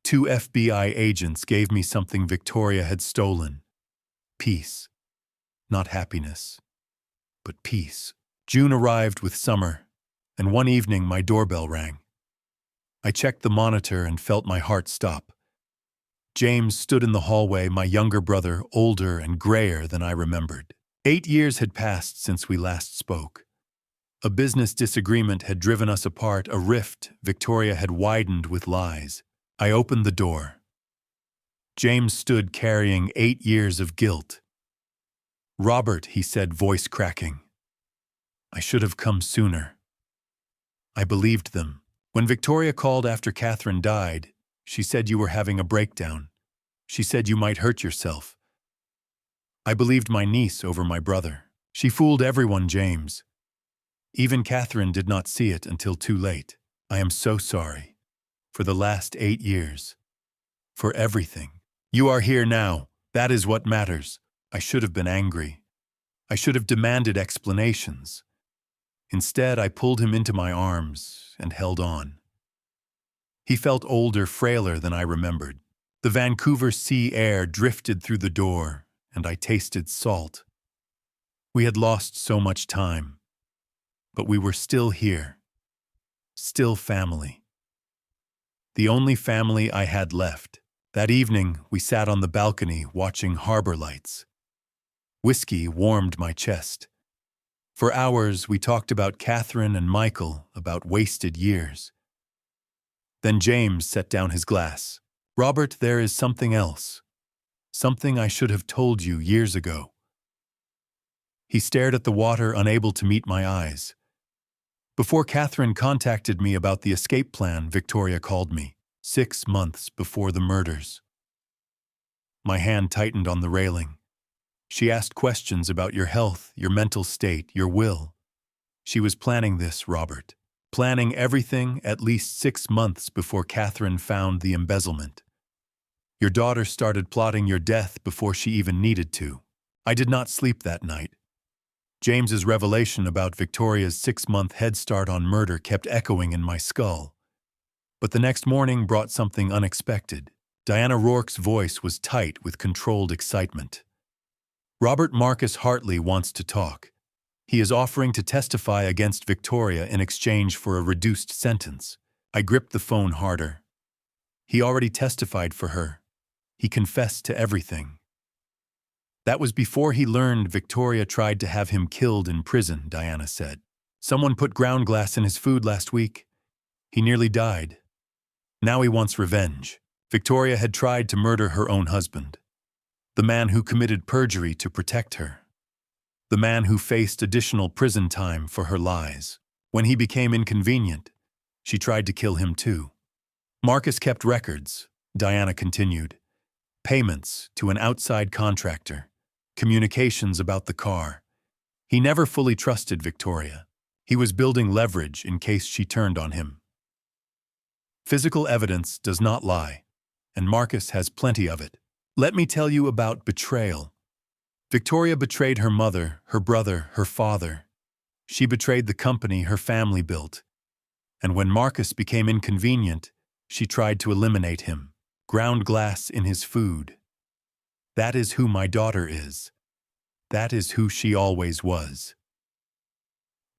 2 FBI agents gave me something Victoria had stolen. Peace. Not happiness, but peace. June arrived with summer, and one evening my doorbell rang. I checked the monitor and felt my heart stop. James stood in the hallway, my younger brother, older and grayer than I remembered. 8 years had passed since we last spoke. A business disagreement had driven us apart, a rift Victoria had widened with lies. I opened the door. James stood carrying 8 years of guilt. Robert, he said, voice cracking. I should have come sooner. I believed them. When Victoria called after Catherine died, she said you were having a breakdown. She said you might hurt yourself. I believed my niece over my brother. She fooled everyone, James. Even Catherine did not see it until too late. I am so sorry. For the last 8 years. For everything. You are here now. That is what matters. I should have been angry. I should have demanded explanations. Instead, I pulled him into my arms and held on. He felt older, frailer than I remembered. The Vancouver sea air drifted through the door, and I tasted salt. We had lost so much time. But we were still here. Still family. The only family I had left. That evening, we sat on the balcony watching harbor lights. Whiskey warmed my chest. For hours, we talked about Catherine and Michael, about wasted years. Then James set down his glass. Robert, there is something else. Something I should have told you years ago. He stared at the water, unable to meet my eyes. Before Catherine contacted me about the escape plan, Victoria called me, 6 months before the murders. My hand tightened on the railing. She asked questions about your health, your mental state, your will. She was planning this, Robert. Planning everything at least 6 months before Catherine found the embezzlement. Your daughter started plotting your death before she even needed to. I did not sleep that night. James's revelation about Victoria's 6-month head start on murder kept echoing in my skull. But the next morning brought something unexpected. Diana Rourke's voice was tight with controlled excitement. Robert Marcus Hartley wants to talk. He is offering to testify against Victoria in exchange for a reduced sentence. I gripped the phone harder. He already testified for her. He confessed to everything. That was before he learned Victoria tried to have him killed in prison, Diana said. Someone put ground glass in his food last week. He nearly died. Now he wants revenge. Victoria had tried to murder her own husband. The man who committed perjury to protect her. The man who faced additional prison time for her lies. When he became inconvenient, she tried to kill him too. Marcus kept records, Diana continued. Payments to an outside contractor. Communications about the car. He never fully trusted Victoria. He was building leverage in case she turned on him. Physical evidence does not lie, and Marcus has plenty of it. Let me tell you about betrayal. Victoria betrayed her mother, her brother, her father. She betrayed the company her family built. And when Marcus became inconvenient, she tried to eliminate him, ground glass in his food. That is who my daughter is. That is who she always was.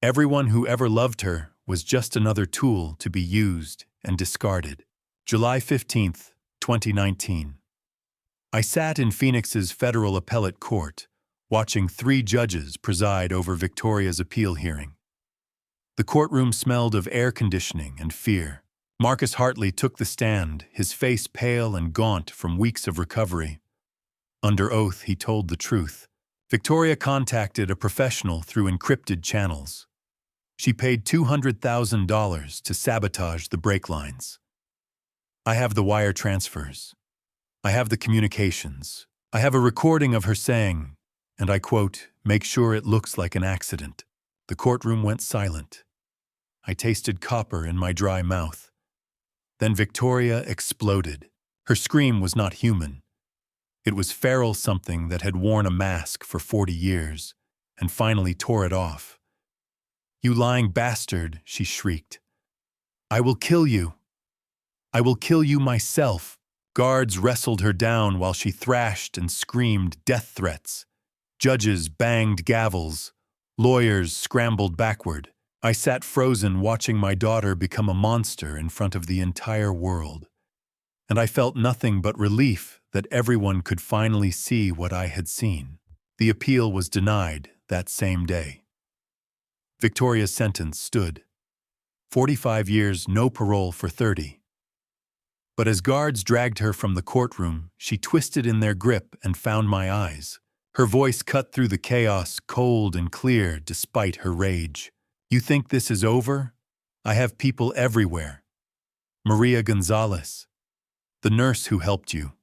Everyone who ever loved her was just another tool to be used and discarded. July 15th, 2019. I sat in Phoenix's federal appellate court, watching 3 judges preside over Victoria's appeal hearing. The courtroom smelled of air conditioning and fear. Marcus Hartley took the stand, his face pale and gaunt from weeks of recovery. Under oath, he told the truth. Victoria contacted a professional through encrypted channels. She paid $200,000 to sabotage the brake lines. I have the wire transfers. I have the communications. I have a recording of her saying, and I quote, "Make sure it looks like an accident." The courtroom went silent. I tasted copper in my dry mouth. Then Victoria exploded. Her scream was not human. It was feral, something that had worn a mask for 40 years, and finally tore it off. "You lying bastard," she shrieked. "I will kill you. I will kill you myself." Guards wrestled her down while she thrashed and screamed death threats. Judges banged gavels. Lawyers scrambled backward. I sat frozen, watching my daughter become a monster in front of the entire world. And I felt nothing but relief that everyone could finally see what I had seen. The appeal was denied that same day. Victoria's sentence stood. 45 years, no parole for 30. But as guards dragged her from the courtroom, she twisted in their grip and found my eyes. Her voice cut through the chaos, cold and clear despite her rage. "You think this is over? I have people everywhere. Maria Gonzalez, the nurse who helped you.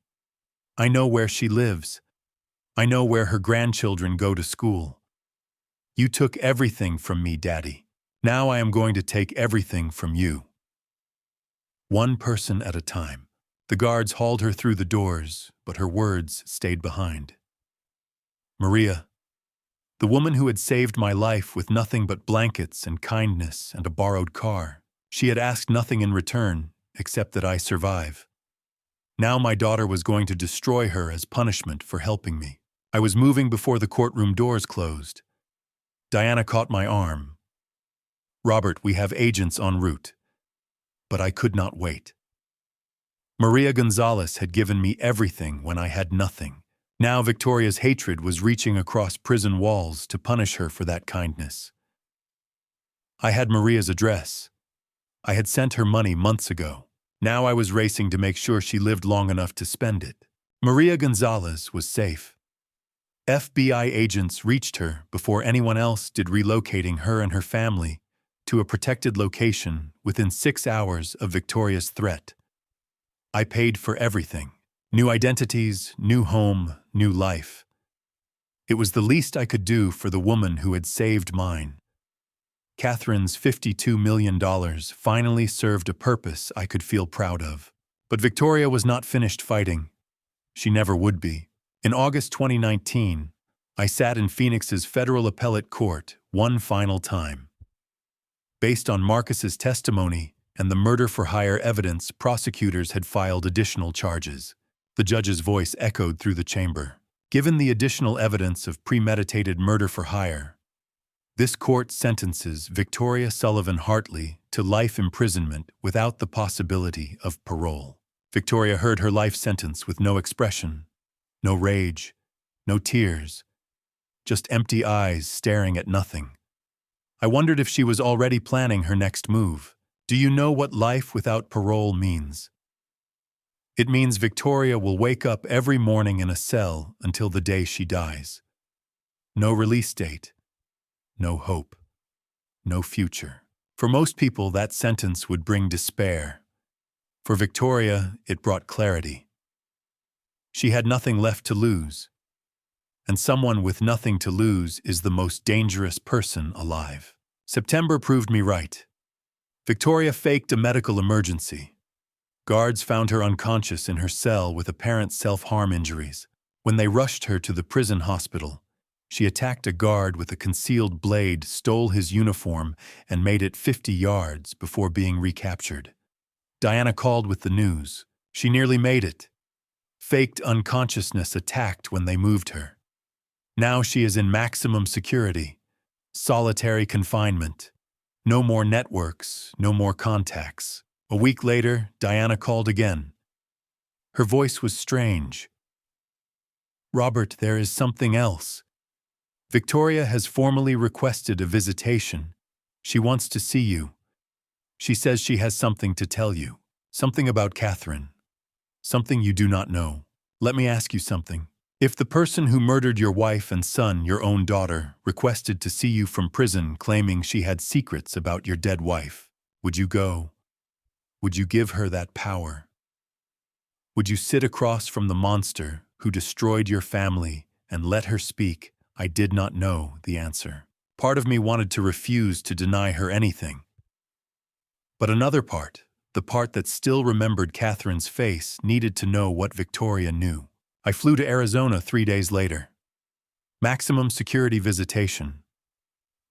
I know where she lives. I know where her grandchildren go to school. You took everything from me, Daddy. Now I am going to take everything from you." One person at a time. The guards hauled her through the doors, but her words stayed behind. Maria, the woman who had saved my life with nothing but blankets and kindness and a borrowed car. She had asked nothing in return, except that I survive. Now my daughter was going to destroy her as punishment for helping me. I was moving before the courtroom doors closed. Diana caught my arm. "Robert, we have agents en route." But I could not wait. Maria Gonzalez had given me everything when I had nothing. Now Victoria's hatred was reaching across prison walls to punish her for that kindness. I had Maria's address. I had sent her money months ago. Now I was racing to make sure she lived long enough to spend it. Maria Gonzalez was safe. FBI agents reached her before anyone else did, relocating her and her family to a protected location within 6 hours of Victoria's threat. I paid for everything. New identities, new home, new life. It was the least I could do for the woman who had saved mine. Catherine's $52 million finally served a purpose I could feel proud of. But Victoria was not finished fighting. She never would be. In August 2019, I sat in Phoenix's federal appellate court one final time. Based on Marcus's testimony and the murder-for-hire evidence, prosecutors had filed additional charges. The judge's voice echoed through the chamber. Given the additional evidence of premeditated murder-for-hire, this court sentences Victoria Sullivan Hartley to life imprisonment without the possibility of parole. Victoria heard her life sentence with no expression, no rage, no tears, just empty eyes staring at nothing. I wondered if she was already planning her next move. Do you know what life without parole means? It means Victoria will wake up every morning in a cell until the day she dies. No release date, no hope, no future. For most people, that sentence would bring despair. For Victoria, it brought clarity. She had nothing left to lose. and someone with nothing to lose is the most dangerous person alive. September proved me right. Victoria faked a medical emergency. Guards found her unconscious in her cell with apparent self-harm injuries. When they rushed her to the prison hospital, she attacked a guard with a concealed blade, stole his uniform, and made it 50 yards before being recaptured. Diana called with the news. She nearly made it. Faked unconsciousness attacked when they moved her. Now she is in maximum security, solitary confinement. No more networks, no more contacts. A week later, Diana called again. Her voice was strange. "Robert, there is something else. Victoria has formally requested a visitation. She wants to see you. She says she has something to tell you. Something about Catherine. Something you do not know. Let me ask you something. If the person who murdered your wife and son, your own daughter, requested to see you from prison claiming she had secrets about your dead wife, would you go? Would you give her that power? Would you sit across from the monster who destroyed your family and let her speak? I did not know the answer. Part of me wanted to refuse to deny her anything. But another part, the part that still remembered Catherine's face, needed to know what Victoria knew. I flew to Arizona 3 days later. Maximum security visitation.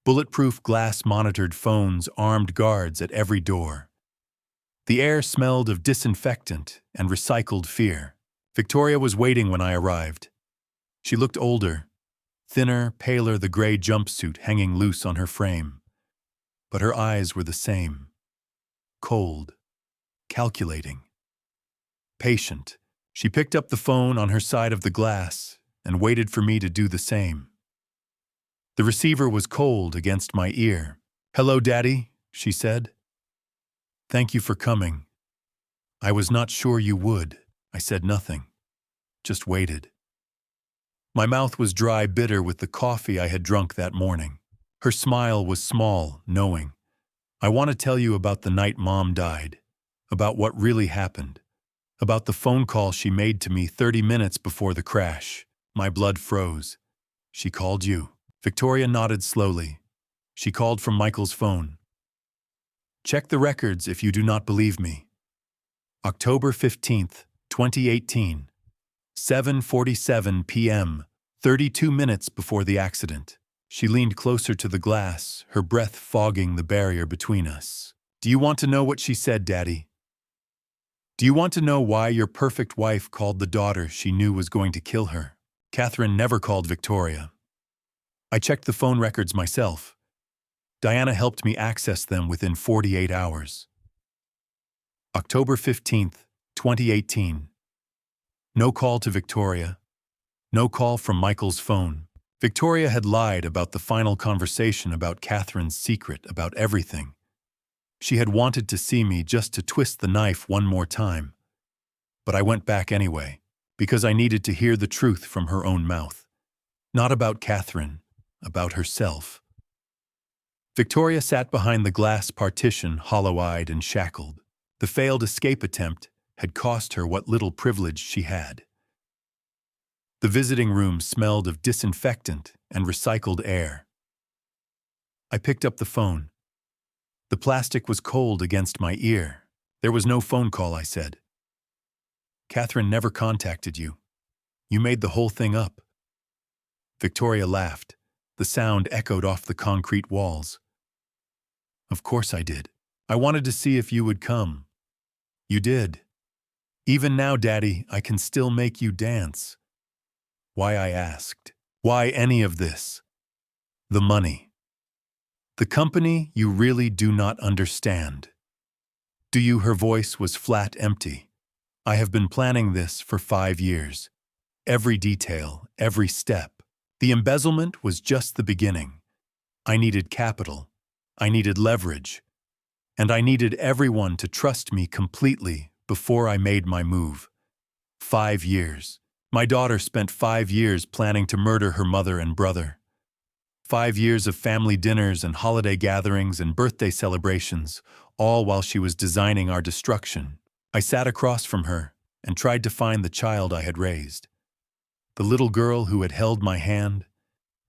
Bulletproof glass-monitored phones, armed guards at every door. The air smelled of disinfectant and recycled fear. Victoria was waiting when I arrived. She looked older, thinner, paler, the gray jumpsuit hanging loose on her frame. But her eyes were the same. Cold, calculating, patient. She picked up the phone on her side of the glass and waited for me to do the same. The receiver was cold against my ear. "Hello, Daddy," she said. "Thank you for coming. I was not sure you would." I said nothing, just waited. My mouth was dry, bitter with the coffee I had drunk that morning. Her smile was small, knowing. "I want to tell you about the night Mom died, about what really happened, about the phone call she made to me 30 minutes before the crash." My blood froze. "She called you?" Victoria nodded slowly. "She called from Michael's phone. Check the records if you do not believe me. October 15th, 2018. 7:47 p.m., 32 minutes before the accident." She leaned closer to the glass, her breath fogging the barrier between us. "Do you want to know what she said, Daddy? Do you want to know why your perfect wife called the daughter she knew was going to kill her? Catherine never called Victoria. I checked the phone records myself. Diana helped me access them within 48 hours. October 15th, 2018. No call to Victoria. No call from Michael's phone. Victoria had lied about the final conversation, about Catherine's secret, about everything. She had wanted to see me just to twist the knife one more time. But I went back anyway, because I needed to hear the truth from her own mouth. Not about Catherine, about herself. Victoria sat behind the glass partition, hollow-eyed and shackled. The failed escape attempt had cost her what little privilege she had. The visiting room smelled of disinfectant and recycled air. I picked up the phone. The plastic was cold against my ear. "There was no phone call," I said. "Catherine never contacted you. You made the whole thing up." Victoria laughed. The sound echoed off the concrete walls. "Of course I did. I wanted to see if you would come. You did. Even now, Daddy, I can still make you dance." Why, I asked. Why any of this? The money. The company you really do not understand. Do you? Her voice was flat, empty. "I have been planning this for 5 years. Every detail, every step. The embezzlement was just the beginning. I needed capital. I needed leverage. And I needed everyone to trust me completely before I made my move. 5 years. My daughter spent 5 years planning to murder her mother and brother. 5 years of family dinners and holiday gatherings and birthday celebrations, all while she was designing our destruction. I sat across from her and tried to find the child I had raised. The little girl who had held my hand,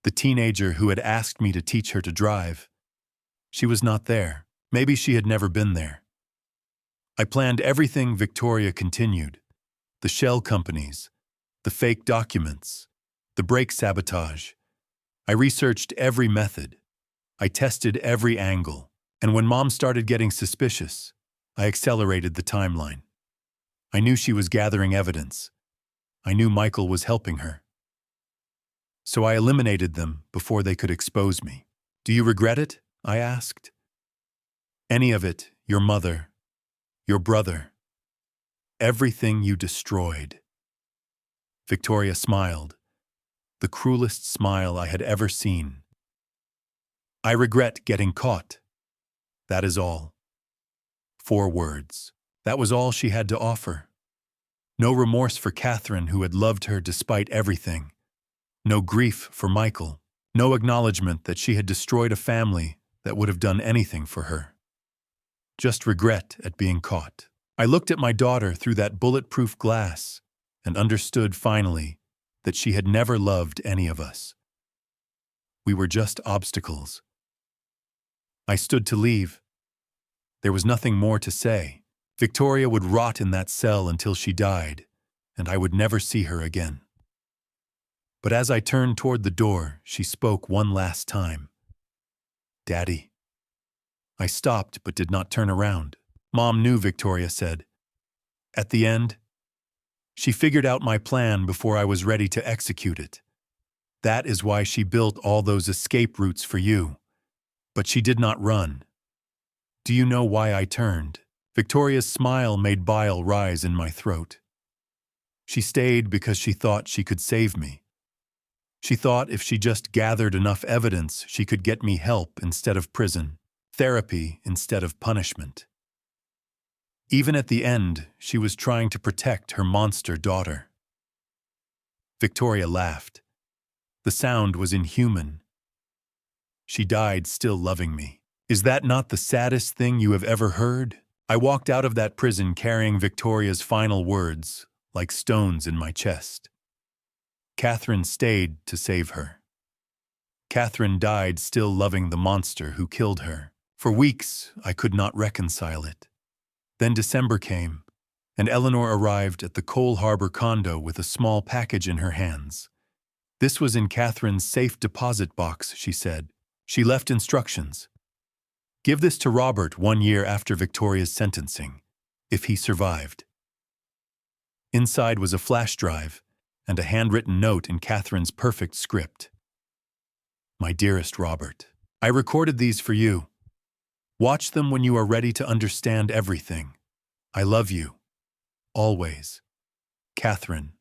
the teenager who had asked me to teach her to drive. She was not there. Maybe she had never been there. I planned everything, Victoria continued. The shell companies, the fake documents, the brake sabotage. I researched every method. I tested every angle. And when Mom started getting suspicious, I accelerated the timeline. I knew she was gathering evidence. I knew Michael was helping her. So I eliminated them before they could expose me. Do you regret it? I asked. Any of it, your mother, your brother, everything you destroyed. Victoria smiled, the cruelest smile I had ever seen. I regret getting caught. That is all. 4 words. That was all she had to offer. No remorse for Catherine, who had loved her despite everything. No grief for Michael. No acknowledgement that she had destroyed a family that would have done anything for her. Just regret at being caught. I looked at my daughter through that bulletproof glass and understood finally that she had never loved any of us. We were just obstacles. I stood to leave. There was nothing more to say. Victoria would rot in that cell until she died, and I would never see her again. But as I turned toward the door, she spoke one last time. Daddy. I stopped but did not turn around. Mom knew, Victoria said. At the end, she figured out my plan before I was ready to execute it. That is why she built all those escape routes for you. But she did not run. Do you know why I turned? Victoria's smile made bile rise in my throat. She stayed because she thought she could save me. She thought if she just gathered enough evidence, she could get me help instead of prison, therapy instead of punishment. Even at the end, she was trying to protect her monster daughter. Victoria laughed. The sound was inhuman. She died still loving me. Is that not the saddest thing you have ever heard? I walked out of that prison carrying Victoria's final words, like stones in my chest. Catherine stayed to save her. Catherine died still loving the monster who killed her. For weeks, I could not reconcile it. Then December came, and Eleanor arrived at the Cole Harbor condo with a small package in her hands. This was in Catherine's safe deposit box, she said. She left instructions. Give this to Robert 1 year after Victoria's sentencing, if he survived. Inside was a flash drive and a handwritten note in Catherine's perfect script. My dearest Robert, I recorded these for you. Watch them when you are ready to understand everything. I love you. Always. Catherine.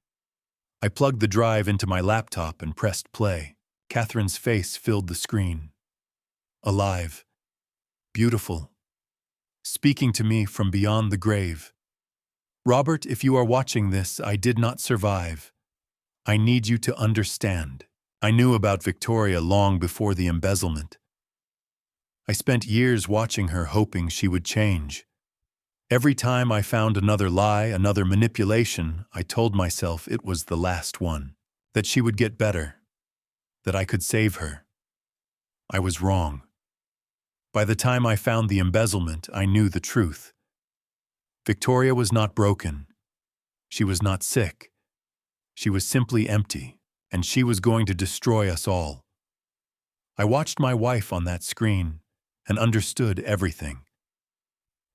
I plugged the drive into my laptop and pressed play. Catherine's face filled the screen. Alive. Beautiful. Speaking to me from beyond the grave. Robert, if you are watching this, I did not survive. I need you to understand. I knew about Victoria long before the embezzlement. I spent years watching her, hoping she would change. Every time I found another lie, another manipulation, I told myself it was the last one, that she would get better, that I could save her. I was wrong. By the time I found the embezzlement, I knew the truth. Victoria was not broken. She was not sick. She was simply empty, and she was going to destroy us all. I watched my wife on that screen and understood everything.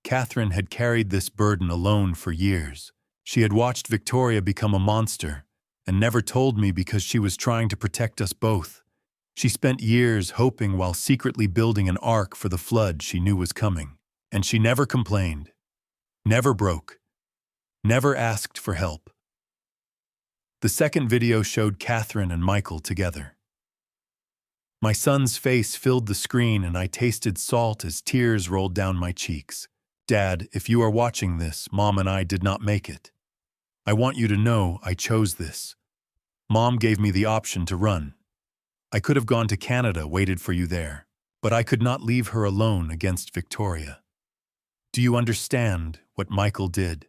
Catherine had carried this burden alone for years. She had watched Victoria become a monster and never told me because she was trying to protect us both. She spent years hoping while secretly building an ark for the flood she knew was coming. And she never complained, never broke, never asked for help. The second video showed Catherine and Michael together. My son's face filled the screen and I tasted salt as tears rolled down my cheeks. Dad, if you are watching this, Mom and I did not make it. I want you to know I chose this. Mom gave me the option to run. I could have gone to Canada, waited for you there, but I could not leave her alone against Victoria. Do you understand what Michael did?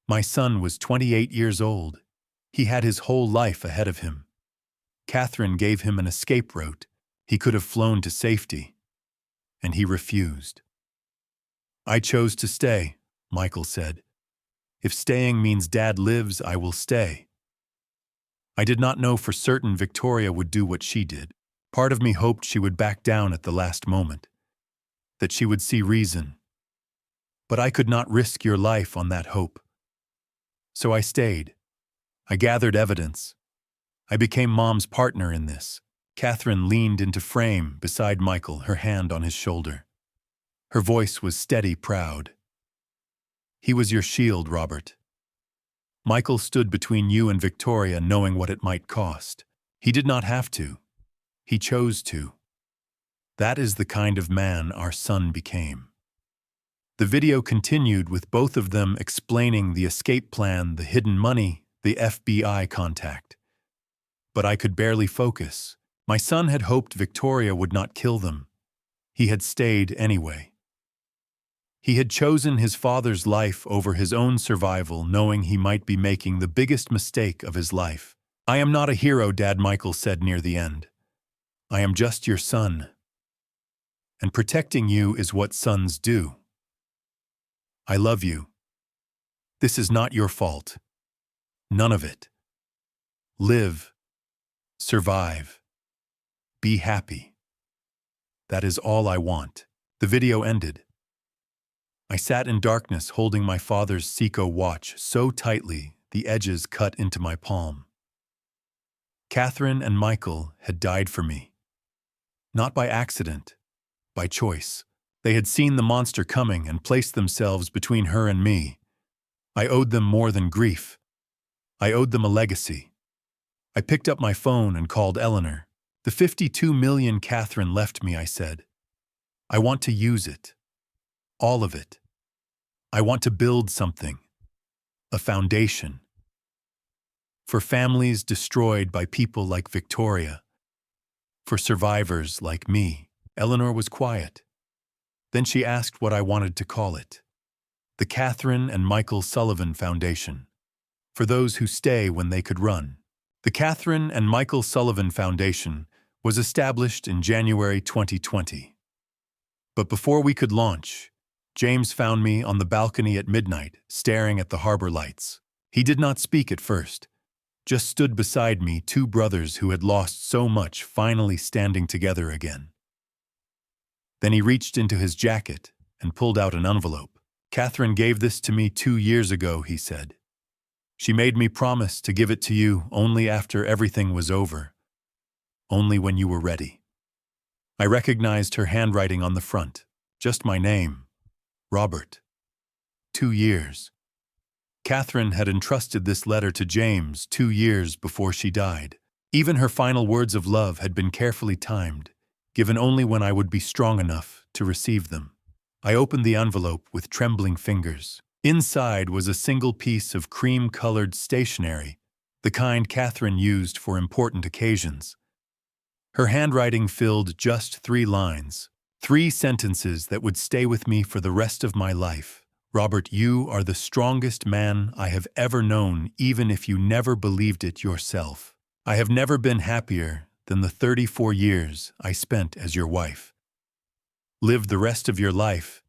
My son was 28 years old. He had his whole life ahead of him. Catherine gave him an escape route. He could have flown to safety, and he refused. "I chose to stay," Michael said. "If staying means Dad lives, I will stay." I did not know for certain Victoria would do what she did. Part of me hoped she would back down at the last moment, that she would see reason. But I could not risk your life on that hope. So I stayed. I gathered evidence. I became Mom's partner in this. Catherine leaned into frame beside Michael, her hand on his shoulder. Her voice was steady, proud. "He was your shield, Robert. Michael stood between you and Victoria, knowing what it might cost. He did not have to. He chose to. That is the kind of man our son became." The video continued with both of them explaining the escape plan, the hidden money, the FBI contact. But I could barely focus. My son had hoped Victoria would not kill them. He had stayed anyway. He had chosen his father's life over his own survival, knowing he might be making the biggest mistake of his life. "I am not a hero," Dad Michael said near the end. "I am just your son. And protecting you is what sons do. I love you. This is not your fault. None of it. Live. Survive. Be happy. That is all I want." The video ended. I sat in darkness holding my father's Seiko watch so tightly the edges cut into my palm. Catherine and Michael had died for me. Not by accident, by choice. They had seen the monster coming and placed themselves between her and me. I owed them more than grief. I owed them a legacy. I picked up my phone and called Eleanor. "The 52 million Catherine left me," I said. "I want to use it. All of it. I want to build something. A foundation. For families destroyed by people like Victoria. For survivors like me." Eleanor was quiet. Then she asked what I wanted to call it. "The Catherine and Michael Sullivan Foundation. For those who stay when they could run." The Catherine and Michael Sullivan Foundation was established in January 2020. But before we could launch, James found me on the balcony at midnight, staring at the harbor lights. He did not speak at first, just stood beside me, two brothers who had lost so much finally standing together again. Then he reached into his jacket and pulled out an envelope. "Catherine gave this to me 2 years ago," he said. "She made me promise to give it to you only after everything was over, only when you were ready." I recognized her handwriting on the front, just my name. Robert. 2 years. Catherine had entrusted this letter to James 2 years before she died. Even her final words of love had been carefully timed, given only when I would be strong enough to receive them. I opened the envelope with trembling fingers. Inside was a single piece of cream-colored stationery, the kind Catherine used for important occasions. Her handwriting filled just 3 lines. 3 sentences that would stay with me for the rest of my life. "Robert, you are the strongest man I have ever known, even if you never believed it yourself. I have never been happier than the 34 years I spent as your wife. Live the rest of your life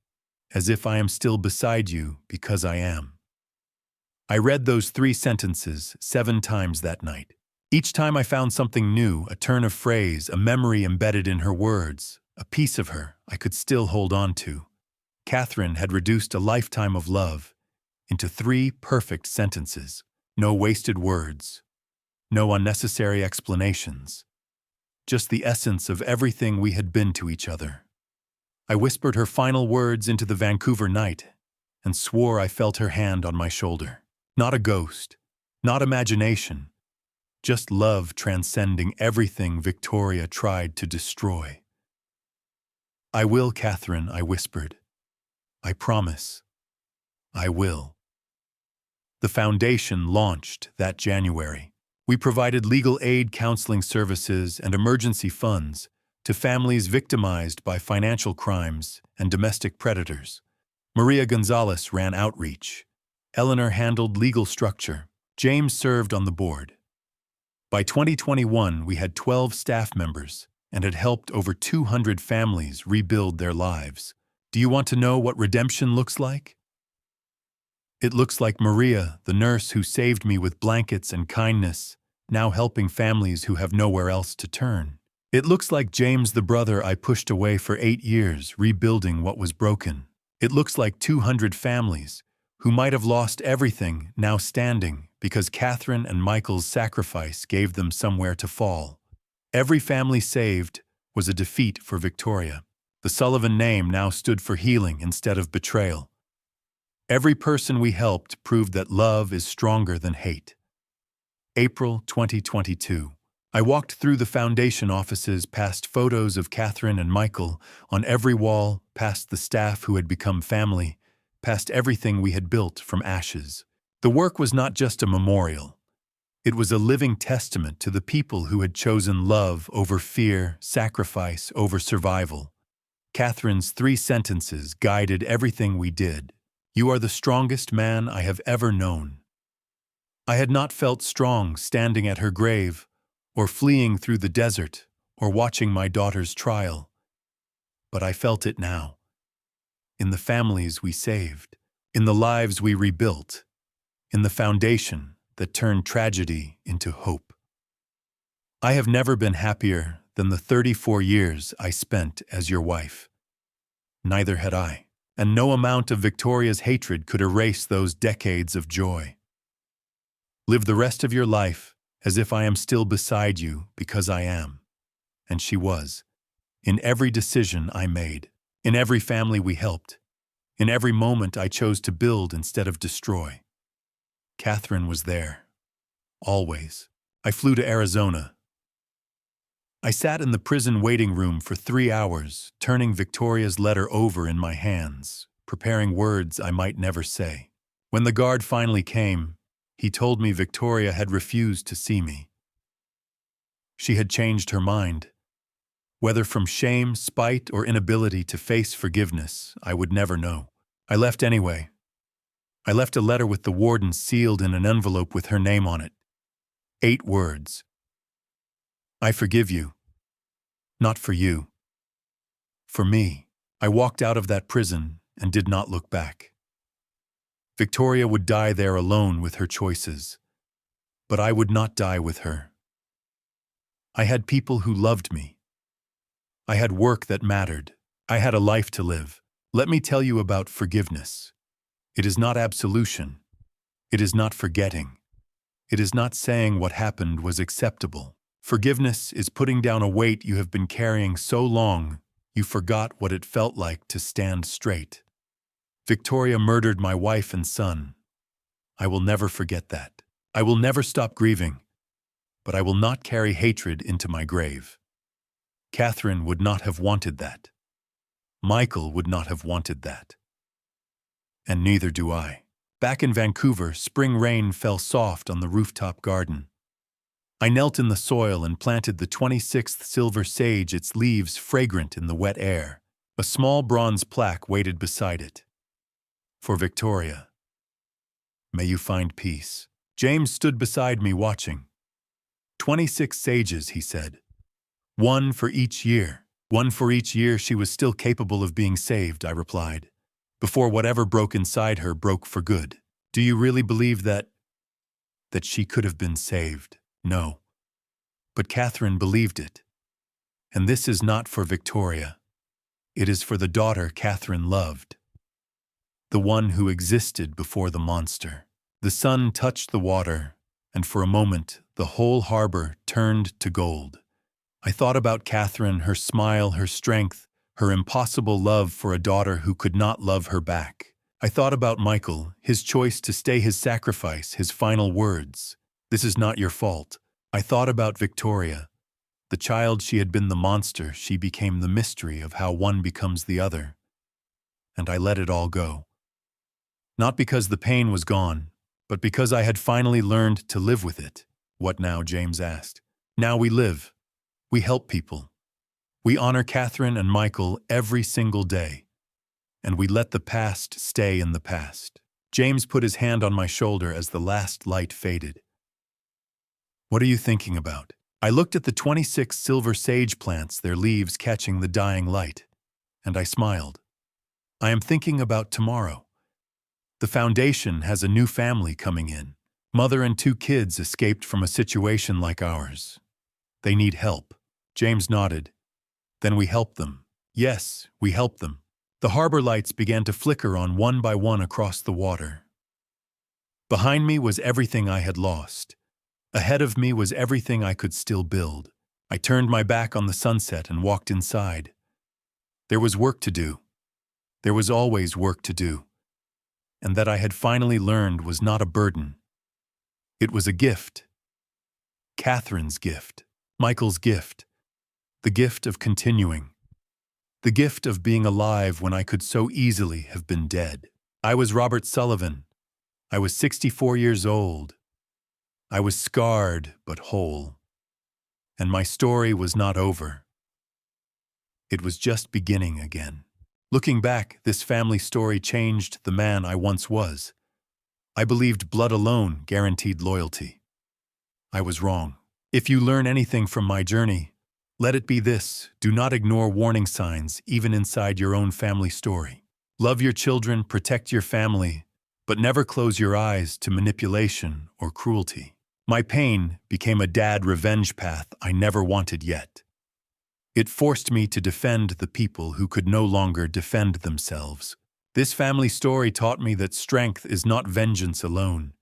as if I am still beside you, because I am." I read those 3 sentences 7 times that night. Each time I found something new, a turn of phrase, a memory embedded in her words, a piece of her I could still hold on to. Catherine had reduced a lifetime of love into 3 perfect sentences. No wasted words, no unnecessary explanations, just the essence of everything we had been to each other. I whispered her final words into the Vancouver night and swore I felt her hand on my shoulder. Not a ghost, not imagination, just love transcending everything Victoria tried to destroy. "I will, Catherine," I whispered. "I promise. I will." The foundation launched that January. We provided legal aid, counseling services, and emergency funds to families victimized by financial crimes and domestic predators. Maria Gonzalez ran outreach. Eleanor handled legal structure. James served on the board. By 2021, we had 12 staff members and had helped over 200 families rebuild their lives. Do you want to know what redemption looks like? It looks like Maria, the nurse who saved me with blankets and kindness, now helping families who have nowhere else to turn. It looks like James, the brother I pushed away for 8 years, rebuilding what was broken. It looks like 200 families who might have lost everything now standing because Catherine and Michael's sacrifice gave them somewhere to fall. Every family saved was a defeat for Victoria. The Sullivan name now stood for healing instead of betrayal. Every person we helped proved that love is stronger than hate. April 2022. I walked through the foundation offices past photos of Catherine and Michael on every wall, past the staff who had become family, past everything we had built from ashes. The work was not just a memorial. It was a living testament to the people who had chosen love over fear, sacrifice over survival. Catherine's 3 sentences guided everything we did. You are the strongest man I have ever known. I had not felt strong standing at her grave, or fleeing through the desert, or watching my daughter's trial. But I felt it now. In the families we saved, in the lives we rebuilt, in the foundation that turned tragedy into hope. I have never been happier than the 34 years I spent as your wife. Neither had I, and no amount of Victoria's hatred could erase those decades of joy. Live the rest of your life as if I am still beside you because I am. And she was. In every decision I made, in every family we helped, in every moment I chose to build instead of destroy. Catherine was there. Always. I flew to Arizona. I sat in the prison waiting room for 3 hours, turning Victoria's letter over in my hands, preparing words I might never say. When the guard finally came, he told me Victoria had refused to see me. She had changed her mind. Whether from shame, spite, or inability to face forgiveness, I would never know. I left anyway. I left a letter with the warden sealed in an envelope with her name on it. 8 words. I forgive you. Not for you. For me. I walked out of that prison and did not look back. Victoria would die there alone with her choices, but I would not die with her. I had people who loved me. I had work that mattered. I had a life to live. Let me tell you about forgiveness. It is not absolution. It is not forgetting. It is not saying what happened was acceptable. Forgiveness is putting down a weight you have been carrying so long you forgot what it felt like to stand straight. Victoria murdered my wife and son. I will never forget that. I will never stop grieving, but I will not carry hatred into my grave. Catherine would not have wanted that. Michael would not have wanted that. And neither do I. Back in Vancouver, spring rain fell soft on the rooftop garden. I knelt in the soil and planted the 26th silver sage, its leaves fragrant in the wet air. A small bronze plaque waited beside it. For Victoria. May you find peace. James stood beside me watching. 26 sages, he said. 1 for each year. 1 for each year she was still capable of being saved, I replied, before whatever broke inside her broke for good. Do you really believe that she could have been saved? No. But Catherine believed it. And this is not for Victoria. It is for the daughter Catherine loved. The one who existed before the monster. The sun touched the water, and for a moment the whole harbor turned to gold. I thought about Catherine, her smile, her strength, her impossible love for a daughter who could not love her back. I thought about Michael, his choice to stay, his sacrifice, his final words. This is not your fault. I thought about Victoria. The child she had been the monster, she became the mystery of how one becomes the other. And I let it all go. Not because the pain was gone, but because I had finally learned to live with it. What now? James asked. Now we live. We help people. We honor Catherine and Michael every single day. And we let the past stay in the past. James put his hand on my shoulder as the last light faded. "What are you thinking about?" I looked at the 26 silver sage plants, their leaves catching the dying light, and I smiled. "I am thinking about tomorrow. The foundation has a new family coming in. Mother and 2 kids escaped from a situation like ours. They need help." James nodded. "Then we help them." "Yes, we help them." The harbor lights began to flicker on one by one across the water. Behind me was everything I had lost. Ahead of me was everything I could still build. I turned my back on the sunset and walked inside. There was work to do. There was always work to do. And that I had finally learned was not a burden. It was a gift. Catherine's gift. Michael's gift. The gift of continuing. The gift of being alive when I could so easily have been dead. I was Robert Sullivan. I was 64 years old. I was scarred but whole. And my story was not over. It was just beginning again. Looking back, this family story changed the man I once was. I believed blood alone guaranteed loyalty. I was wrong. If you learn anything from my journey, let it be this: do not ignore warning signs even inside your own family story. Love your children, protect your family, but never close your eyes to manipulation or cruelty. My pain became a dad revenge path I never wanted yet. It forced me to defend the people who could no longer defend themselves. This family story taught me that strength is not vengeance alone.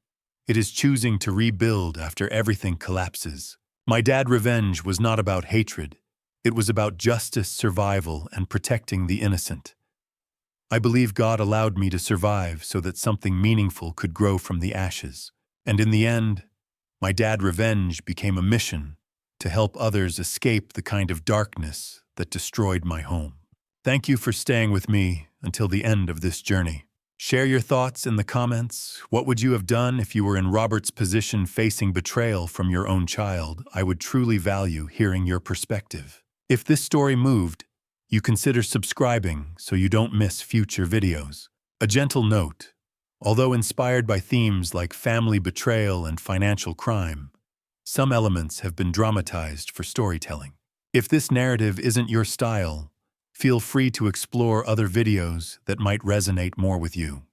It is choosing to rebuild after everything collapses. My dad revenge was not about hatred. It was about justice, survival, and protecting the innocent. I believe God allowed me to survive so that something meaningful could grow from the ashes. And in the end, my dad revenge became a mission to help others escape the kind of darkness that destroyed my home. Thank you for staying with me until the end of this journey. Share your thoughts in the comments. What would you have done if you were in Robert's position facing betrayal from your own child? I would truly value hearing your perspective. If this story moved, you consider subscribing so you don't miss future videos. A gentle note: although inspired by themes like family betrayal and financial crime, some elements have been dramatized for storytelling. If this narrative isn't your style, feel free to explore other videos that might resonate more with you.